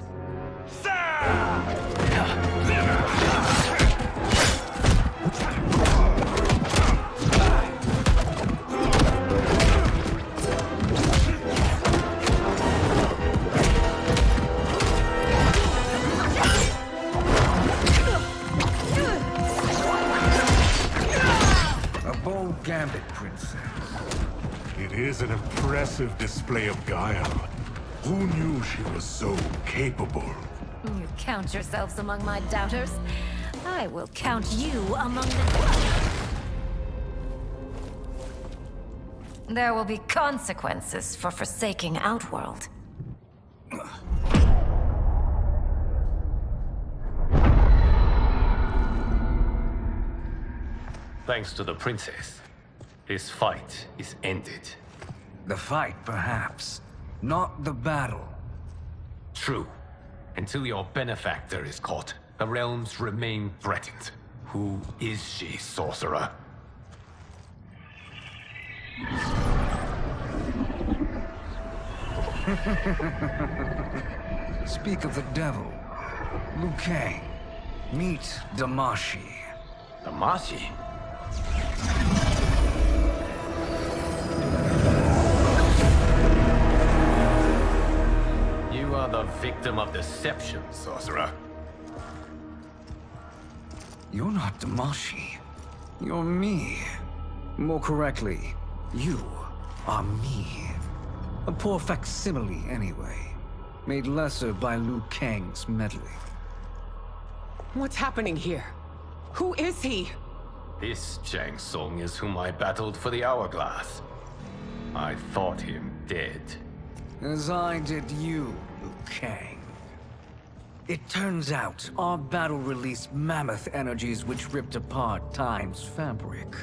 D: A bold gambit, Princess.
C: It is an impressive display of guile. Who knew she was so capable?
G: You count yourselves among my doubters. I will count you among the... There will be consequences for forsaking Outworld.
B: Thanks to the princess, this fight is ended.
D: The fight, perhaps. Not the battle.
B: True. Until your benefactor is caught, the realms remain threatened. Who is she, sorcerer?
D: Speak of the devil. Liu Kang. Meet Damashi.
B: Damashi? You are the victim of deception, sorcerer.
D: You're not Damashi. You're me. More correctly, you are me. A poor facsimile, anyway. Made lesser by Liu Kang's meddling.
H: What's happening here? Who is he?
B: This Shang Tsung is whom I battled for the hourglass. I thought him dead.
D: As I did you, Liu Kang. It turns out our battle released mammoth energies which ripped apart time's fabric.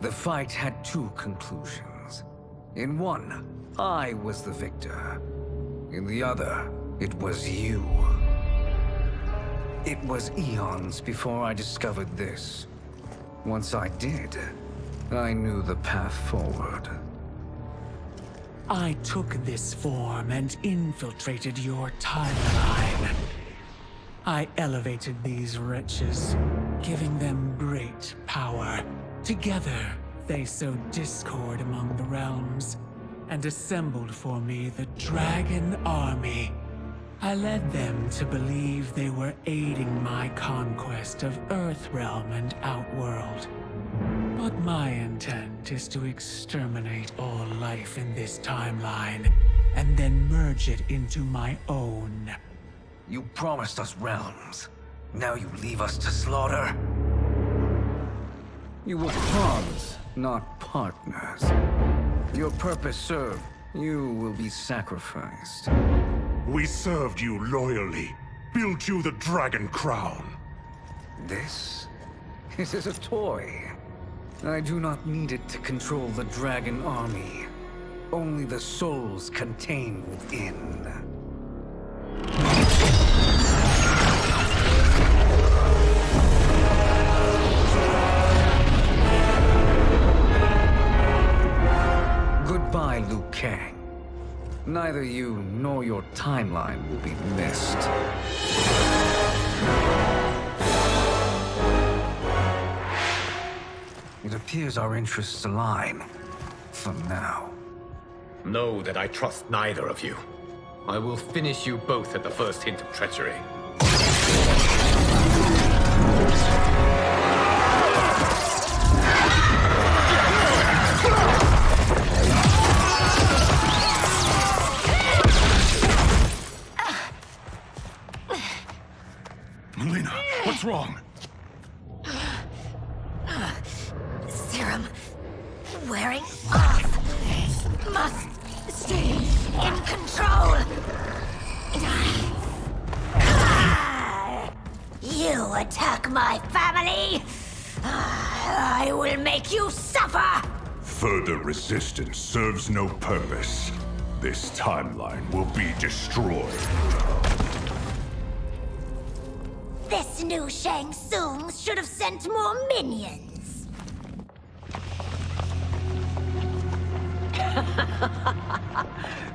D: The fight had two conclusions. In one, I was the victor. In the other, it was you. It was eons before I discovered this. Once I did, I knew the path forward.
P: I took this form and infiltrated your timeline. I elevated these wretches, giving them great power. Together, they sowed discord among the realms, and assembled for me the Dragon Army. I led them to believe they were aiding my conquest of Earthrealm and Outworld. But my intent is to exterminate all life in this timeline, and then merge it into my own.
D: You promised us realms. Now you leave us to slaughter? You were pawns, not partners. Your purpose served. You will be sacrificed.
C: We served you loyally, built you the Dragon Crown.
D: This is a toy. I do not need it to control the Dragon Army. Only the souls contained within. Goodbye, Liu Kang. Neither you nor your timeline will be missed. It appears our interests align. For now.
B: Know that I trust neither of you. I will finish you both at the first hint of treachery.
A: Melina, what's wrong?
G: Serum wearing off. Must stay in control. You attack my family. I will make you suffer.
C: Further resistance serves no purpose. This timeline will be destroyed.
G: This new Shang Tsung should have sent more minions.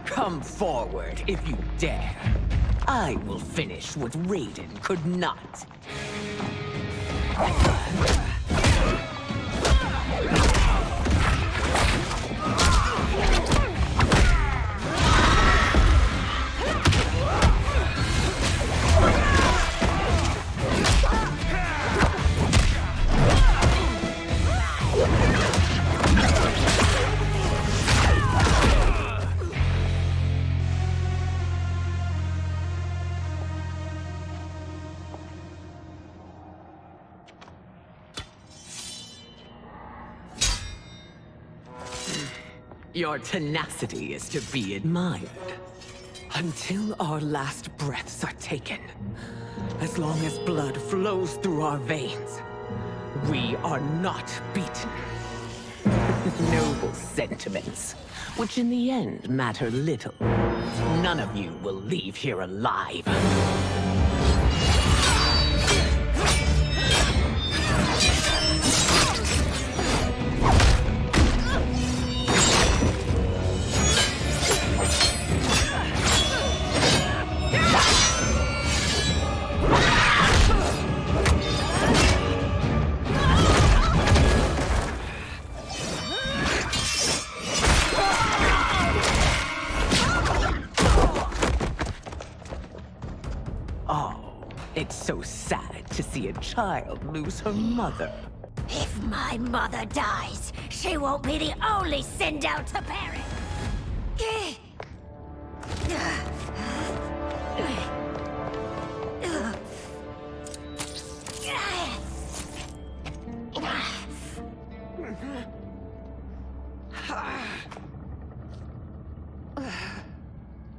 E: Come forward if you dare. I will finish what Raiden could not. Your tenacity is to be admired. Until our last breaths are taken. As long as blood flows through our veins. We are not beaten. Noble sentiments, which in the end matter little. None of you will leave here alive. It's so sad to see a child lose her mother.
G: If my mother dies, she won't be the only Sindel to perish.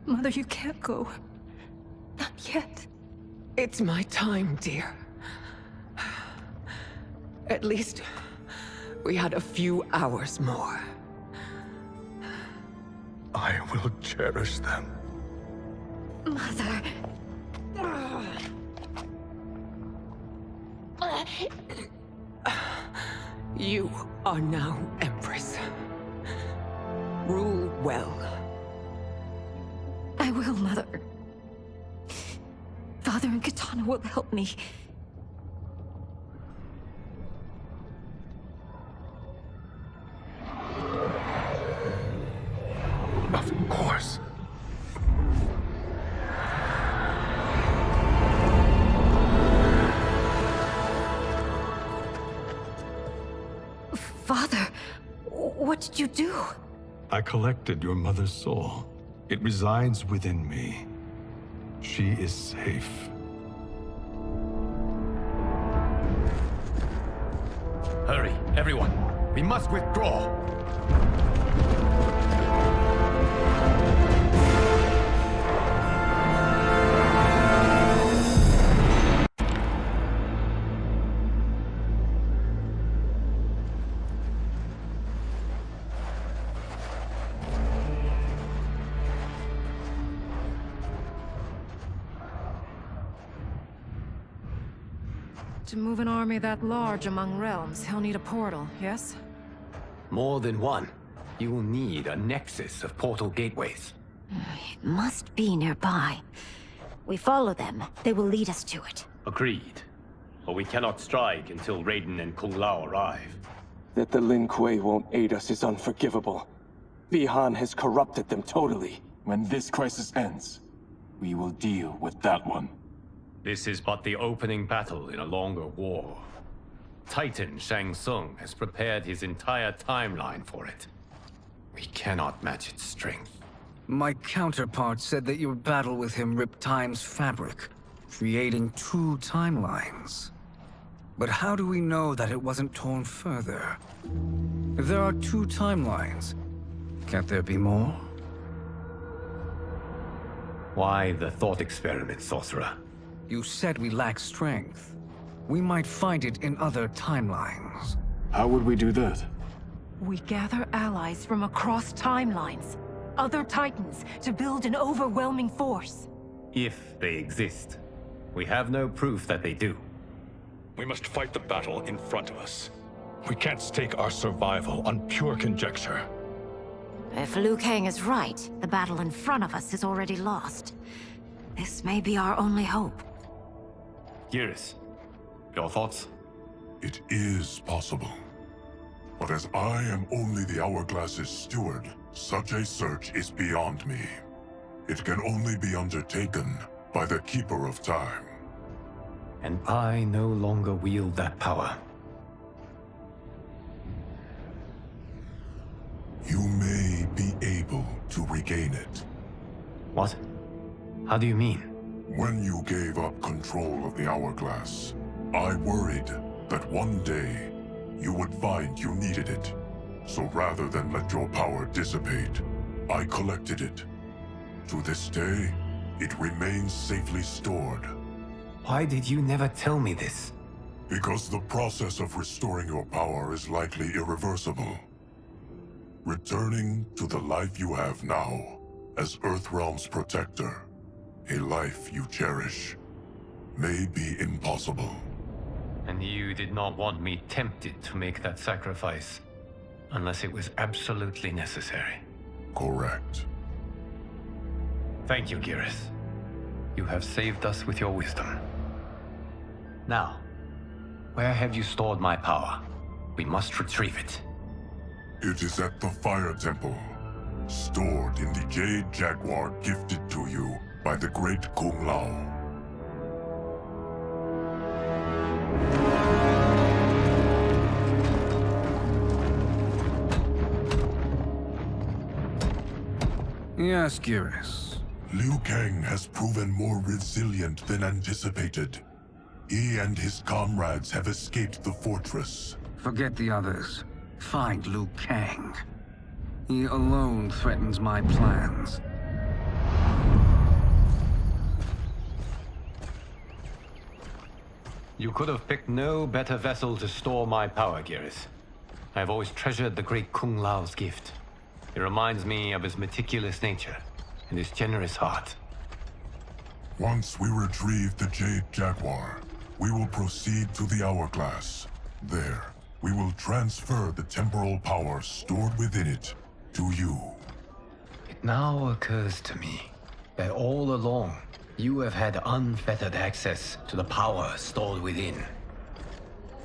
O: Mother, you can't go. Not yet.
H: It's my time, dear. At least we had a few hours more.
A: I will cherish them.
G: Mother.
H: You are now Empress. Rule well.
O: I will, Mother. Father and Katana will help me.
A: Of course.
O: Father, what did you do?
A: I collected your mother's soul. It resides within me. She is safe.
B: Hurry, everyone. We must withdraw.
O: To move an army that large among realms, he'll need a portal, yes?
B: More than one. You will need a nexus of portal gateways.
G: It must be nearby. We follow them, they will lead us to it.
K: Agreed. But we cannot strike until Raiden and Kung Lao arrive.
S: That the Lin Kuei won't aid us is unforgivable. Bihan has corrupted them totally.
L: When this crisis ends, we will deal with that one.
K: This is but the opening battle in a longer war. Titan Shang Tsung has prepared his entire timeline for it.
B: We cannot match its strength.
D: My counterpart said that your battle with him ripped time's fabric, creating two timelines. But how do we know that it wasn't torn further? If there are two timelines, can't there be more?
K: Why the thought experiment, sorcerer?
D: You said we lack strength. We might find it in other timelines.
L: How would we do that?
O: We gather allies from across timelines, other titans, to build an overwhelming force.
K: If they exist. We have no proof that they do.
A: We must fight the battle in front of us. We can't stake our survival on pure conjecture.
G: If Liu Kang is right, the battle in front of us is already lost. This may be our only hope.
K: Geras, your thoughts?
V: It is possible. But as I am only the Hourglass's steward, such a search is beyond me. It can only be undertaken by the Keeper of Time.
B: And I no longer wield that power.
V: You may be able to regain it.
B: What? How do you mean?
V: When you gave up control of the Hourglass, I worried that one day you would find you needed it. So rather than let your power dissipate, I collected it. To this day, it remains safely stored.
B: Why did you never tell me this?
V: Because the process of restoring your power is likely irreversible. Returning to the life you have now, as Earthrealm's protector, a life you cherish, may be impossible.
K: And you did not want me tempted to make that sacrifice, unless it was absolutely necessary.
V: Correct.
K: Thank you, Gareth. You have saved us with your wisdom. Now, where have you stored my power? We must retrieve it.
V: It is at the Fire Temple, stored in the Jade Jaguar gifted to you by the great Kung Lao.
D: Yes, Gareth.
V: Liu Kang has proven more resilient than anticipated. He and his comrades have escaped the fortress.
D: Forget the others. Find Liu Kang. He alone threatens my plans.
K: You could have picked no better vessel to store my power, Gareth. I have always treasured the great Kung Lao's gift. It reminds me of his meticulous nature and his generous heart.
V: Once we retrieve the Jade Jaguar, we will proceed to the Hourglass. There, we will transfer the temporal power stored within it to you.
K: It now occurs to me that all along, you have had unfettered access to the power stored within.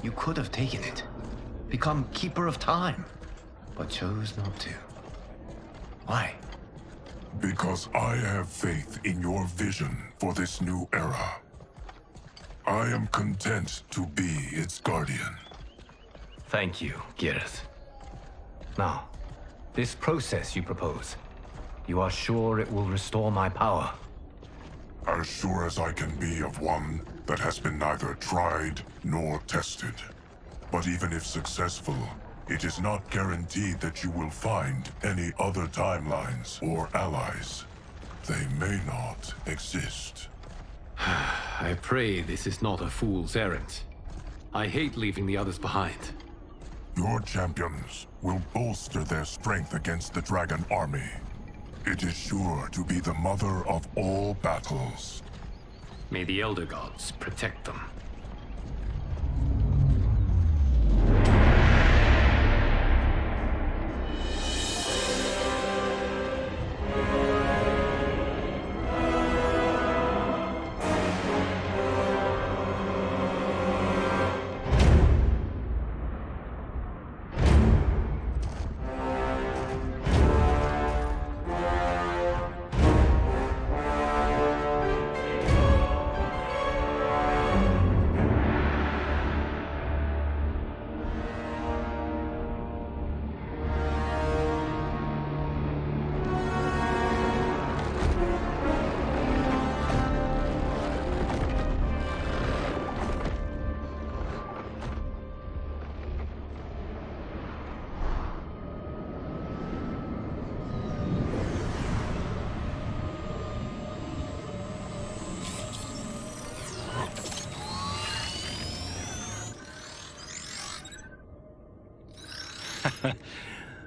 K: You could have taken it, become Keeper of Time, but chose not to. Why?
V: Because I have faith in your vision for this new era. I am content to be its guardian.
K: Thank you, Gareth. Now, this process you propose, you are sure it will restore my power?
V: As sure as I can be of one that has been neither tried nor tested. But even if successful, it is not guaranteed that you will find any other timelines or allies. They may not exist.
K: I pray this is not a fool's errand. I hate leaving the others behind.
V: Your champions will bolster their strength against the Dragon Army. It is sure to be the mother of all battles.
K: May the Elder Gods protect them.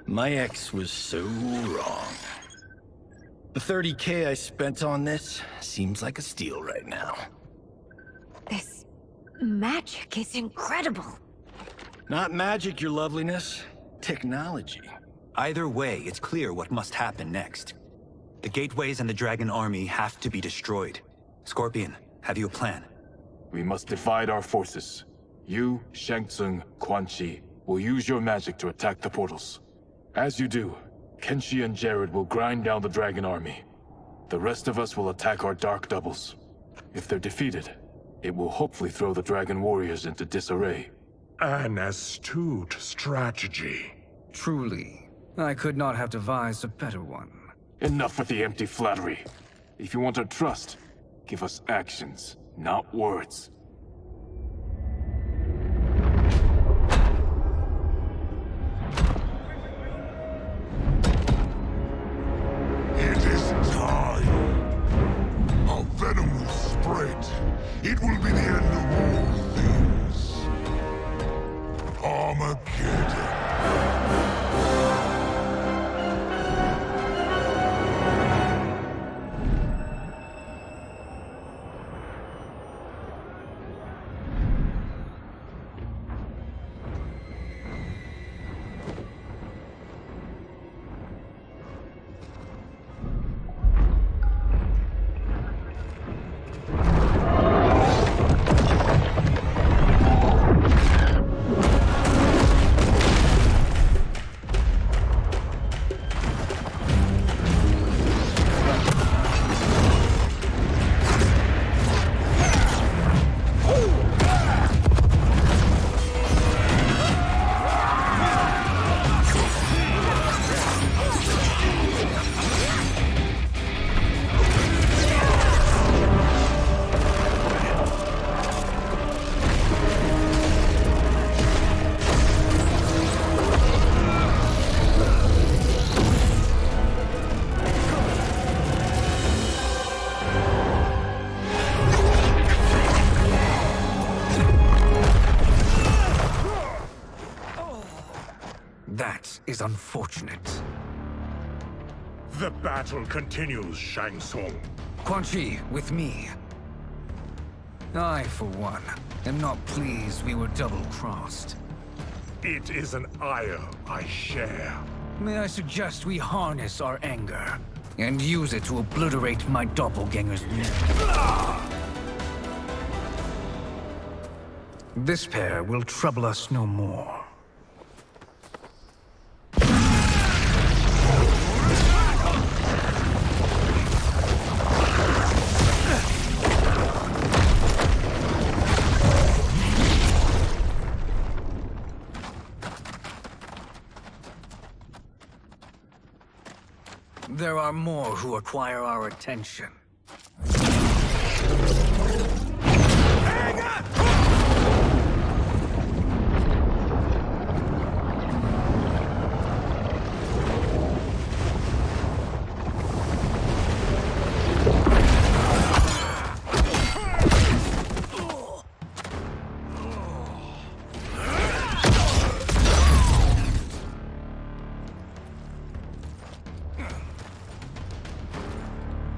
Q: My ex was so wrong. The 30K I spent on this seems like a steal right now.
G: This magic is incredible.
Q: Not magic, your loveliness. Technology.
J: Either way, it's clear what must happen next. The gateways and the Dragon Army have to be destroyed. Scorpion, have you a plan?
L: We must divide our forces. You, Shang Tsung, Quan Chi, will use your magic to attack the portals. As you do, Kenshi and Jared will grind down the Dragon Army. The rest of us will attack our dark doubles. If they're defeated, it will hopefully throw the Dragon Warriors into disarray.
T: An astute strategy.
D: Truly, I could not have devised a better one.
L: Enough with the empty flattery. If you want our trust, give us actions, not words.
C: It is time. Our venom will spread. It will be the end of all things.
D: That is unfortunate.
T: The battle continues, Shang Tsung.
D: Quan Chi, with me. I, for one, am not pleased we were double-crossed.
T: It is an ire I share.
D: May I suggest we harness our anger and use it to obliterate my doppelganger's name. This pair will trouble us no more. There are more who require our attention.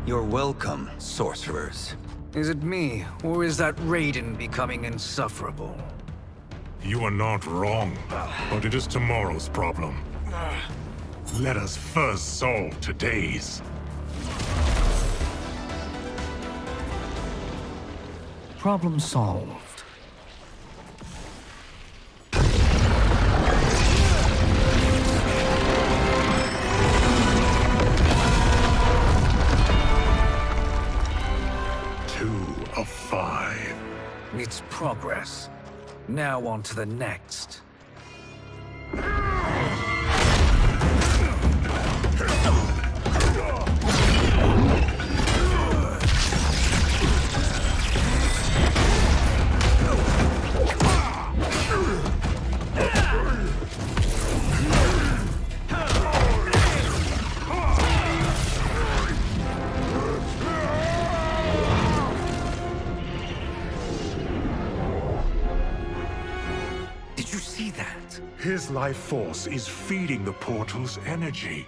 J: You're welcome, sorcerers.
D: Is it me, or is that Raiden becoming insufferable?
T: You are not wrong, but it is tomorrow's problem. Let us first solve today's.
D: Problem solved.
T: Of 5.
D: It's progress. Now on to the next.
T: His life force is feeding the portal's energy.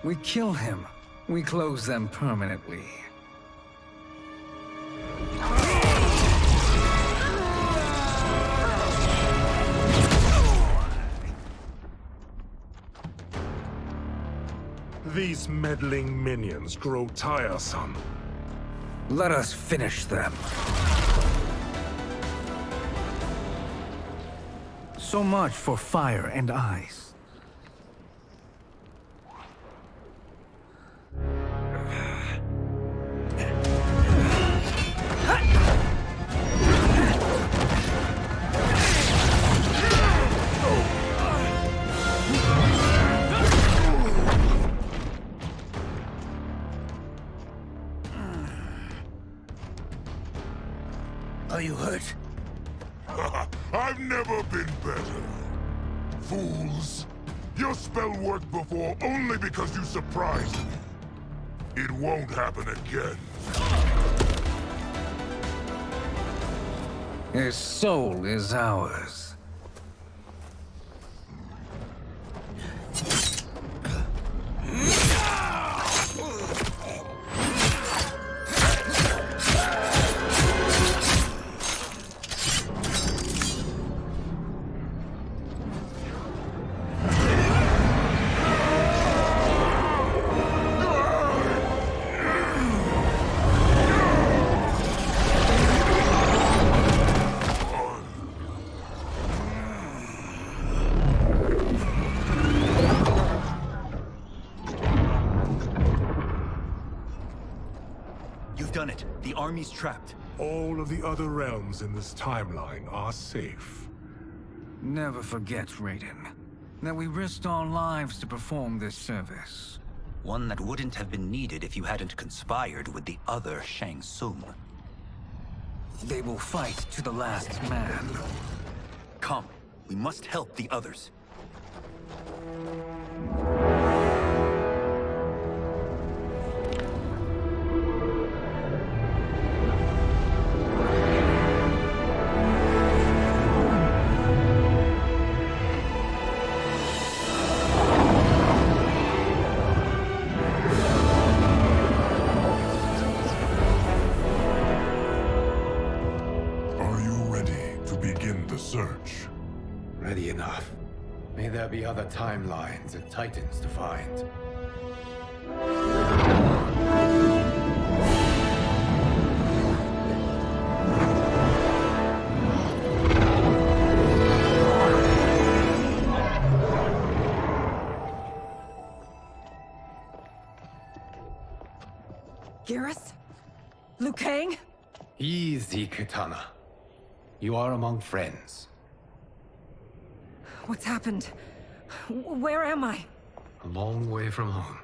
D: We kill him. We close them permanently.
T: These meddling minions grow tiresome.
D: Let us finish them. So much for fire and ice.
Q: Are you hurt?
C: I've never been better. Fools. Your spell worked before only because you surprised me. It won't happen again.
D: His soul is ours.
J: Done it. The army's trapped.
T: All of the other realms in this timeline are safe.
D: Never forget, Raiden, that we risked our lives to perform this service.
J: One that wouldn't have been needed if you hadn't conspired with the other Shang Tsung.
D: They will fight to the last man.
J: Come, we must help the others.
K: May there be other timelines and titans to find.
O: Garrus? Liu Kang?
K: Easy, Katana. You are among friends.
O: What's happened? Where am I?
K: A long way from home.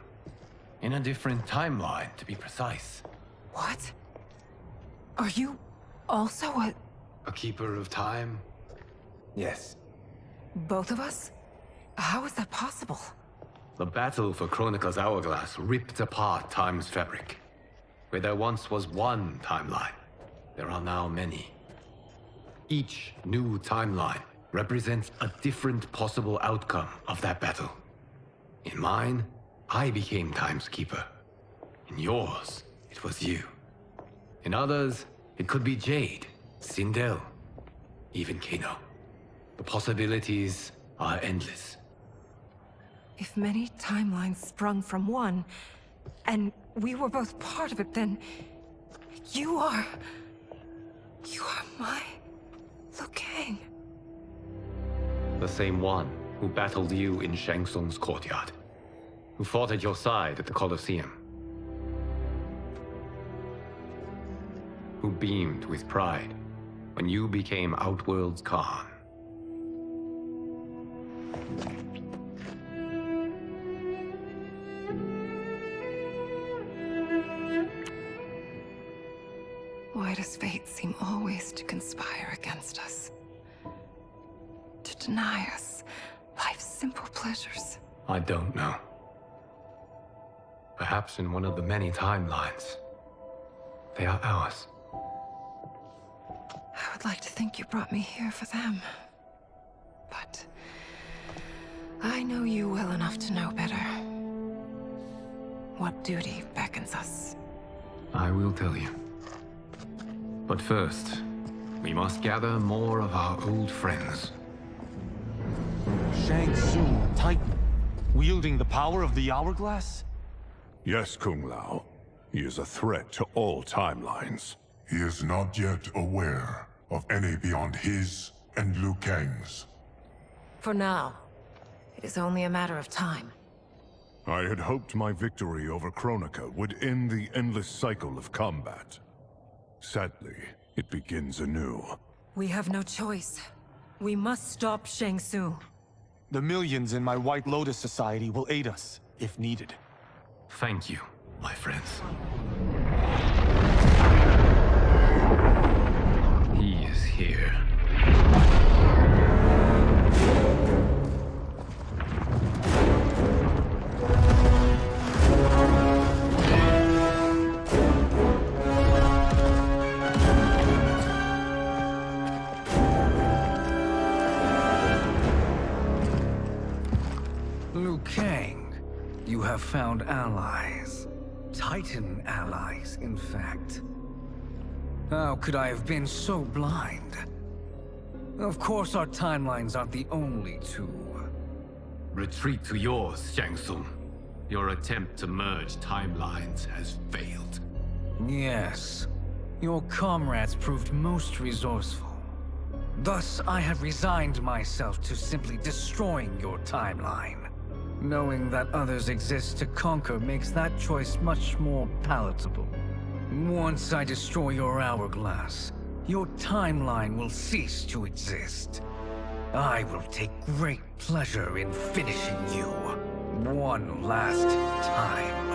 K: In a different timeline, to be precise.
O: What? Are you also
K: a keeper of time? Yes.
O: both of us? How is that possible?
K: The battle for Chronica's hourglass ripped apart time's fabric. Where there once was one timeline, there are now many. Each new timeline represents a different possible outcome of that battle. In mine, I became Time's Keeper. In yours, it was you. In others, it could be Jade, Sindel, even Kano. The possibilities are endless.
O: If many timelines sprung from one, and we were both part of it, then you are my Liu Kang.
K: The same one who battled you in Shang Tsung's courtyard, who fought at your side at the Colosseum, who beamed with pride when you became Outworld's Khan.
O: Why does fate seem always to conspire against us? To deny us life's simple pleasures?
K: I don't know. Perhaps in one of the many timelines, they are ours.
O: I would like to think you brought me here for them. But I know you well enough to know better. What duty beckons us?
K: I will tell you. But first, we must gather more of our old friends.
F: Shang Tsung, Titan, wielding the power of the hourglass?
C: Yes, Kung Lao. He is a threat to all timelines.
V: He is not yet aware of any beyond his and Liu Kang's.
G: For now, it is only a matter of time.
C: I had hoped my victory over Chronica would end the endless cycle of combat. Sadly, it begins anew.
O: We have no choice. We must stop Shang Tsung.
F: The millions in my White Lotus Society will aid us, if needed.
K: Thank you, my friends. He is here.
D: Liu Kang, you have found allies. Titan allies, in fact. How could I have been so blind? Of course our timelines aren't the only two.
K: Retreat to yours, Shang Tsung. Your attempt to merge timelines has failed.
D: Yes. Your comrades proved most resourceful. Thus, I have resigned myself to simply destroying your timeline. Knowing that others exist to conquer makes that choice much more palatable. Once I destroy your hourglass, your timeline will cease to exist. I will take great pleasure in finishing you one last time.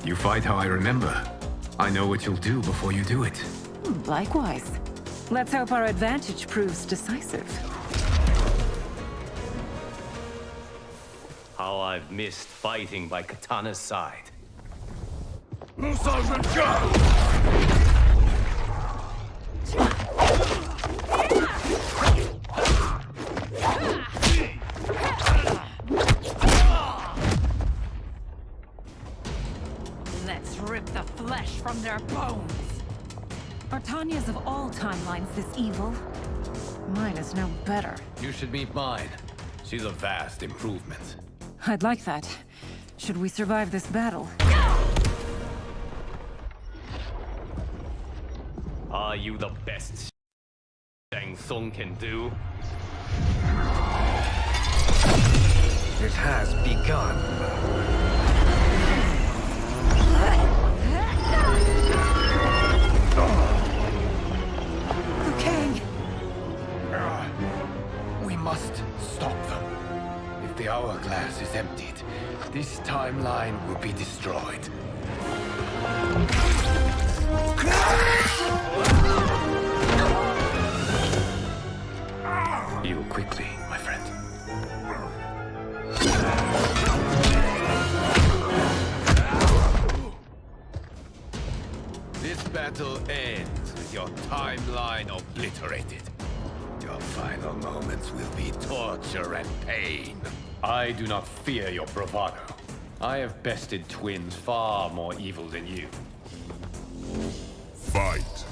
K: You fight how I remember. I know what you'll do before you do it.
O: Likewise. Let's hope our advantage proves decisive.
I: How I've missed fighting by Katana's side.
Q: Sergeant Cały!
R: Let's rip the flesh from their bones.
G: Are Tanya's of all timelines this evil? Mine is no better.
B: You should meet mine. She's a vast improvement.
G: I'd like that. Should we survive this battle?
I: Are you the best Shang Tsung can do?
D: It has begun.
B: We must stop them. If the hourglass is emptied, this timeline will be destroyed. Heal quickly, my friend. This battle ends with your timeline obliterated. Your final moments will be torture and pain. I do not fear your bravado. I have bested twins far more evil than you.
V: Fight.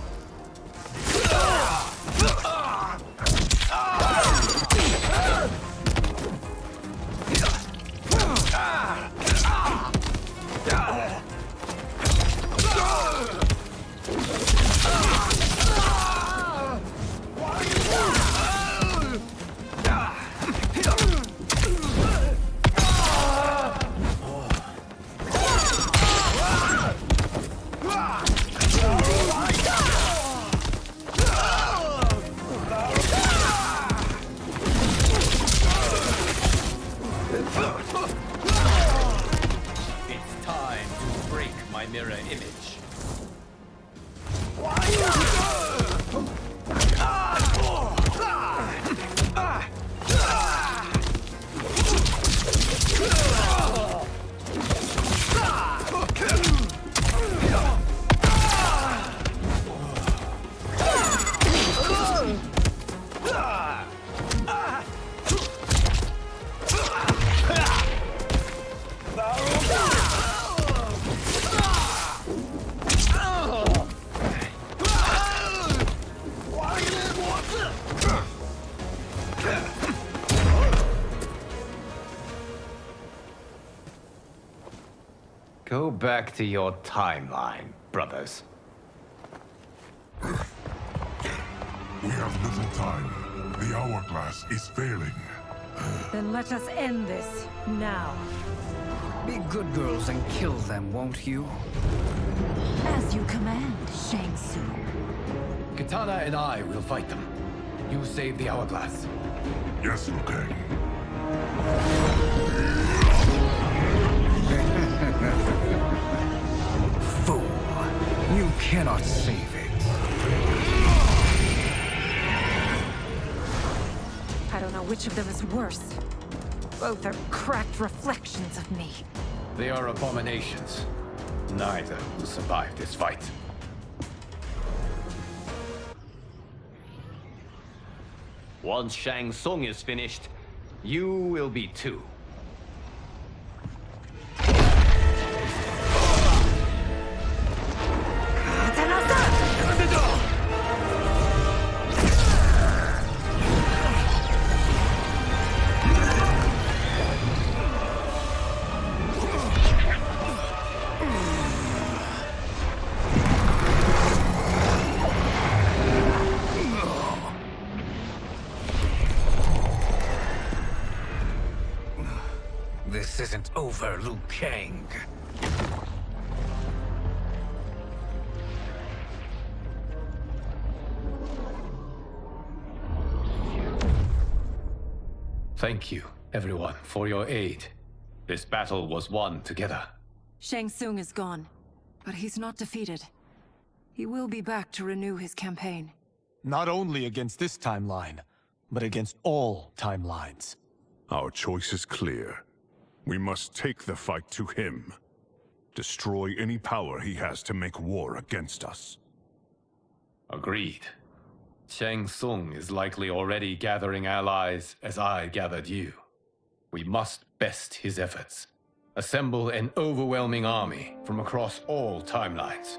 I: It's time to break my mirror image.
B: Go back to your timeline, brothers.
V: We have little time. The hourglass is failing.
G: Then let us end this now.
D: Be good girls and kill them, won't you?
G: As you command, Shang Tsung.
B: Katana and I will fight them. You save the hourglass.
V: Yes, Liu Kang.
D: Fool. You cannot save it.
G: I don't know which of them is worse. Both are cracked reflections of me.
B: They are abominations. Neither will survive this fight.
I: Once Shang Tsung is finished, you will be too.
D: This isn't over, Liu Kang.
B: Thank you, everyone, for your aid. This battle was won together.
G: Shang Tsung is gone, but he's not defeated. He will be back to renew his campaign.
F: Not only against this timeline, but against all timelines.
C: Our choice is clear.
T: We must take the fight to him. Destroy any power he has to make war against us.
B: Agreed. Shang Tsung is likely already gathering allies as I gathered you. We must best his efforts. Assemble an overwhelming army from across all timelines.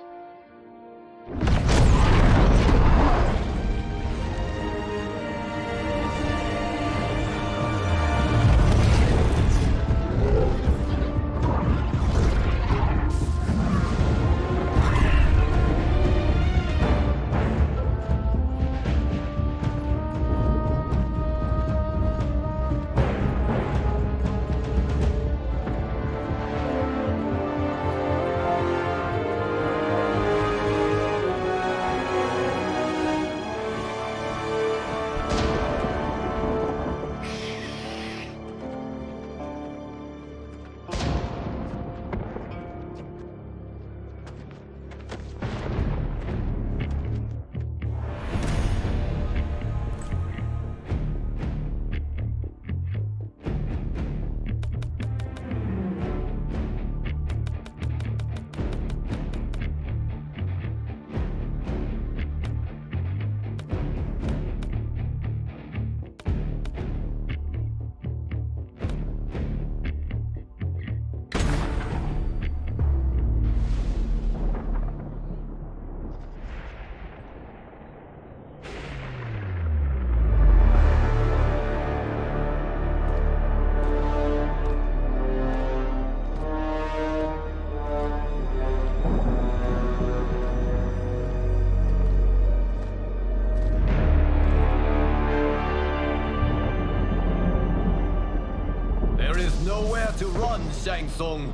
B: Nowhere to run, Shang Tsung.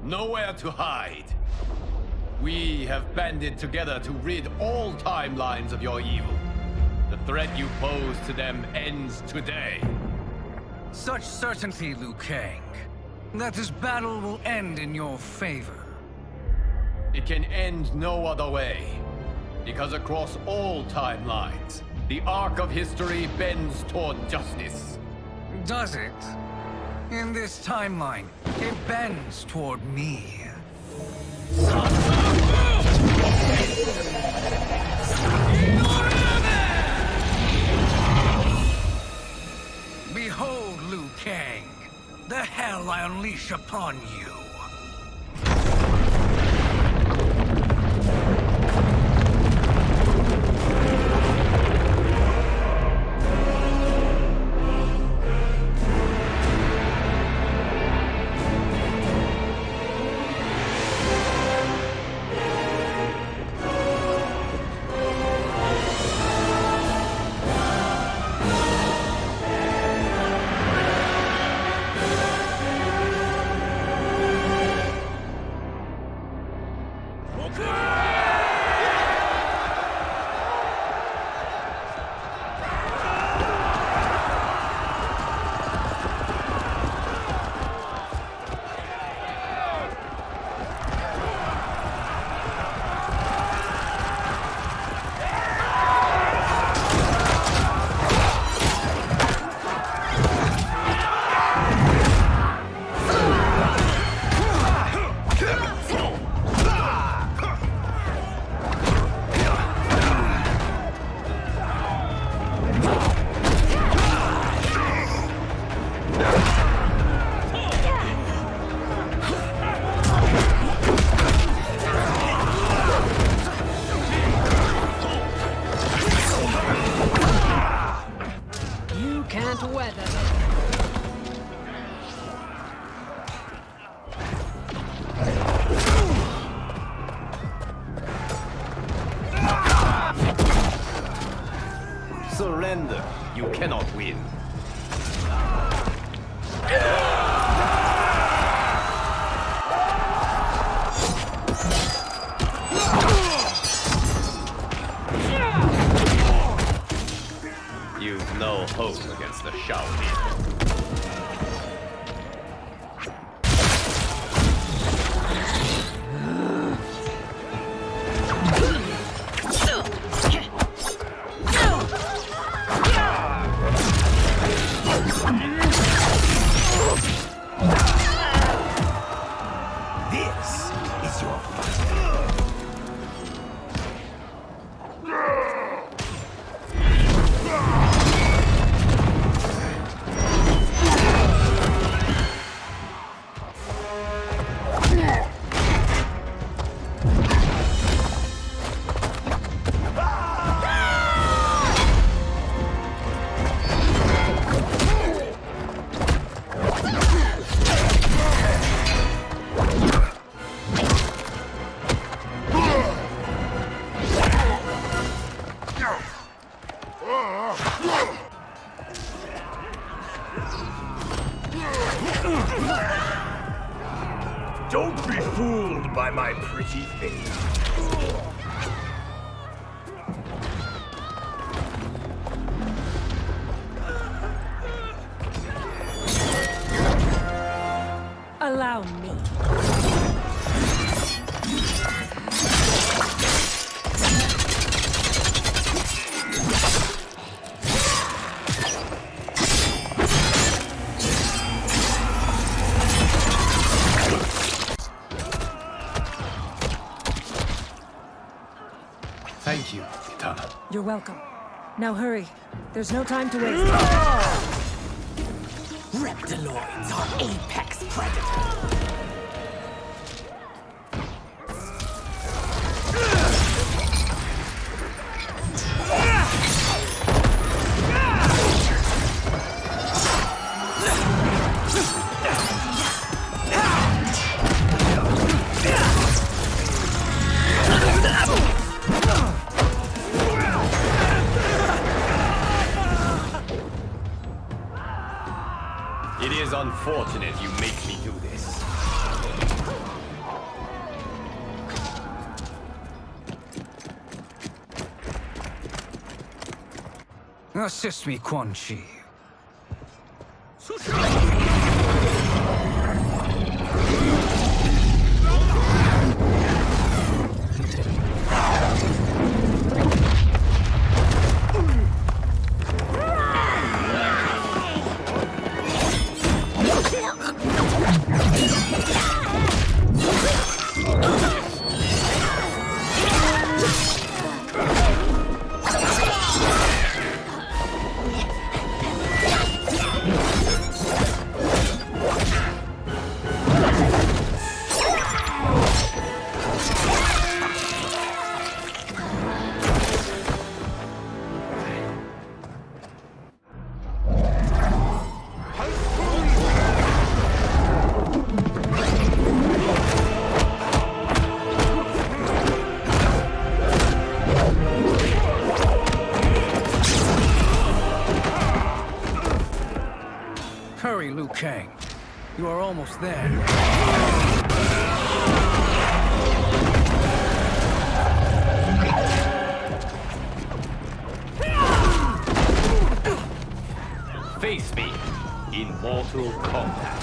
B: Nowhere to hide. We have banded together to rid all timelines of your evil. The threat you pose to them ends today.
D: Such certainty, Liu Kang, that this battle will end in your favor.
B: It can end no other way. Because across all timelines, the arc of history bends toward justice.
D: Does it? In this timeline, it bends toward me. Behold, Liu Kang, the hell I unleash upon you.
B: Surrender. You cannot win. You've no hope against the Shaolin.
Q: Don't be fooled by my pretty face.
M: Allow me.
K: Thank you, Kitana.
M: You're welcome. Now hurry. There's no time to waste.
E: Reptiloids are apex predators.
I: It is unfortunate you make me do this.
D: Assist me, Quan Chi. Hurry, Liu Kang. You are almost there.
I: Face me in Mortal Kombat.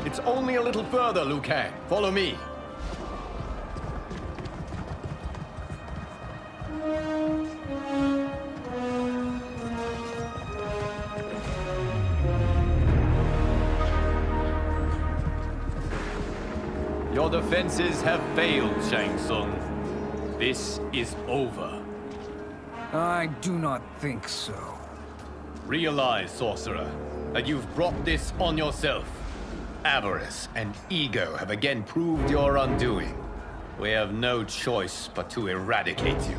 K: It's only a little further, Liu Kang. Follow me.
I: Your defenses have failed, Shang Tsung. This is over.
D: I do not think so.
I: Realize, sorcerer, that you've brought this on yourself.
K: Avarice and ego have again proved your undoing.
I: We have no choice but to eradicate you.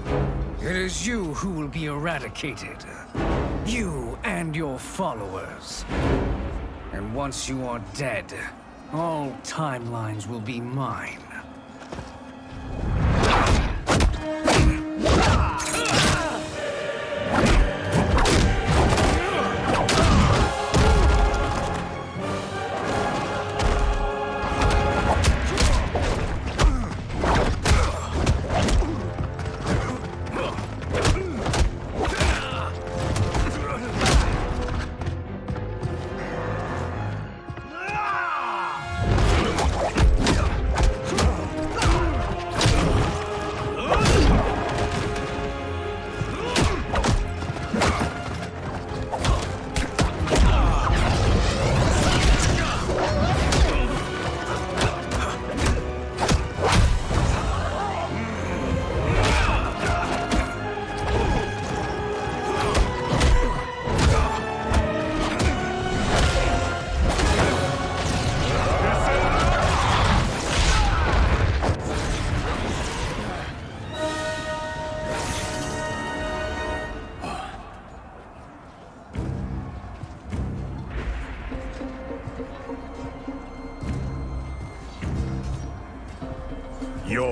D: It is you who will be eradicated. You and your followers. And once you are dead, all timelines will be mine.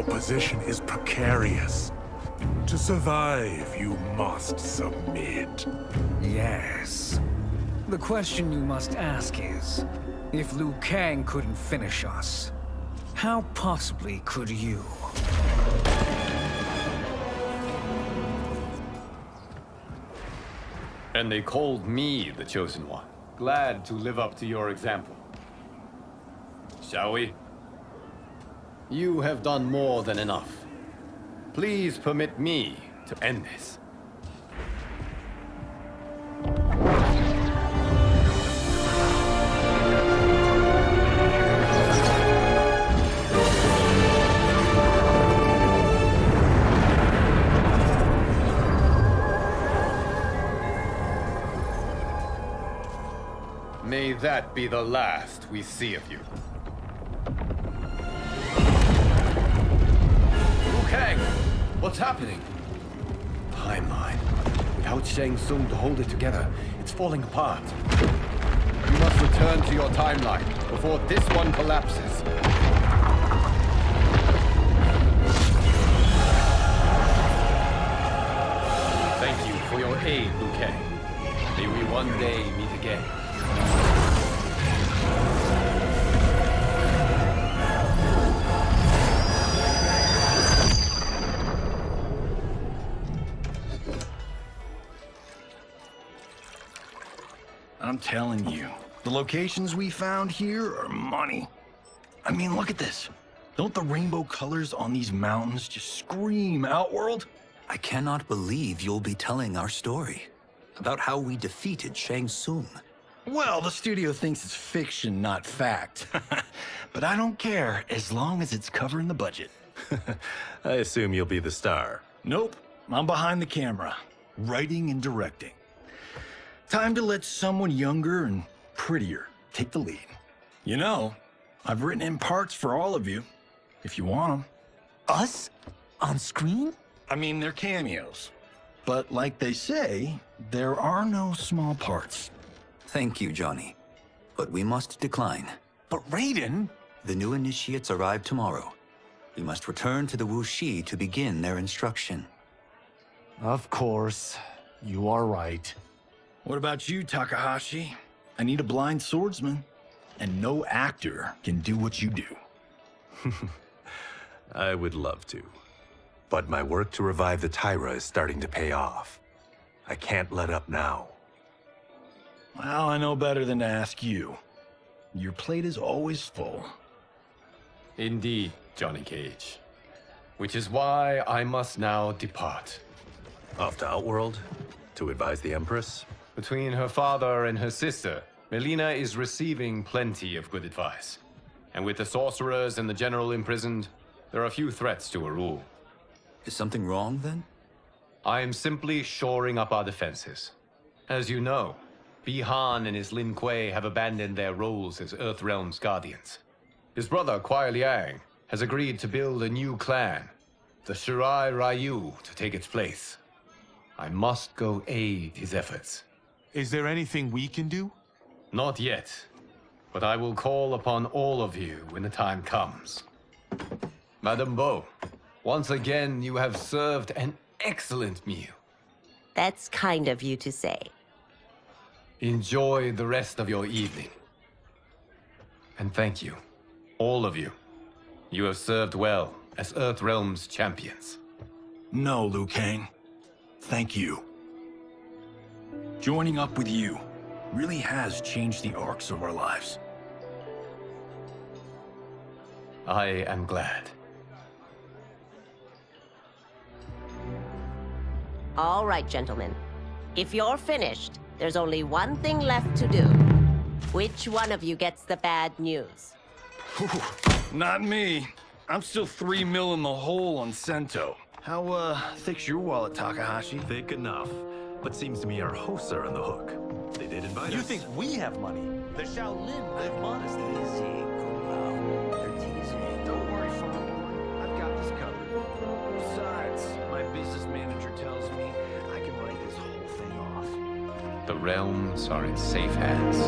T: position is precarious. To survive, you must submit.
D: Yes. The question you must ask is, if Liu Kang couldn't finish us, how possibly could you?
I: And they called me the Chosen One. Glad to live up to your example. Shall we? You have done more than enough. Please permit me to end this. May that be the last we see of you. Liu Kang! What's happening?
B: Timeline. Without Shang Tsung to hold it together, it's falling apart.
I: You must return to your timeline before this one collapses. Thank you for your aid, Liu Kang. May we one day meet again.
N: I'm telling you, the locations we found here are money. I mean, look at this. Don't the rainbow colors on these mountains just scream Outworld?
J: I cannot believe you'll be telling our story about how we defeated Shang Tsung.
N: Well, the studio thinks it's fiction, not fact. But I don't care, as long as it's covering the budget.
U: I assume you'll be the star.
N: Nope, I'm behind the camera, writing and directing. Time to let someone younger and prettier take the lead. You know, I've written in parts for all of you, if you want them.
J: Us? On screen?
N: I mean, they're cameos. But like they say, there are no small parts.
J: Thank you, Johnny. But we must decline.
F: But Raiden?
J: The new initiates arrive tomorrow. We must return to the Wuxi to begin their instruction.
F: Of course. You are right.
N: What about you, Takahashi? I need a blind swordsman. And no actor can do what you do.
U: I would love to. But my work to revive the Tyra is starting to pay off. I can't let up now.
N: Well, I know better than to ask you. Your plate is always full.
I: Indeed, Johnny Cage. Which is why I must now depart.
U: Off to Outworld? To advise the Empress?
I: Between her father and her sister, Melina is receiving plenty of good advice. And with the sorcerers and the general imprisoned, there are few threats to her rule.
J: Is something wrong, then?
I: I am simply shoring up our defenses. As you know, Bi-Han and his Lin Kuei have abandoned their roles as Earthrealm's guardians. His brother, Kuai Liang, has agreed to build a new clan, the Shirai Ryu, to take its place. I must go aid his efforts.
F: Is there anything we can do?
I: Not yet, but I will call upon all of you when the time comes. Madame Bo, once again you have served an excellent meal.
W: That's kind of you to say.
I: Enjoy the rest of your evening. And thank you, all of you. You have served well as Earthrealm's champions.
N: No, Liu Kang. Thank you. Joining up with you really has changed the arcs of our lives.
I: I am glad.
W: All right, gentlemen. If you're finished, there's only one thing left to do. Which one of you gets the bad news?
N: Not me. I'm still 3 mil in the hole on Sento. How, thick's your wallet, Takahashi?
U: Thick enough. But seems to me our hosts are on the hook. They did invite us.
F: You think we have money? The Shaolin live modestly.
N: They're teasing. Don't worry, Farmer. I've got this covered. Besides, my business manager tells me I can write this whole thing off.
I: The realms are in safe hands.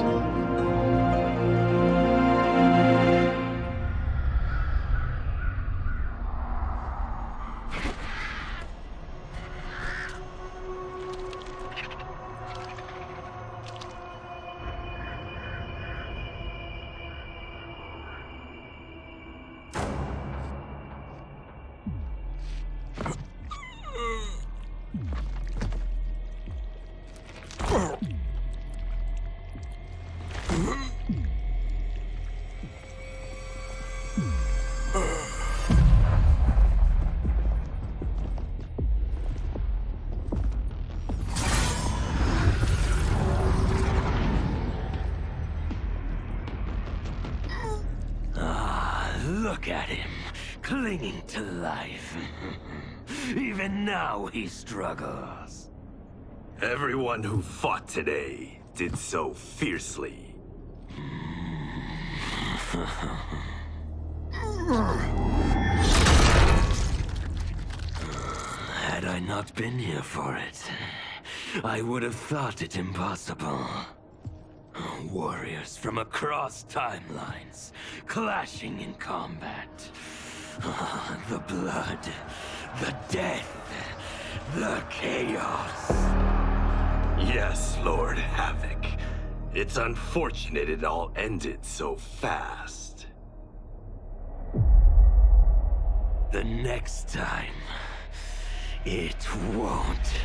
H: Look at him, clinging to life. Even now he struggles.
U: Everyone who fought today did so fiercely.
H: Had I not been here for it, I would have thought it impossible. Warriors from across timelines, clashing in combat. The blood, the death, the chaos.
U: Yes, Lord Havoc. It's unfortunate it all ended so fast.
H: The next time, it won't.